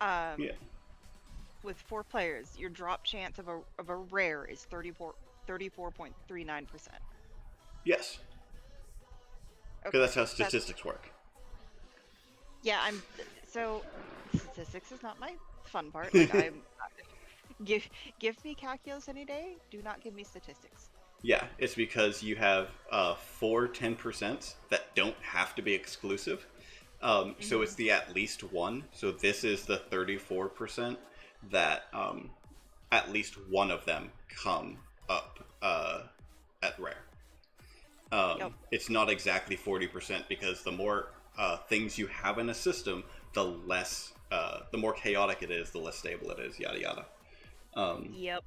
Speaker 2: Um,
Speaker 1: Yeah.
Speaker 2: with 4 players, your drop chance of a rare is 34.39%.
Speaker 1: Yes. Because
Speaker 2: Okay,
Speaker 1: that's how
Speaker 2: that's
Speaker 1: statistics work.
Speaker 2: yeah. So statistics is not my fun part. Like I'm give give me calculus any day. Do not give me statistics.
Speaker 1: Yeah, it's because you have 4 10% that don't have to be exclusive. So it's
Speaker 2: Hmm.
Speaker 1: the at least one. So this is the 34% that at least one of them come up at rare.
Speaker 2: Yep.
Speaker 1: It's not exactly 40% because the more things you have in a system, the more chaotic it is, the less stable it is. Yada yada. Um,
Speaker 2: Yep.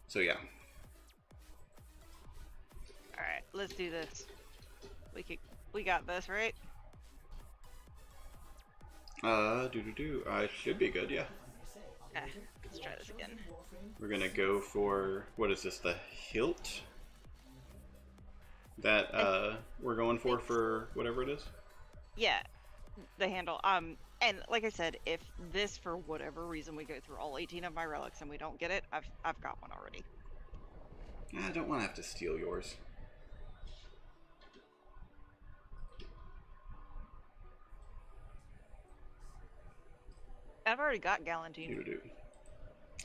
Speaker 1: so yeah.
Speaker 2: All right, let's do this. We got this, right?
Speaker 1: I should be good. Yeah.
Speaker 2: Eh, let's try this again.
Speaker 1: We're gonna go for what is this? The hilt that
Speaker 2: I
Speaker 1: we're going
Speaker 2: think
Speaker 1: for whatever it is.
Speaker 2: yeah, the handle. And like I said, if this for whatever reason we go through all 18 of my relics and we don't get it, I've got one already.
Speaker 1: I don't want to have to steal yours.
Speaker 2: I've already got Galantine.
Speaker 1: You do.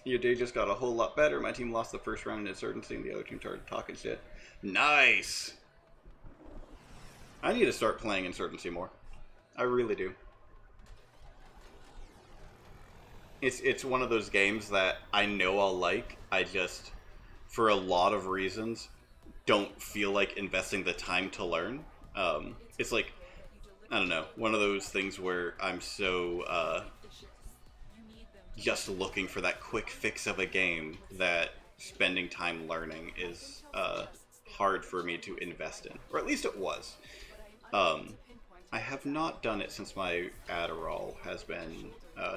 Speaker 1: Your day just got a whole lot better. My team lost the first round in Insurgency, and the other team started talking shit. Nice. I need to start playing Insurgency more. I really do. It's one of those games that I know I'll like. I just, for a lot of reasons, don't feel like investing the time to learn. It's like, I don't know, one of those things where I'm so just looking for that quick fix of a game that spending time learning is hard for me to invest in, or at least it was. I have not done it since my Adderall has been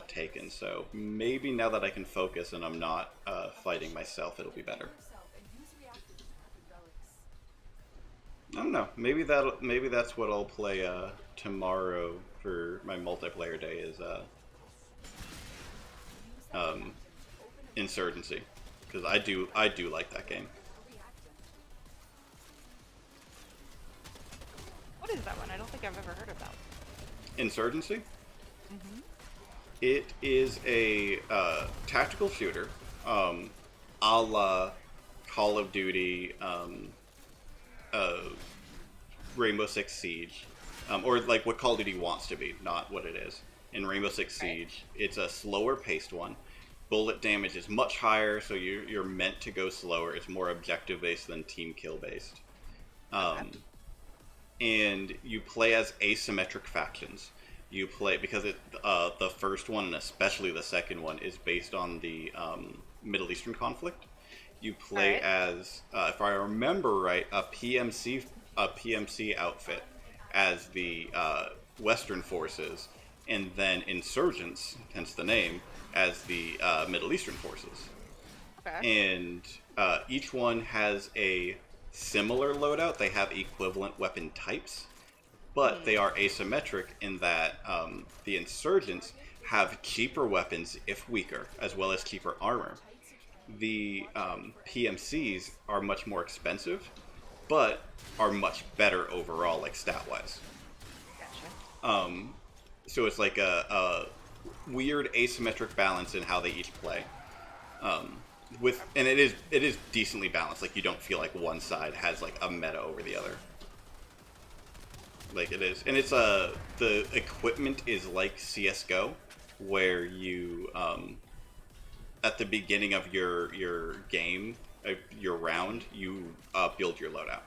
Speaker 1: taken, so maybe now that I can focus and I'm not fighting myself, it'll be better. I don't know. Maybe that's what I'll play tomorrow for my multiplayer day is um, Insurgency, because I do like that game.
Speaker 2: What is that one? I don't think I've ever heard about.
Speaker 1: Insurgency.
Speaker 2: Hmm.
Speaker 1: It is a tactical shooter, a la Call of Duty, uh, Rainbow Six Siege, or like what Call of Duty wants to be, not what it is. In Rainbow Six
Speaker 2: Right.
Speaker 1: Siege, it's a slower paced one. Bullet damage is much higher, so you're meant to go slower. It's more objective based than team kill based.
Speaker 2: Okay.
Speaker 1: Um, and you play as asymmetric factions. You play because the first one and especially the second one is based on the Middle Eastern conflict. You
Speaker 2: All
Speaker 1: play
Speaker 2: right.
Speaker 1: as, if I remember right, a PMC outfit as the Western forces, and then insurgents, hence the name, as the Middle Eastern forces.
Speaker 2: Okay.
Speaker 1: And each one has a similar loadout. They have equivalent weapon types, but they are asymmetric in that the insurgents have cheaper weapons if weaker, as well as cheaper armor. The PMCs are much more expensive, but are much better overall, like stat-wise.
Speaker 2: Gotcha.
Speaker 1: So it's like a weird asymmetric balance in how they each play. And it is decently balanced. Like you don't feel like one side has like a meta over the other. Like it is, and it's the equipment is like CS:GO, where you at the beginning of your game, your round, you build your loadout.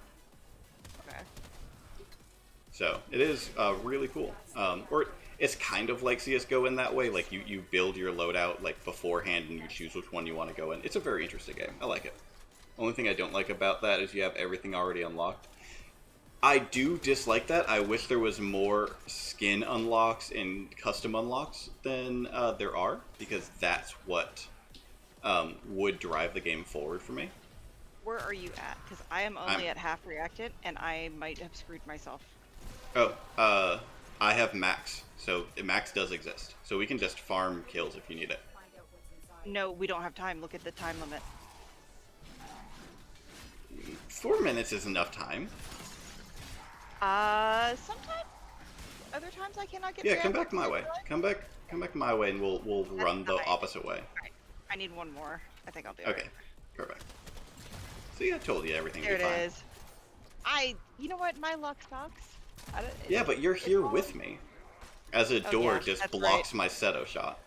Speaker 2: Okay.
Speaker 1: So it is really cool. Or it's kind of like CS:GO in that way. Like you build your loadout like beforehand, and you choose which one you want to go in. It's a very interesting game. I like it. Only thing I don't like about that is you have everything already unlocked. I do dislike that. I wish there was more skin unlocks and custom unlocks than there are, because that's what would drive the game forward for me.
Speaker 2: Where are you at? Because I am only at half reacted, and I might have screwed myself.
Speaker 1: Oh, I have max, so max does exist. So we can just farm kills if you need it.
Speaker 2: No, we don't have time. Look at the time limit.
Speaker 1: 4 minutes is enough time.
Speaker 2: Sometimes, other times I cannot get.
Speaker 1: Yeah, come back my way. Come back my way, and we'll run the opposite way.
Speaker 2: Right. I need one more. I think I'll do it.
Speaker 1: Okay, perfect. See, I told you everything
Speaker 2: There
Speaker 1: would be
Speaker 2: it
Speaker 1: fine.
Speaker 2: is. You know what? My luck sucks.
Speaker 1: Yeah, but you're here with me. As a door
Speaker 2: yeah,
Speaker 1: just
Speaker 2: that's
Speaker 1: blocks my Seto shot.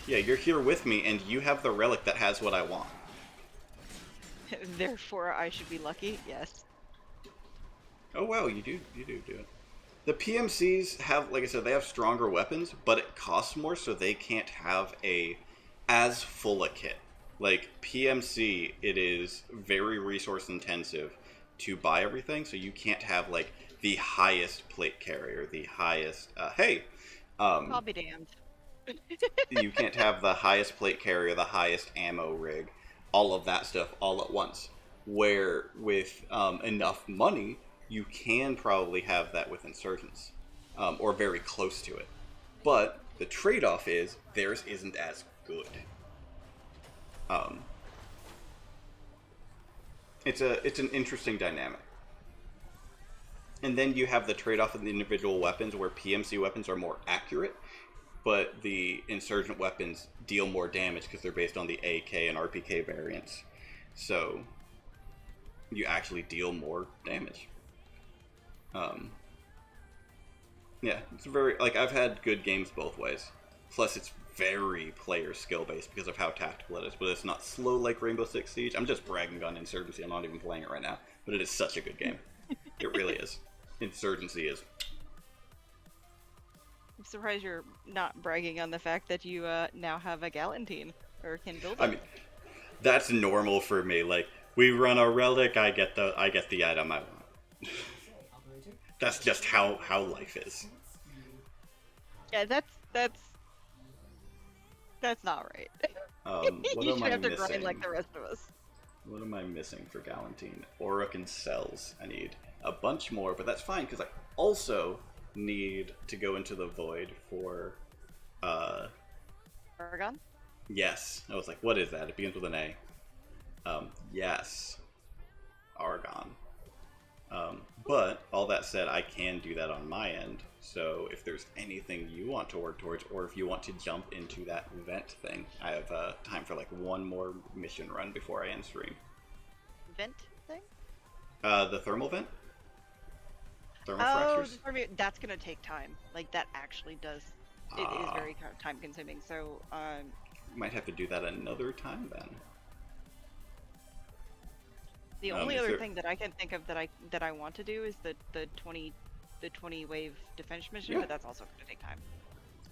Speaker 1: Yeah, you're here with me, and you have the relic that has what I want.
Speaker 2: Therefore, I should be lucky. Yes.
Speaker 1: Oh wow, you do it. The PMCs have, like I said, they have stronger weapons, but it costs more, so they can't have as full a kit. Like PMC, it is very resource intensive to buy everything, so you can't have like the highest plate carrier, the highest.
Speaker 2: I'll be damned.
Speaker 1: You can't have the highest plate carrier, the highest ammo rig, all of that stuff all at once. Where with enough money, you can probably have that with insurgents, or very close to it. But the trade-off is theirs isn't as good. It's an interesting dynamic. And then you have the trade-off of the individual weapons, where PMC weapons are more accurate, but the insurgent weapons deal more damage because they're based on the AK and RPK variants. So you actually deal more damage. Yeah, it's very, like, I've had good games both ways. Plus, it's very player skill based because of how tactical it is, but it's not slow like Rainbow Six Siege. I'm just bragging on Insurgency. I'm not even playing it right now, but it is such a good game. It really is. Insurgency is.
Speaker 2: I'm surprised you're not bragging on the fact that you now have a Galantine or can build it.
Speaker 1: I mean, that's normal for me. Like, we run a relic, I get the item I want. That's just how life is.
Speaker 2: Yeah, that's not right.
Speaker 1: What
Speaker 2: You
Speaker 1: am
Speaker 2: should
Speaker 1: I
Speaker 2: have to
Speaker 1: missing?
Speaker 2: grind like the rest of us.
Speaker 1: What am I missing for Galantine? Auric and cells. I need a bunch more, but that's fine because I also need to go into the void for.
Speaker 2: Aragon?
Speaker 1: Yes. I was like, what is that? It begins with an A. Yes. Argon. But all that said, I can do that on my end. So if there's anything you want to work towards, or if you want to jump into that vent thing, I have time for like one more mission run before I end stream.
Speaker 2: Vent thing?
Speaker 1: The thermal vent. Thermal fractures.
Speaker 2: That's gonna take time. Like that actually does. It is very time consuming. So
Speaker 1: Might have to do that another time then.
Speaker 2: the only other thing that I can think of that I want to do is the 20 wave defense mission,
Speaker 1: Yeah.
Speaker 2: but that's also gonna take time.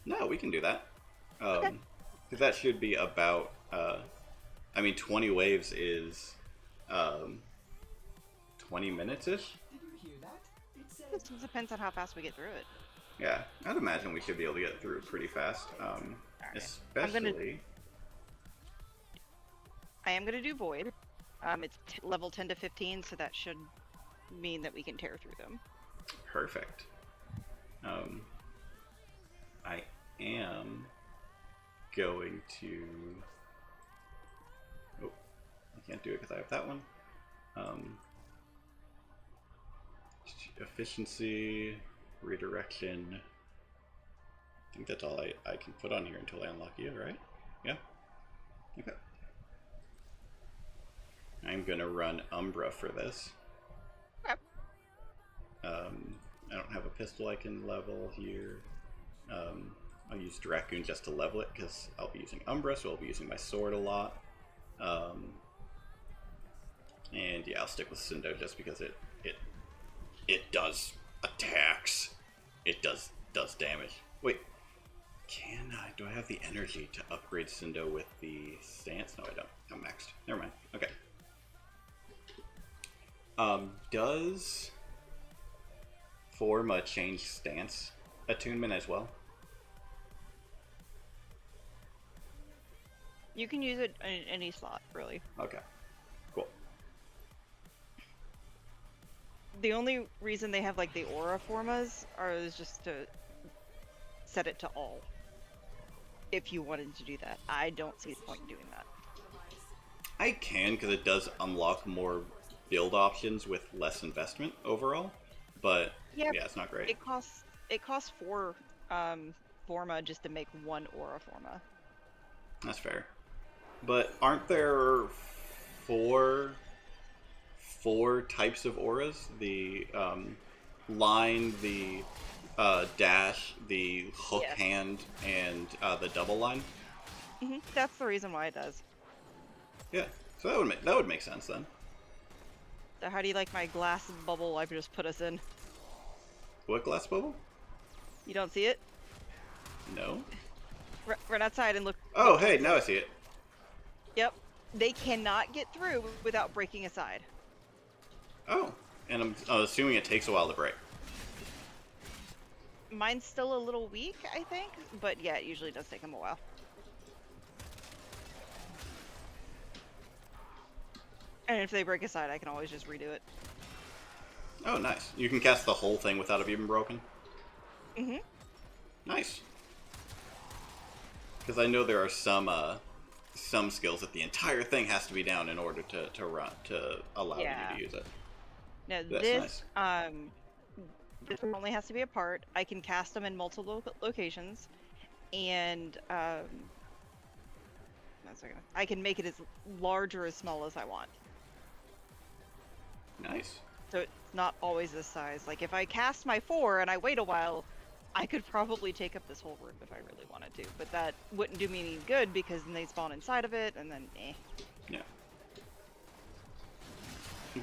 Speaker 1: No, we can do that.
Speaker 2: Okay.
Speaker 1: 'Cause that should be about. 20 waves is 20 minutes ish.
Speaker 2: It just depends on how fast we get through it.
Speaker 1: Yeah, I'd imagine we should be able to get through it pretty fast.
Speaker 2: Alright.
Speaker 1: Especially.
Speaker 2: I am gonna do Void. It's level 10 to 15, so that should mean that we can tear through them.
Speaker 1: Perfect. I am going to... Oh, I can't do it because I have that one. Efficiency, redirection. I think that's all I can put on here until I unlock you, right? Yeah? Okay. I'm gonna run Umbra for this.
Speaker 2: Okay.
Speaker 1: I don't have a pistol I can level here. I'll use Dracoon just to level it because I'll be using Umbra, so I'll be using my sword a lot. And yeah, I'll stick with Cindo just because it does attacks. It does damage. Wait, can I? Do I have the energy to upgrade Cindo with the stance? No, I don't. I'm maxed. Never mind. Okay. Does Forma change stance attunement as well?
Speaker 2: You can use it in any slot, really.
Speaker 1: Okay. Cool.
Speaker 2: The only reason they have like the aura formas is just to set it to all. If you wanted to do that, I don't see the point in doing that.
Speaker 1: I can because it does unlock more build options with less investment overall, but yeah, it's not great.
Speaker 2: It costs 4 forma just to make one aura forma.
Speaker 1: That's fair. But aren't there four types of auras? The line, the dash, the hook hand, and the double line.
Speaker 2: That's the reason why it does.
Speaker 1: Yeah, so that would make sense then.
Speaker 2: So how do you like my glass bubble I've just put us in?
Speaker 1: What glass bubble?
Speaker 2: You don't see it?
Speaker 1: No.
Speaker 2: Run outside and look.
Speaker 1: Oh, hey, now I see it.
Speaker 2: Yep. They cannot get through without breaking aside.
Speaker 1: Oh, and I'm assuming it takes a while to break.
Speaker 2: Mine's still a little weak, I think, but yeah, it usually does take them a while. And if they break aside, I can always just redo it.
Speaker 1: Oh, nice. You can cast the whole thing without it even broken?
Speaker 2: Mm-hmm.
Speaker 1: Nice. Because I know there are some skills that the entire thing has to be down in order to run, to allow you to use it.
Speaker 2: Now
Speaker 1: That's nice.
Speaker 2: This one only has to be a part. I can cast them in multiple locations, and I can make it as large or as small as I want.
Speaker 1: Nice.
Speaker 2: So it's not always this size. Like if I cast my 4 and I wait a while, I could probably take up this whole room if I really wanted to, but that wouldn't do me any good because then they spawn inside of it, and then
Speaker 1: Yeah.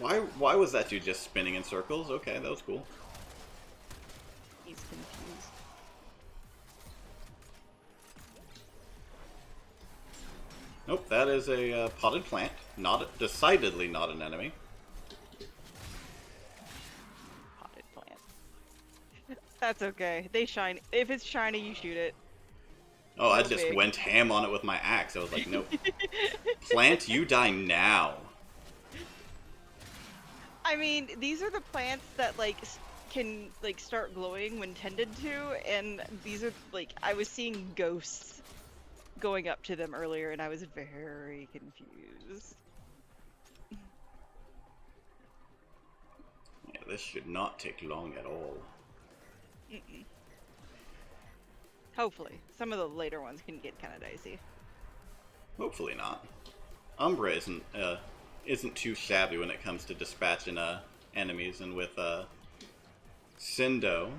Speaker 1: Why was that dude just spinning in circles? Okay, that was cool.
Speaker 2: He's confused.
Speaker 1: Nope, that is a potted plant. Decidedly not an enemy.
Speaker 2: Potted plant. That's okay. They shine. If it's shiny, you shoot it.
Speaker 1: Oh, I just went ham on it with my axe. I was like, nope. Plant, you die now.
Speaker 2: I mean, these are the plants that can start glowing when tended to, and these are I was seeing ghosts going up to them earlier, and I was very confused.
Speaker 1: Yeah, this should not take long at all.
Speaker 2: Hopefully, some of the later ones can get kind of dicey.
Speaker 1: Hopefully not. Umbra isn't too shabby when it comes to dispatching enemies, and with Cindo,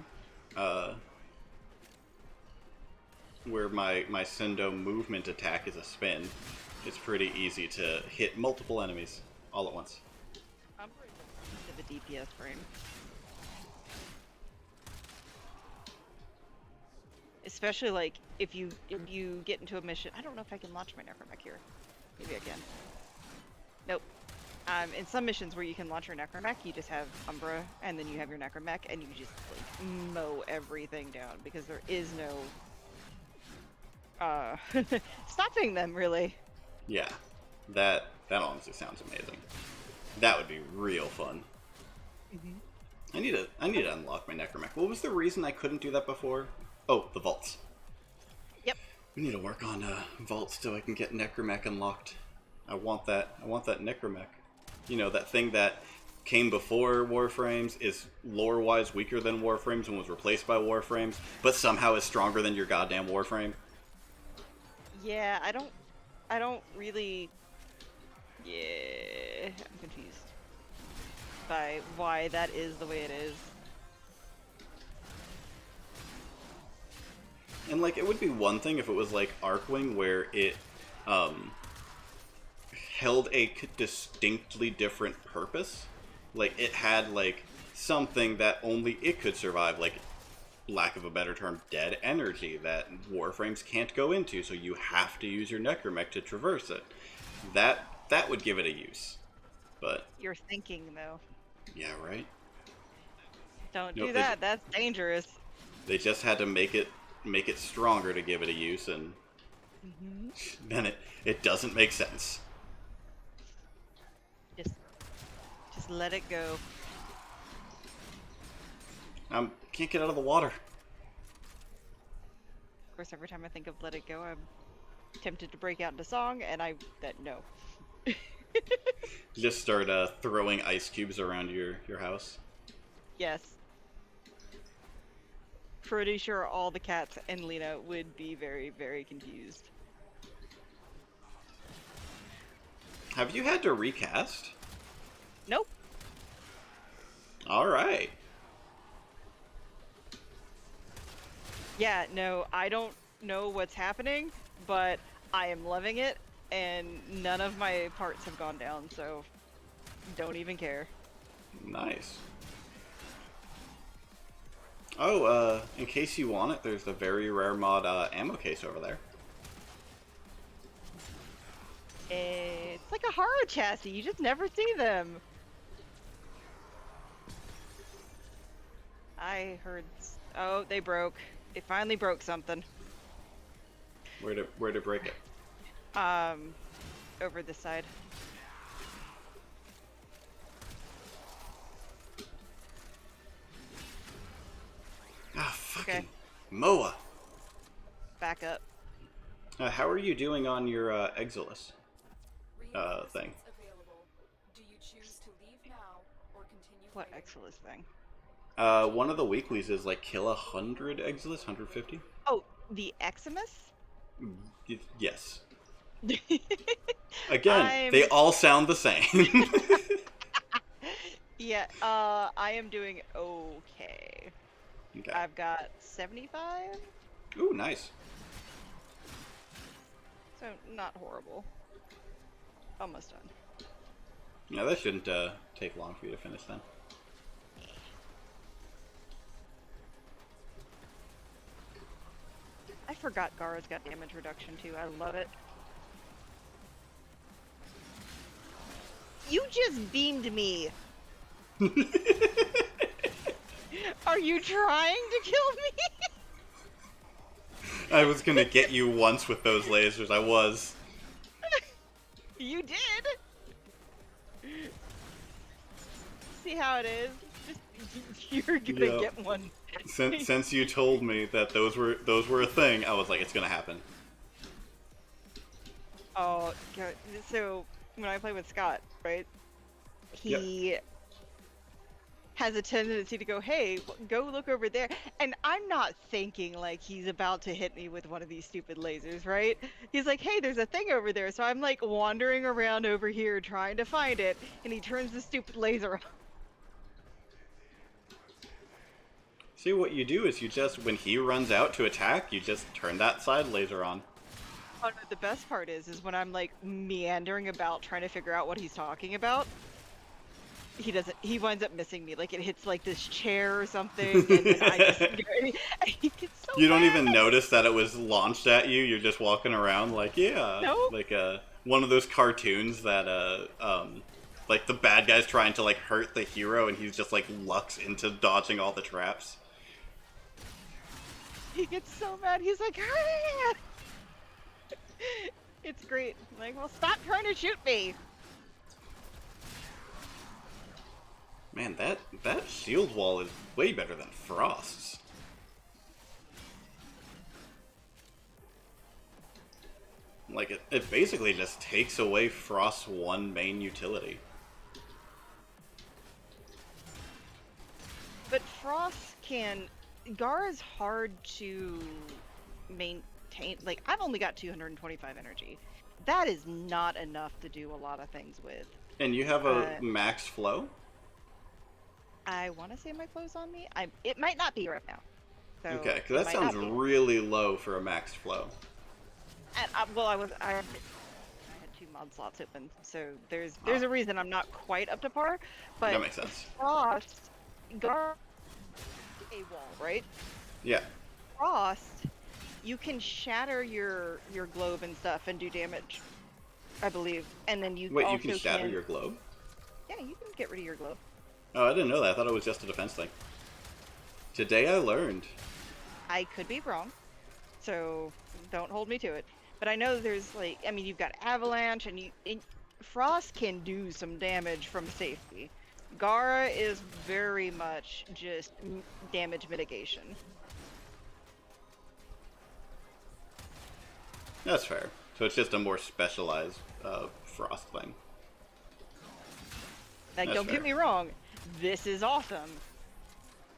Speaker 1: where my Cindo movement attack is a spin, it's pretty easy to hit multiple enemies all at once.
Speaker 2: Umbra is a DPS frame. Especially if you get into a mission. I don't know if I can launch my necromech here. Maybe I can. Nope. In some missions where you can launch your necromech, you just have Umbra, and then you have your necromech, and you just mow everything down because there is no stopping them really.
Speaker 1: Yeah, that That honestly sounds amazing. That would be real fun. I need to unlock my necromech. What was the reason I couldn't do that before? Oh, the vaults.
Speaker 2: Yep.
Speaker 1: We need to work on vaults so I can get necromech unlocked. I want that necromech. You know, that thing that came before Warframes, is lore-wise weaker than Warframes and was replaced by Warframes, but somehow is stronger than your goddamn Warframe.
Speaker 2: Yeah, I don't really. Yeah, I'm confused by why that is the way it is.
Speaker 1: And, like, it would be one thing if it was like Arcwing, where it held a distinctly different purpose. Like, it had, like, something that only it could survive, like, lack of a better term, dead energy that Warframes can't go into, so you have to use your necromech to traverse it. That would give it a use. But
Speaker 2: You're thinking, though.
Speaker 1: yeah, right?
Speaker 2: Don't
Speaker 1: Nope,
Speaker 2: do that. That's dangerous.
Speaker 1: They just had to make it stronger to give it a use, and then it doesn't make sense.
Speaker 2: Just let it go.
Speaker 1: Can't get out of the water.
Speaker 2: Of course, every time I think of let it go, I'm tempted to break out into song, and no.
Speaker 1: Just start throwing ice cubes around your house.
Speaker 2: Yes. Pretty sure all the cats and Lena would be very, very confused.
Speaker 1: Have you had to recast?
Speaker 2: Nope.
Speaker 1: All right.
Speaker 2: Yeah, no, I don't know what's happening, but I am loving it, and none of my parts have gone down, so don't even care.
Speaker 1: Nice. Oh, in case you want it, there's the very rare mod ammo case over there.
Speaker 2: It's like a horror chassis, you just never see them. I heard... Oh, they broke. They finally broke something.
Speaker 1: Where to break it?
Speaker 2: Over this side.
Speaker 1: Ah, fucking
Speaker 2: Okay.
Speaker 1: Moa.
Speaker 2: Back up.
Speaker 1: How are you doing on your Exilus thing?
Speaker 3: Available. Do you choose to leave now or continue
Speaker 2: What
Speaker 3: fighting?
Speaker 2: Exilus thing?
Speaker 1: One of the weeklies is like kill 100 Exilus, 150.
Speaker 2: Oh, the Eximus?
Speaker 1: Yes. Again, they all sound the same.
Speaker 2: Yeah, I am doing okay.
Speaker 1: Okay.
Speaker 2: I've got 75,
Speaker 1: Ooh, nice.
Speaker 2: so not horrible. Almost done.
Speaker 1: Yeah, that shouldn't take long for you to finish then.
Speaker 2: I forgot Gara's got damage reduction too. I love it. You just beamed me. Are you trying to kill me?
Speaker 1: I was gonna get you once with those lasers. I was.
Speaker 2: You did. See how it is? Just, you're gonna
Speaker 1: Yep.
Speaker 2: get one.
Speaker 1: Since you told me that those were a thing, I was like, it's gonna happen.
Speaker 2: Oh, God. So when I play with Scott, right? He has a tendency to go, "Hey, go look over there," and I'm not thinking like he's about to hit me with one of these stupid lasers, right? He's like, "Hey, there's a thing over there," so I'm like wandering around over here trying to find it, and he turns the stupid laser on.
Speaker 1: See, what you do is you just, when he runs out to attack, you just turn that side laser on.
Speaker 2: Oh, no, the best part is when I'm like meandering about trying to figure out what he's talking about. He winds up missing me. Like it hits like this chair or something, and then I just he gets so
Speaker 1: You don't
Speaker 2: mad.
Speaker 1: even notice that it was launched at you. You're just walking around like, yeah,
Speaker 2: Nope.
Speaker 1: like one of those cartoons that like the bad guy's trying to like hurt the hero, and he's just like lucks into dodging all the traps.
Speaker 2: He gets so mad. He's like, "Ah!" It's great. I'm like, well, stop trying to shoot me.
Speaker 1: Man, that shield wall is way better than Frost's. Like, it basically just takes away Frost's one main utility.
Speaker 2: But Frost can... Gara's hard to maintain. Like, I've only got 225 energy. That is not enough to do a lot of things with.
Speaker 1: And you have a max flow?
Speaker 2: I want to say my flow's on me. It might not be right now. So
Speaker 1: Okay, because that sounds really low for a max flow.
Speaker 2: And, well, I had 2 mod slots open, so there's a reason I'm not quite up to par. But
Speaker 1: That makes sense.
Speaker 2: Frost, Gar, a wall, right?
Speaker 1: Yeah.
Speaker 2: Frost, you can shatter your globe and stuff and do damage, I believe. And then you
Speaker 1: Wait,
Speaker 2: also
Speaker 1: you can shatter your globe?
Speaker 2: Yeah, you can get rid of your globe.
Speaker 1: Oh, I didn't know that. I thought it was just a defense thing. Today I learned.
Speaker 2: I could be wrong, so don't hold me to it. But I know there's, like, I mean, you've got Avalanche, and Frost can do some damage from safety. Gara is very much just damage mitigation.
Speaker 1: That's fair. So it's just a more specialized Frost thing.
Speaker 2: Like,
Speaker 1: That's
Speaker 2: don't
Speaker 1: fair.
Speaker 2: get me wrong, this is awesome,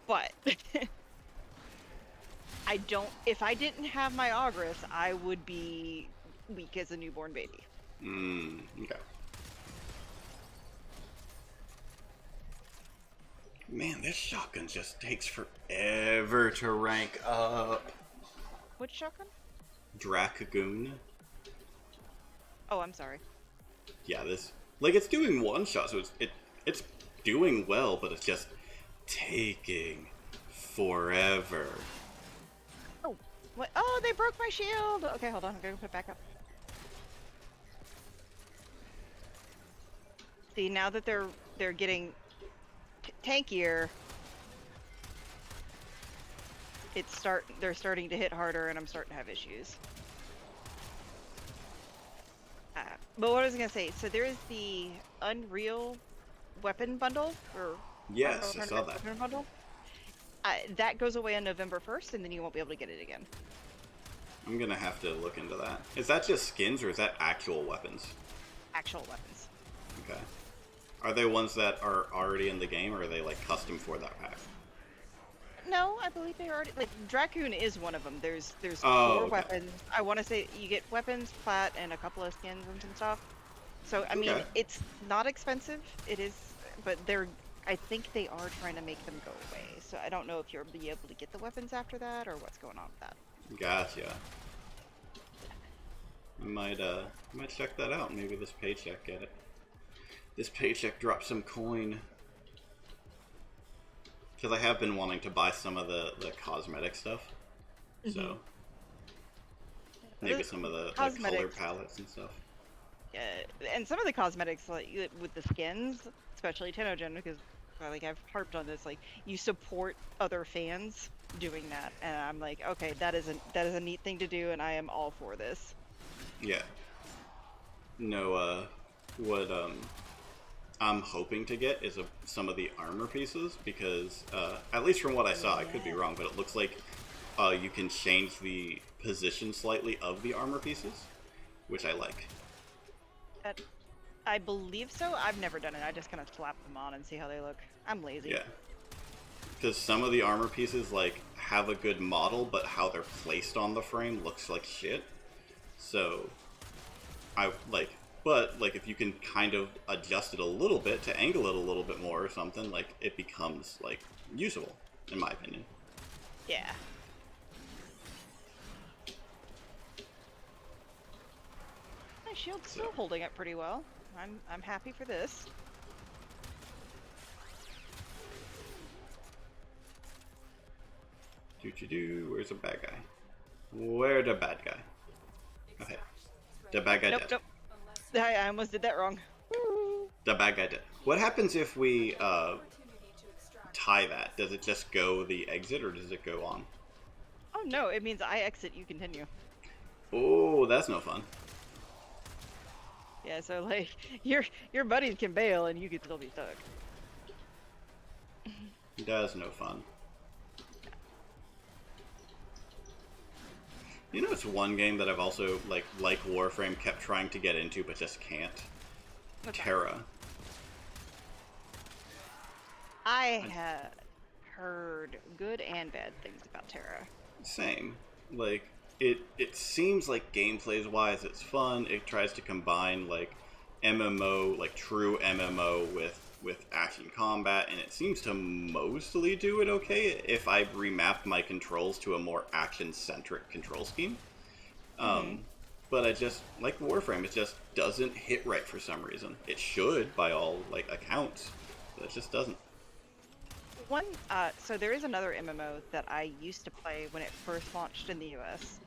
Speaker 2: but if I didn't have my Ogress, I would be weak as a newborn baby.
Speaker 1: Okay. Man, this shotgun just takes forever to rank up.
Speaker 2: Which shotgun?
Speaker 1: Dracagoon.
Speaker 2: Oh, I'm sorry.
Speaker 1: Yeah, it's doing one shot, so it's doing well, but it's just taking forever.
Speaker 2: Oh, what? Oh, they broke my shield. Okay, hold on. I'm gonna put it back up. See, now that they're getting tankier, they're starting to hit harder, and I'm starting to have issues. But what I was gonna say, so there is the Unreal weapon bundle, or
Speaker 1: Yes, I saw that.
Speaker 2: weapon bundle. That goes away on November 1st, and then you won't be able to get it again.
Speaker 1: I'm gonna have to look into that. Is that just skins, or is that actual weapons?
Speaker 2: Actual weapons.
Speaker 1: Okay. Are they ones that are already in the game, or are they, like, custom for that pack?
Speaker 2: No, I believe they already, like, Dracoon is one of them. There's
Speaker 1: Oh,
Speaker 2: 4
Speaker 1: okay.
Speaker 2: weapons. I want to say you get weapons, plat, and a couple of skins and some stuff. So I mean,
Speaker 1: Okay.
Speaker 2: it's not expensive. It is, but I think they are trying to make them go away. So I don't know if you'll be able to get the weapons after that, or what's going on with that.
Speaker 1: Gotcha. I might check that out. Maybe this paycheck get it. This paycheck dropped some coin. Because I have been wanting to buy some of the cosmetic stuff. So maybe some of the color
Speaker 2: cosmetics.
Speaker 1: palettes and stuff.
Speaker 2: And some of the cosmetics, like with the skins, especially Tenogen, because like I've harped on this, like you support other fans doing that, and I'm like, okay, that is a neat thing to do, and I am all for this.
Speaker 1: Yeah. No, what I'm hoping to get is some of the armor pieces, because at least from what I saw, I could be wrong, but it looks like you can change the position slightly of the armor pieces, which I like.
Speaker 2: I believe so. I've never done it. I just kind of slap them on and see how they look. I'm lazy.
Speaker 1: Yeah. Because some of the armor pieces, like, have a good model, but how they're placed on the frame looks like shit. So, but, like, if you can kind of adjust it a little bit to angle it a little bit more or something, like, it becomes, like, usable, in my opinion.
Speaker 2: Yeah. My shield's still holding up pretty well. I'm happy for this.
Speaker 1: Where's the bad guy? Where's the bad guy? Okay. The bad guy dead.
Speaker 2: Nope. I almost did that wrong.
Speaker 1: The bad guy dead. What happens if we tie that? Does it just go the exit, or does it go on?
Speaker 2: Oh no, it means I exit, you continue.
Speaker 1: Oh, that's no fun.
Speaker 2: Yeah, so like your buddies can bail and you can still be stuck.
Speaker 1: That's no fun. You know, it's one game that I've also, like Warframe, kept trying to get into, but just can't.
Speaker 2: What's that?
Speaker 1: Terra.
Speaker 2: I had heard good and bad things about Terra.
Speaker 1: Same. Like, it seems like gameplays-wise it's fun. It tries to combine, like, MMO, like true MMO with action combat, and it seems to mostly do it okay if I remap my controls to a more action-centric control scheme. But I just, like Warframe, it just doesn't hit right for some reason. It should, by all, like, accounts, but it just doesn't.
Speaker 2: So there is another MMO that I used to play when it first launched in the US.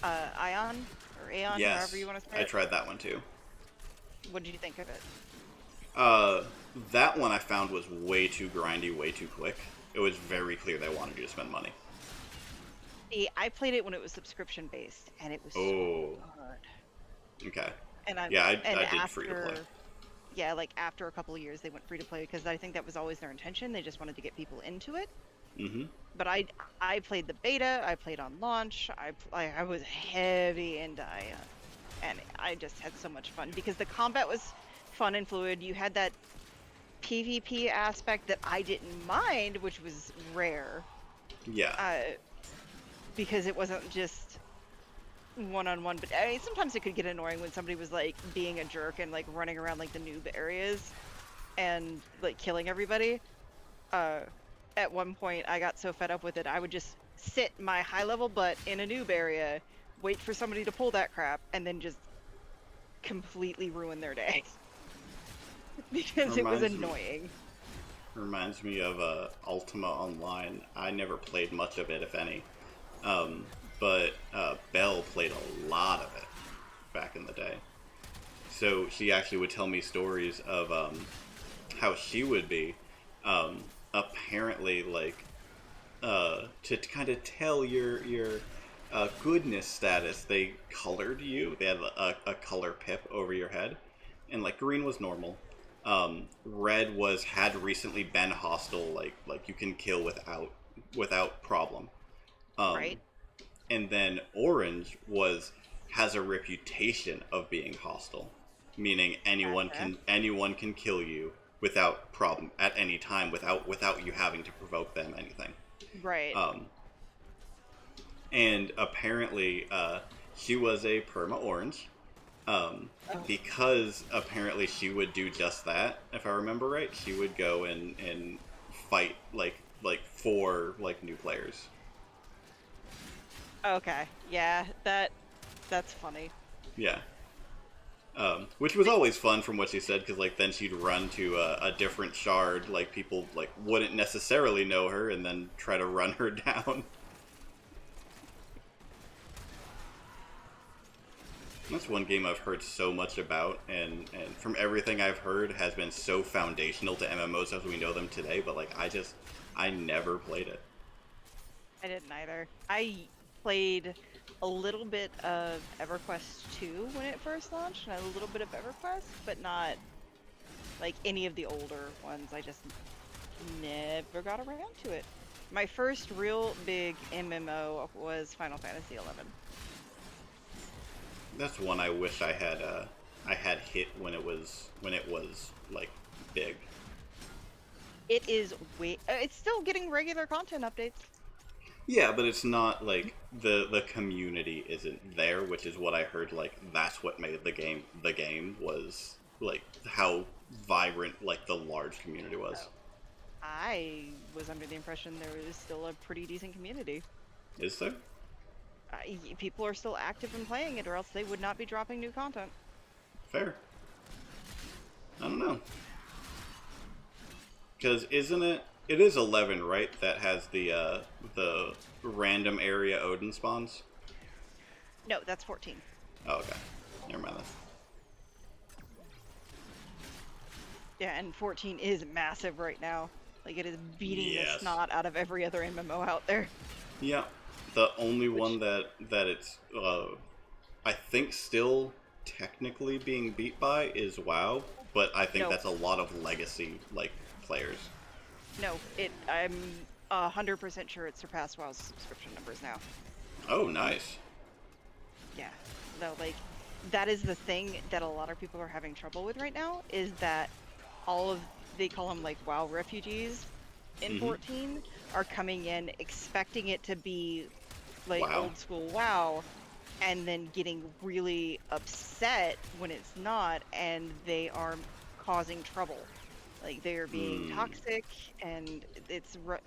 Speaker 2: Ion, or Aeon,
Speaker 1: Yes,
Speaker 2: however you want to say
Speaker 1: I
Speaker 2: it.
Speaker 1: tried that one too.
Speaker 2: What did you think of it?
Speaker 1: That one I found was way too grindy, way too quick. It was very clear they wanted you to spend money.
Speaker 2: See, I played it when it was subscription based, and it was so
Speaker 1: Oh,
Speaker 2: good.
Speaker 1: okay.
Speaker 2: And
Speaker 1: Yeah, I
Speaker 2: and
Speaker 1: did free to play.
Speaker 2: Yeah, like after a couple of years, they went free to play because I think that was always their intention. They just wanted to get people into it.
Speaker 1: Mm-hmm.
Speaker 2: But I played the beta. I played on launch. I was heavy into Ion, and I just had so much fun because the combat was fun and fluid. You had that PvP aspect that I didn't mind, which was rare.
Speaker 1: Yeah.
Speaker 2: Because it wasn't just one-on-one, but I mean, sometimes it could get annoying when somebody was like being a jerk and like running around like the noob areas and like killing everybody. At one point I got so fed up with it, I would just sit my high level butt in a noob area, wait for somebody to pull that crap, and then just completely ruin their day. Because it was annoying.
Speaker 1: Reminds me of Ultima Online. I never played much of it, if any. But Belle played a lot of it back in the day. So she actually would tell me stories of how she would be. Apparently, like, to kind of tell your goodness status, they colored you. They had a color pip over your head. And, like, green was normal. Red had recently been hostile, like you can kill without problem.
Speaker 2: Right.
Speaker 1: And then orange has a reputation of being hostile, meaning anyone can kill you without problem at any time without you having to provoke them anything.
Speaker 2: Right.
Speaker 1: And apparently she was a perma orange. Because apparently she would do just that, if I remember right. She would go and fight like for like new players.
Speaker 2: Okay. Yeah, that's funny.
Speaker 1: Yeah. Which was always fun from what she said, because like then she'd run to a different shard, like people like wouldn't necessarily know her, and then try to run her down. That's one game I've heard so much about, and from everything I've heard has been so foundational to MMOs as we know them today, but like I never played it.
Speaker 2: I didn't either. I played a little bit of EverQuest 2 when it first launched, and a little bit of EverQuest, but not like any of the older ones. I just never got around to it. My first real big MMO was Final Fantasy XI.
Speaker 1: That's one I wish I had hit when it was like big.
Speaker 2: It is it's still getting regular content updates.
Speaker 1: Yeah, but it's not like the community isn't there, which is what I heard. Like that's what made the game was like how vibrant like the large community was.
Speaker 2: I was under the impression there was still a pretty decent community.
Speaker 1: Is there?
Speaker 2: People are still active in playing it, or else they would not be dropping new content.
Speaker 1: Fair. I don't know. Because isn't it? It is 11, right? That has the random area Odin spawns.
Speaker 2: No, that's 14.
Speaker 1: Oh, okay. Never mind that.
Speaker 2: Yeah, and 14 is massive right now. Like, it is beating
Speaker 1: Yes.
Speaker 2: the snot out of every other MMO out there.
Speaker 1: Yeah. The only one that it's I think still technically being beat by is WoW, but I think
Speaker 2: No.
Speaker 1: that's a lot of legacy like players.
Speaker 2: No, I'm 100% sure it surpassed WoW's subscription numbers now.
Speaker 1: Oh, nice.
Speaker 2: Yeah. No, like, that is the thing that a lot of people are having trouble with right now, is that all of, they call them like WoW refugees in
Speaker 1: Mm-hmm.
Speaker 2: 14, are coming in expecting it to be like
Speaker 1: Wow.
Speaker 2: old school WoW, and then getting really upset when it's not, and they are causing trouble. Like, they are being
Speaker 1: Hmm.
Speaker 2: toxic, and it's
Speaker 1: What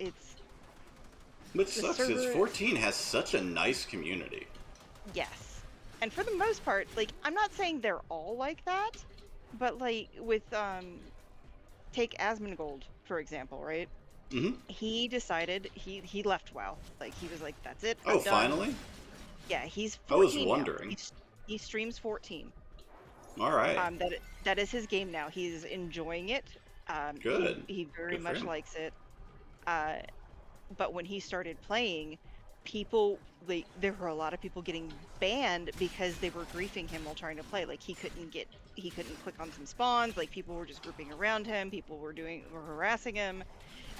Speaker 2: the
Speaker 1: sucks is
Speaker 2: server.
Speaker 1: 14 has such a nice community.
Speaker 2: Yes. And for the most part, like, I'm not saying they're all like that, but like with take Asmongold, for example, right?
Speaker 1: Mm-hmm.
Speaker 2: He decided he left WoW. Like, he was like, that's it,
Speaker 1: Oh,
Speaker 2: I'm done.
Speaker 1: finally?
Speaker 2: Yeah, he's
Speaker 1: I was
Speaker 2: 14 now.
Speaker 1: wondering.
Speaker 2: He streams 14.
Speaker 1: All right.
Speaker 2: That is his game now. He's enjoying it.
Speaker 1: Good.
Speaker 2: He very
Speaker 1: Good for
Speaker 2: much
Speaker 1: him.
Speaker 2: likes it. Uh, but when he started playing, people, like, there were a lot of people getting banned because they were griefing him while trying to play. Like, he couldn't click on some spawns. Like, people were just grouping around him. People were harassing him,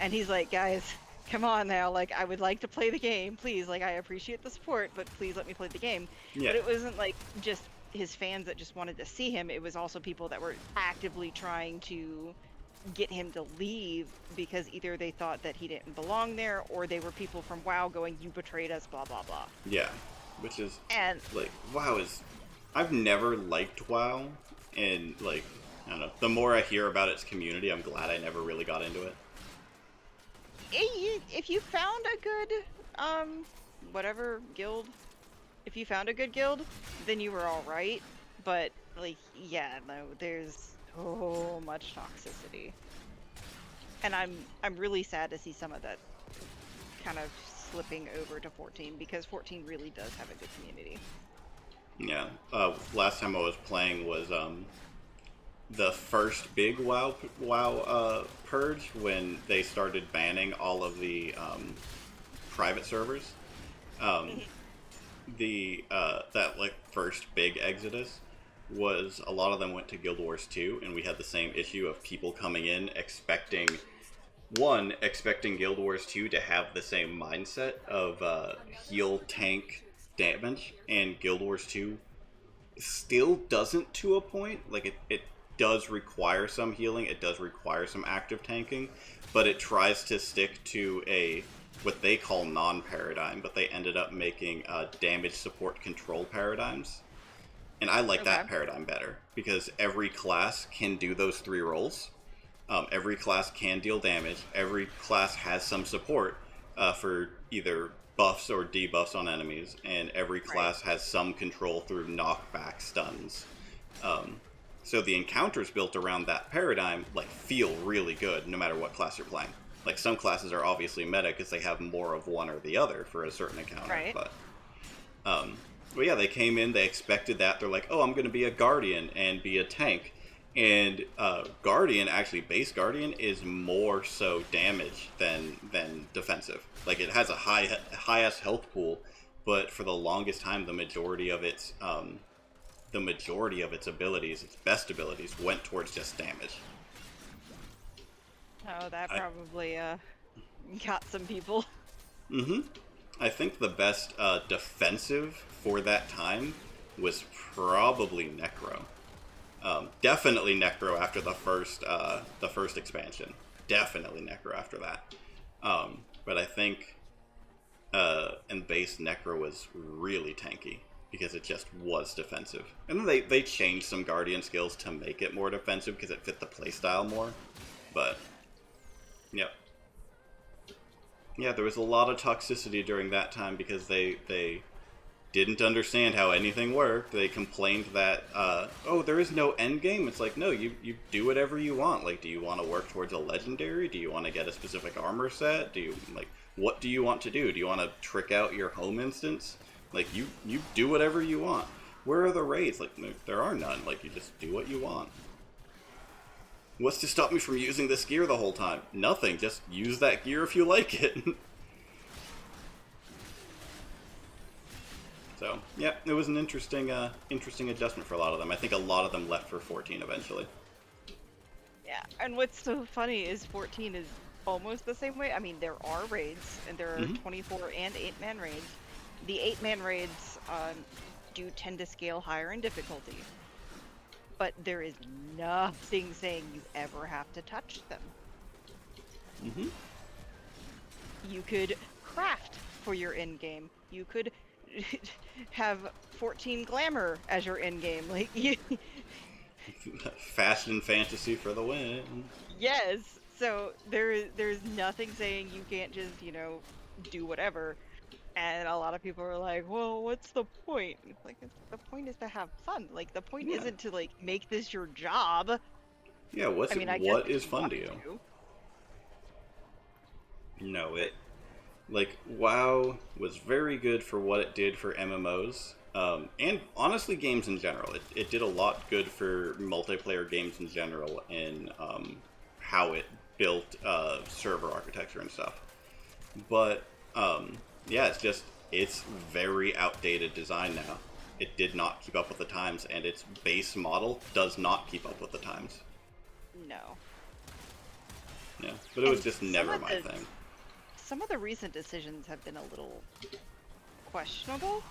Speaker 2: and he's like, guys, come on now. Like, I would like to play the game, please. Like, I appreciate the support, but please let me play the game.
Speaker 1: Yeah.
Speaker 2: But it wasn't like just his fans that just wanted to see him. It was also people that were actively trying to get him to leave because either they thought that he didn't belong there, or they were people from WoW going, you betrayed us, blah blah blah.
Speaker 1: Yeah. Which is
Speaker 2: And
Speaker 1: like WoW is. I've never liked WoW, and like I don't know. The more I hear about its community, I'm glad I never really got into it.
Speaker 2: if you found a good whatever guild, if you found a good guild, then you were all right. But like, yeah, no, there's so much toxicity, and I'm really sad to see some of that kind of slipping over to 14, because 14 really does have a good community.
Speaker 1: Yeah. Last time I was playing was the first big WoW purge when they started banning all of the private servers. Um, the that like first big exodus was a lot of them went to Guild Wars 2, and we had the same issue of people coming in expecting Guild Wars 2 to have the same mindset of heal, tank, damage, and Guild Wars 2 still doesn't to a point. Like it does require some healing, it does require some active tanking, but it tries to stick to a what they call non-paradigm, but they ended up making damage support control paradigms. And I like
Speaker 2: Okay.
Speaker 1: that paradigm better because every class can do those three roles. Every class can deal damage. Every class has some support for either buffs or debuffs on enemies, and every
Speaker 2: Right.
Speaker 1: class has some control through knockback stuns. Um, so the encounters built around that paradigm like feel really good no matter what class you're playing. Like some classes are obviously meta because they have more of one or the other for a certain encounter,
Speaker 2: Right.
Speaker 1: um, but yeah, they came in, they expected that. They're like, oh, I'm going to be a Guardian and be a tank. And Guardian, actually, base Guardian is more so damage than defensive. Like, it has a highest health pool, but for the longest time, the majority of its abilities, its best abilities, went towards just damage.
Speaker 2: Oh, that
Speaker 1: I,
Speaker 2: probably got some people.
Speaker 1: mm-hmm. I think the best defensive for that time was probably Necro. Definitely Necro after the first expansion. Definitely Necro after that. But I think in base Necro was really tanky because it just was defensive. And then they changed some Guardian skills to make it more defensive because it fit the playstyle more. But yep. Yeah, there was a lot of toxicity during that time because they didn't understand how anything worked. They complained that, oh, there is no end game. It's like, no, you do whatever you want. Like, do you want to work towards a legendary? Do you want to get a specific armor set? Do you, like, what do you want to do? Do you want to trick out your home instance? Like, you do whatever you want. Where are the raids? Like, there are none. Like, you just do what you want. What's to stop me from using this gear the whole time? Nothing. Just use that gear if you like it. So, yeah, it was an interesting adjustment for a lot of them. I think a lot of them left for 14 eventually.
Speaker 2: Yeah, and what's so funny is 14 is almost the same way. I mean, there are raids, and there are
Speaker 1: Hmm.
Speaker 2: 24 and 8-man raids. The 8-man raids do tend to scale higher in difficulty, but there is nothing saying you ever have to touch them.
Speaker 1: Hmm.
Speaker 2: You could craft for your end game. You could have 14 glamour as your end game. Like you,
Speaker 1: Fashion fantasy for the win.
Speaker 2: yes. So there's nothing saying you can't just, do whatever. And a lot of people are like, "Well, what's the point?" And it's like, the point is to have fun. Like the point
Speaker 1: Yeah.
Speaker 2: isn't to like make this your job.
Speaker 1: Yeah.
Speaker 2: I mean, I guess
Speaker 1: What
Speaker 2: if
Speaker 1: is
Speaker 2: you
Speaker 1: fun
Speaker 2: want
Speaker 1: to you?
Speaker 2: to.
Speaker 1: No, it like WoW was very good for what it did for MMOs, and honestly, games in general. It did a lot good for multiplayer games in general, and how it built server architecture and stuff. But yeah, it's very outdated design now. It did not keep up with the times, and its base model does not keep up with the times.
Speaker 2: No.
Speaker 1: Yeah, but it was
Speaker 2: And
Speaker 1: just never my thing.
Speaker 2: some of the recent decisions have been a little questionable.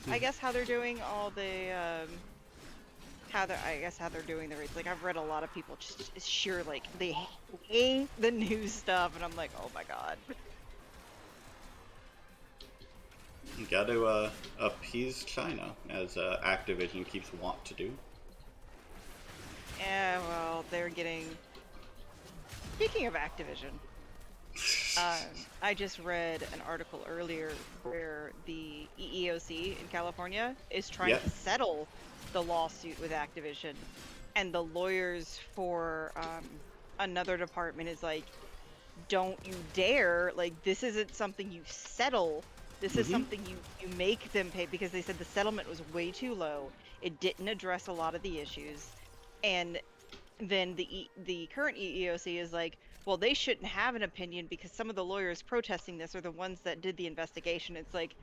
Speaker 2: I guess how they're doing all the how they're doing the raids. Like I've read a lot of people just sure like they hate the new stuff, and I'm like, oh my god.
Speaker 1: You got to appease China, as Activision keeps want to do.
Speaker 2: Yeah, well, they're getting. Speaking of Activision, I just read an article earlier where the EEOC in California is trying
Speaker 1: Yep.
Speaker 2: to settle the lawsuit with Activision, and the lawyers for another department is like, don't you dare, like this isn't something you settle, this is
Speaker 1: Hmm.
Speaker 2: something you make them pay, because they said the settlement was way too low, it didn't address a lot of the issues. And then the current EEOC is like, well, they shouldn't have an opinion because some of the lawyers protesting this are the ones that did the investigation. It's like,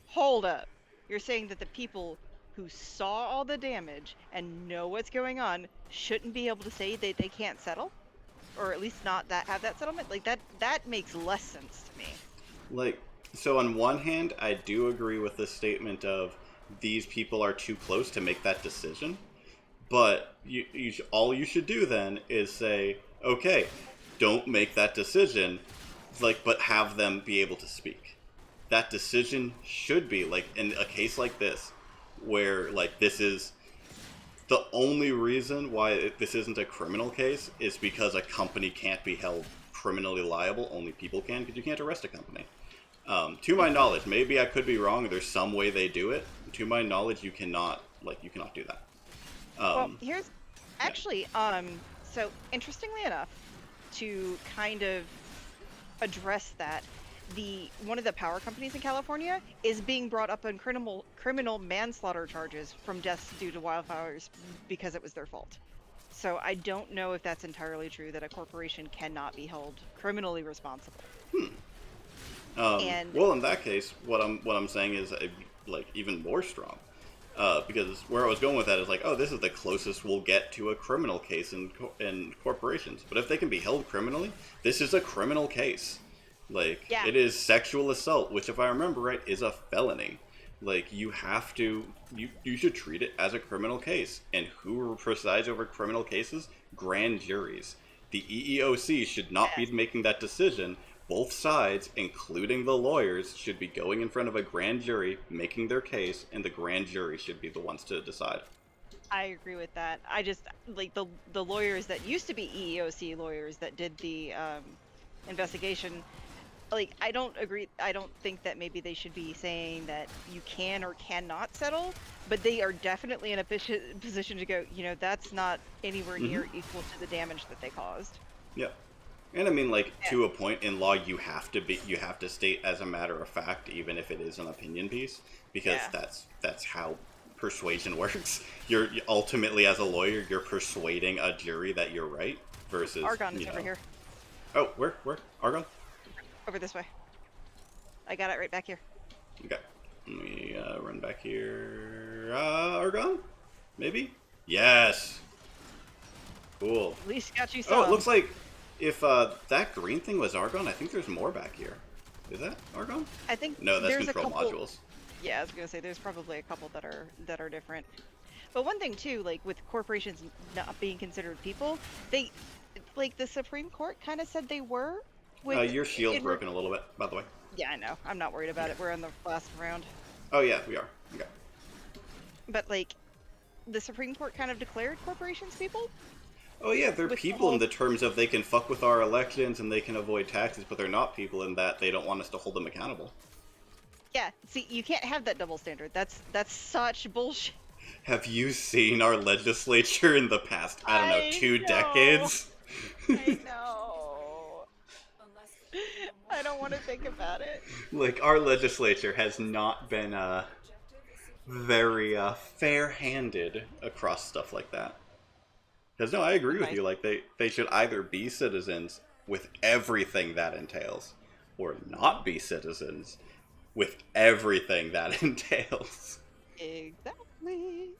Speaker 2: hold up, you're saying that the people who saw all the damage and know what's going on shouldn't be able to say that they can't settle, or at least not that have that settlement? Like that makes less sense to me.
Speaker 1: Like, so on one hand, I do agree with the statement of these people are too close to make that decision. But all you should do then is say, okay, don't make that decision, like, but have them be able to speak. That decision should be like in a case like this, where like this is the only reason why this isn't a criminal case is because a company can't be held criminally liable. Only people can, because you can't arrest a company. To my knowledge, maybe I could be wrong. There's some way they do it. To my knowledge, you cannot do that.
Speaker 2: Well,
Speaker 1: Um,
Speaker 2: here's
Speaker 1: yeah.
Speaker 2: actually so interestingly enough, to kind of address that, the one of the power companies in California is being brought up on criminal manslaughter charges from deaths due to wildfires because it was their fault. So I don't know if that's entirely true that a corporation cannot be held criminally responsible. And
Speaker 1: Well, in that case, what I'm saying is like even more strong, because where I was going with that is like, oh, this is the closest we'll get to a criminal case in corporations. But if they can be held criminally, this is a criminal case. Like
Speaker 2: yeah,
Speaker 1: it is sexual assault, which, if I remember right, is a felony. Like you have to, you should treat it as a criminal case. And who presides over criminal cases? Grand juries. The EEOC should not be
Speaker 2: yes,
Speaker 1: making that decision. Both sides, including the lawyers, should be going in front of a grand jury, making their case, and the grand jury should be the ones to decide.
Speaker 2: I agree with that. I just like the lawyers that used to be EEOC lawyers that did the investigation. Like I don't agree. I don't think that maybe they should be saying that you can or cannot settle, but they are definitely in a position to go, that's not anywhere
Speaker 1: Hmm.
Speaker 2: near equal to the damage that they caused.
Speaker 1: Yeah. And I mean, like,
Speaker 2: Yeah.
Speaker 1: to a point in law, you have to state as a matter of fact, even if it is an opinion piece, because
Speaker 2: Yeah.
Speaker 1: that's how persuasion works. You're ultimately, as a lawyer, you're persuading a jury that you're right versus,
Speaker 2: Argon is over here.
Speaker 1: oh, where, Argon?
Speaker 2: Over this way. I got it right back here.
Speaker 1: Okay, let me run back here. Argon, maybe. Yes, cool.
Speaker 2: At least got you
Speaker 1: Oh,
Speaker 2: some.
Speaker 1: If that green thing was Argon, I think there's more back here. Is that Argon?
Speaker 2: I think
Speaker 1: No, that's
Speaker 2: there's a
Speaker 1: control
Speaker 2: couple.
Speaker 1: modules.
Speaker 2: Yeah, I was gonna say there's probably a couple that are different. But one thing too, like with corporations not being considered people, they like the Supreme Court kind of said they were. With
Speaker 1: Your shield's
Speaker 2: in
Speaker 1: broken a little bit, by the way.
Speaker 2: Yeah, I know. I'm not worried about it. We're in the last round.
Speaker 1: Oh yeah, we are. Okay.
Speaker 2: But like, the Supreme Court kind of declared corporations people.
Speaker 1: Oh yeah, they're
Speaker 2: With the
Speaker 1: people in
Speaker 2: whole-
Speaker 1: the terms of they can fuck with our elections and they can avoid taxes, but they're not people in that they don't want us to hold them accountable.
Speaker 2: Yeah, see, you can't have that double standard. That's such bullshit.
Speaker 1: Have you seen our legislature in the past, I don't know,
Speaker 2: I
Speaker 1: 2
Speaker 2: know.
Speaker 1: decades?
Speaker 2: I know. I don't want to think about it.
Speaker 1: Like, our legislature has not been very fair-handed across stuff like that. Because, no, I agree with you. Like, they should either be citizens with everything that entails, or not be citizens with everything that entails.
Speaker 2: Exactly.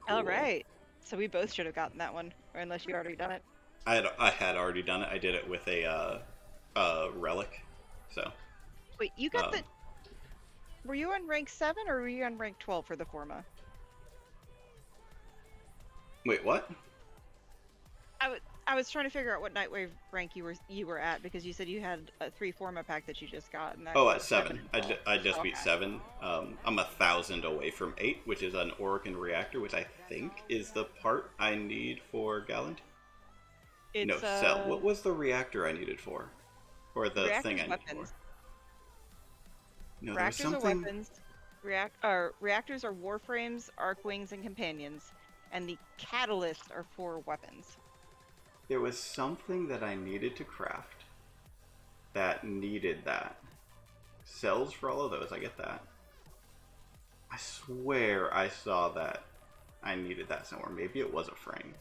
Speaker 2: All
Speaker 1: Cool.
Speaker 2: right. So we both should have gotten that one, or unless you already done it.
Speaker 1: I had already done it. I did it with a relic. So,
Speaker 2: Wait, you got
Speaker 1: Um,
Speaker 2: the. Were you on rank 7 or were you on rank 12 for the Forma?
Speaker 1: wait, what?
Speaker 2: I was trying to figure out what Nightwave rank you were at because you said you had a 3 Forma pack that you just got. And that
Speaker 1: Oh,
Speaker 2: was
Speaker 1: at 7.
Speaker 2: and 12.
Speaker 1: I just beat
Speaker 2: Okay.
Speaker 1: 7. I'm 1,000 away from 8, which is an Orokin reactor, which I think is the part I need for Gallant.
Speaker 2: It's,
Speaker 1: No, Cell. What was the reactor I needed for? Or the
Speaker 2: reactors,
Speaker 1: thing I needed
Speaker 2: weapons.
Speaker 1: for? No, there was
Speaker 2: Reactors are
Speaker 1: something...
Speaker 2: weapons. Reactors are warframes, arc wings, and companions, and the catalysts are for weapons.
Speaker 1: There was something that I needed to craft that needed that. Cells for all of those, I get that. I swear I saw that I needed that somewhere. Maybe it was a frame.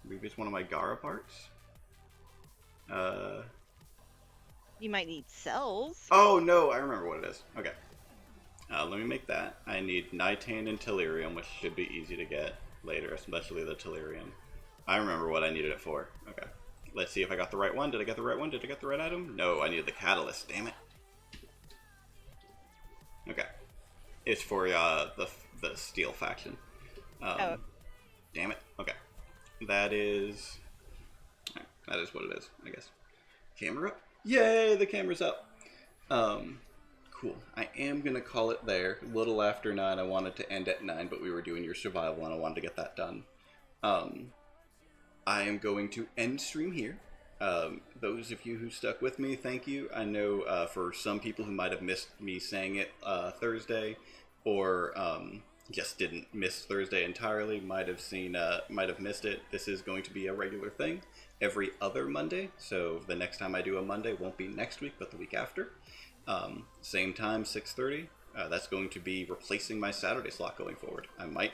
Speaker 1: Maybe it's one of my Gara parts.
Speaker 2: You might need cells.
Speaker 1: Oh no, I remember what it is. Okay. Let me make that. I need Nitane and Tellurium, which should be easy to get later, especially the Tellurium. I remember what I needed it for. Okay. Let's see if I got the right one. Did I get the right one? Did I get the right item? No, I needed the catalyst. Damn it. Okay. It's for the steel faction.
Speaker 2: Oh.
Speaker 1: Damn it. Okay. That is what it is, I guess. Camera up? Yay, the camera's up. Cool. I am gonna call it there. A little after 9. I wanted to end at 9, but we were doing your survival and I wanted to get that done. I am going to end stream here. Those of you who stuck with me, thank you. I know for some people who might have missed me saying it Thursday, or just didn't miss Thursday entirely, might have missed it. This is going to be a regular thing every other Monday. So the next time I do a Monday won't be next week, but the week after. Same time, 6:30. That's going to be replacing my Saturday slot going forward. I might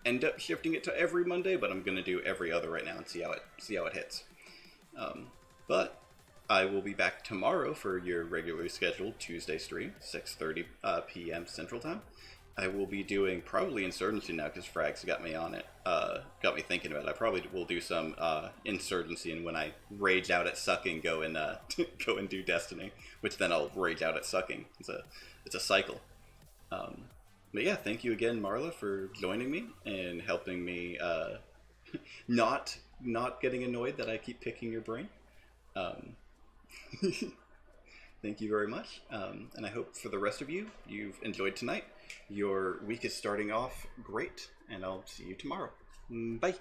Speaker 1: end up shifting it to every Monday, but I'm going to do every other right now and see how it hits. But I will be back tomorrow for your regularly scheduled Tuesday stream, 6:30 p.m. Central Time. I will be doing probably Insurgency now because Frags got me on it, got me thinking about it. I probably will do some Insurgency, and when I rage out at sucking, go and go and do Destiny, which then I'll rage out at sucking. It's a cycle. But yeah, thank you again, Marla, for joining me and helping me not getting annoyed that I keep picking your brain. Thank you very much, and I hope for the rest of you, you've enjoyed tonight. Your week is starting off great, and I'll see you tomorrow. Bye!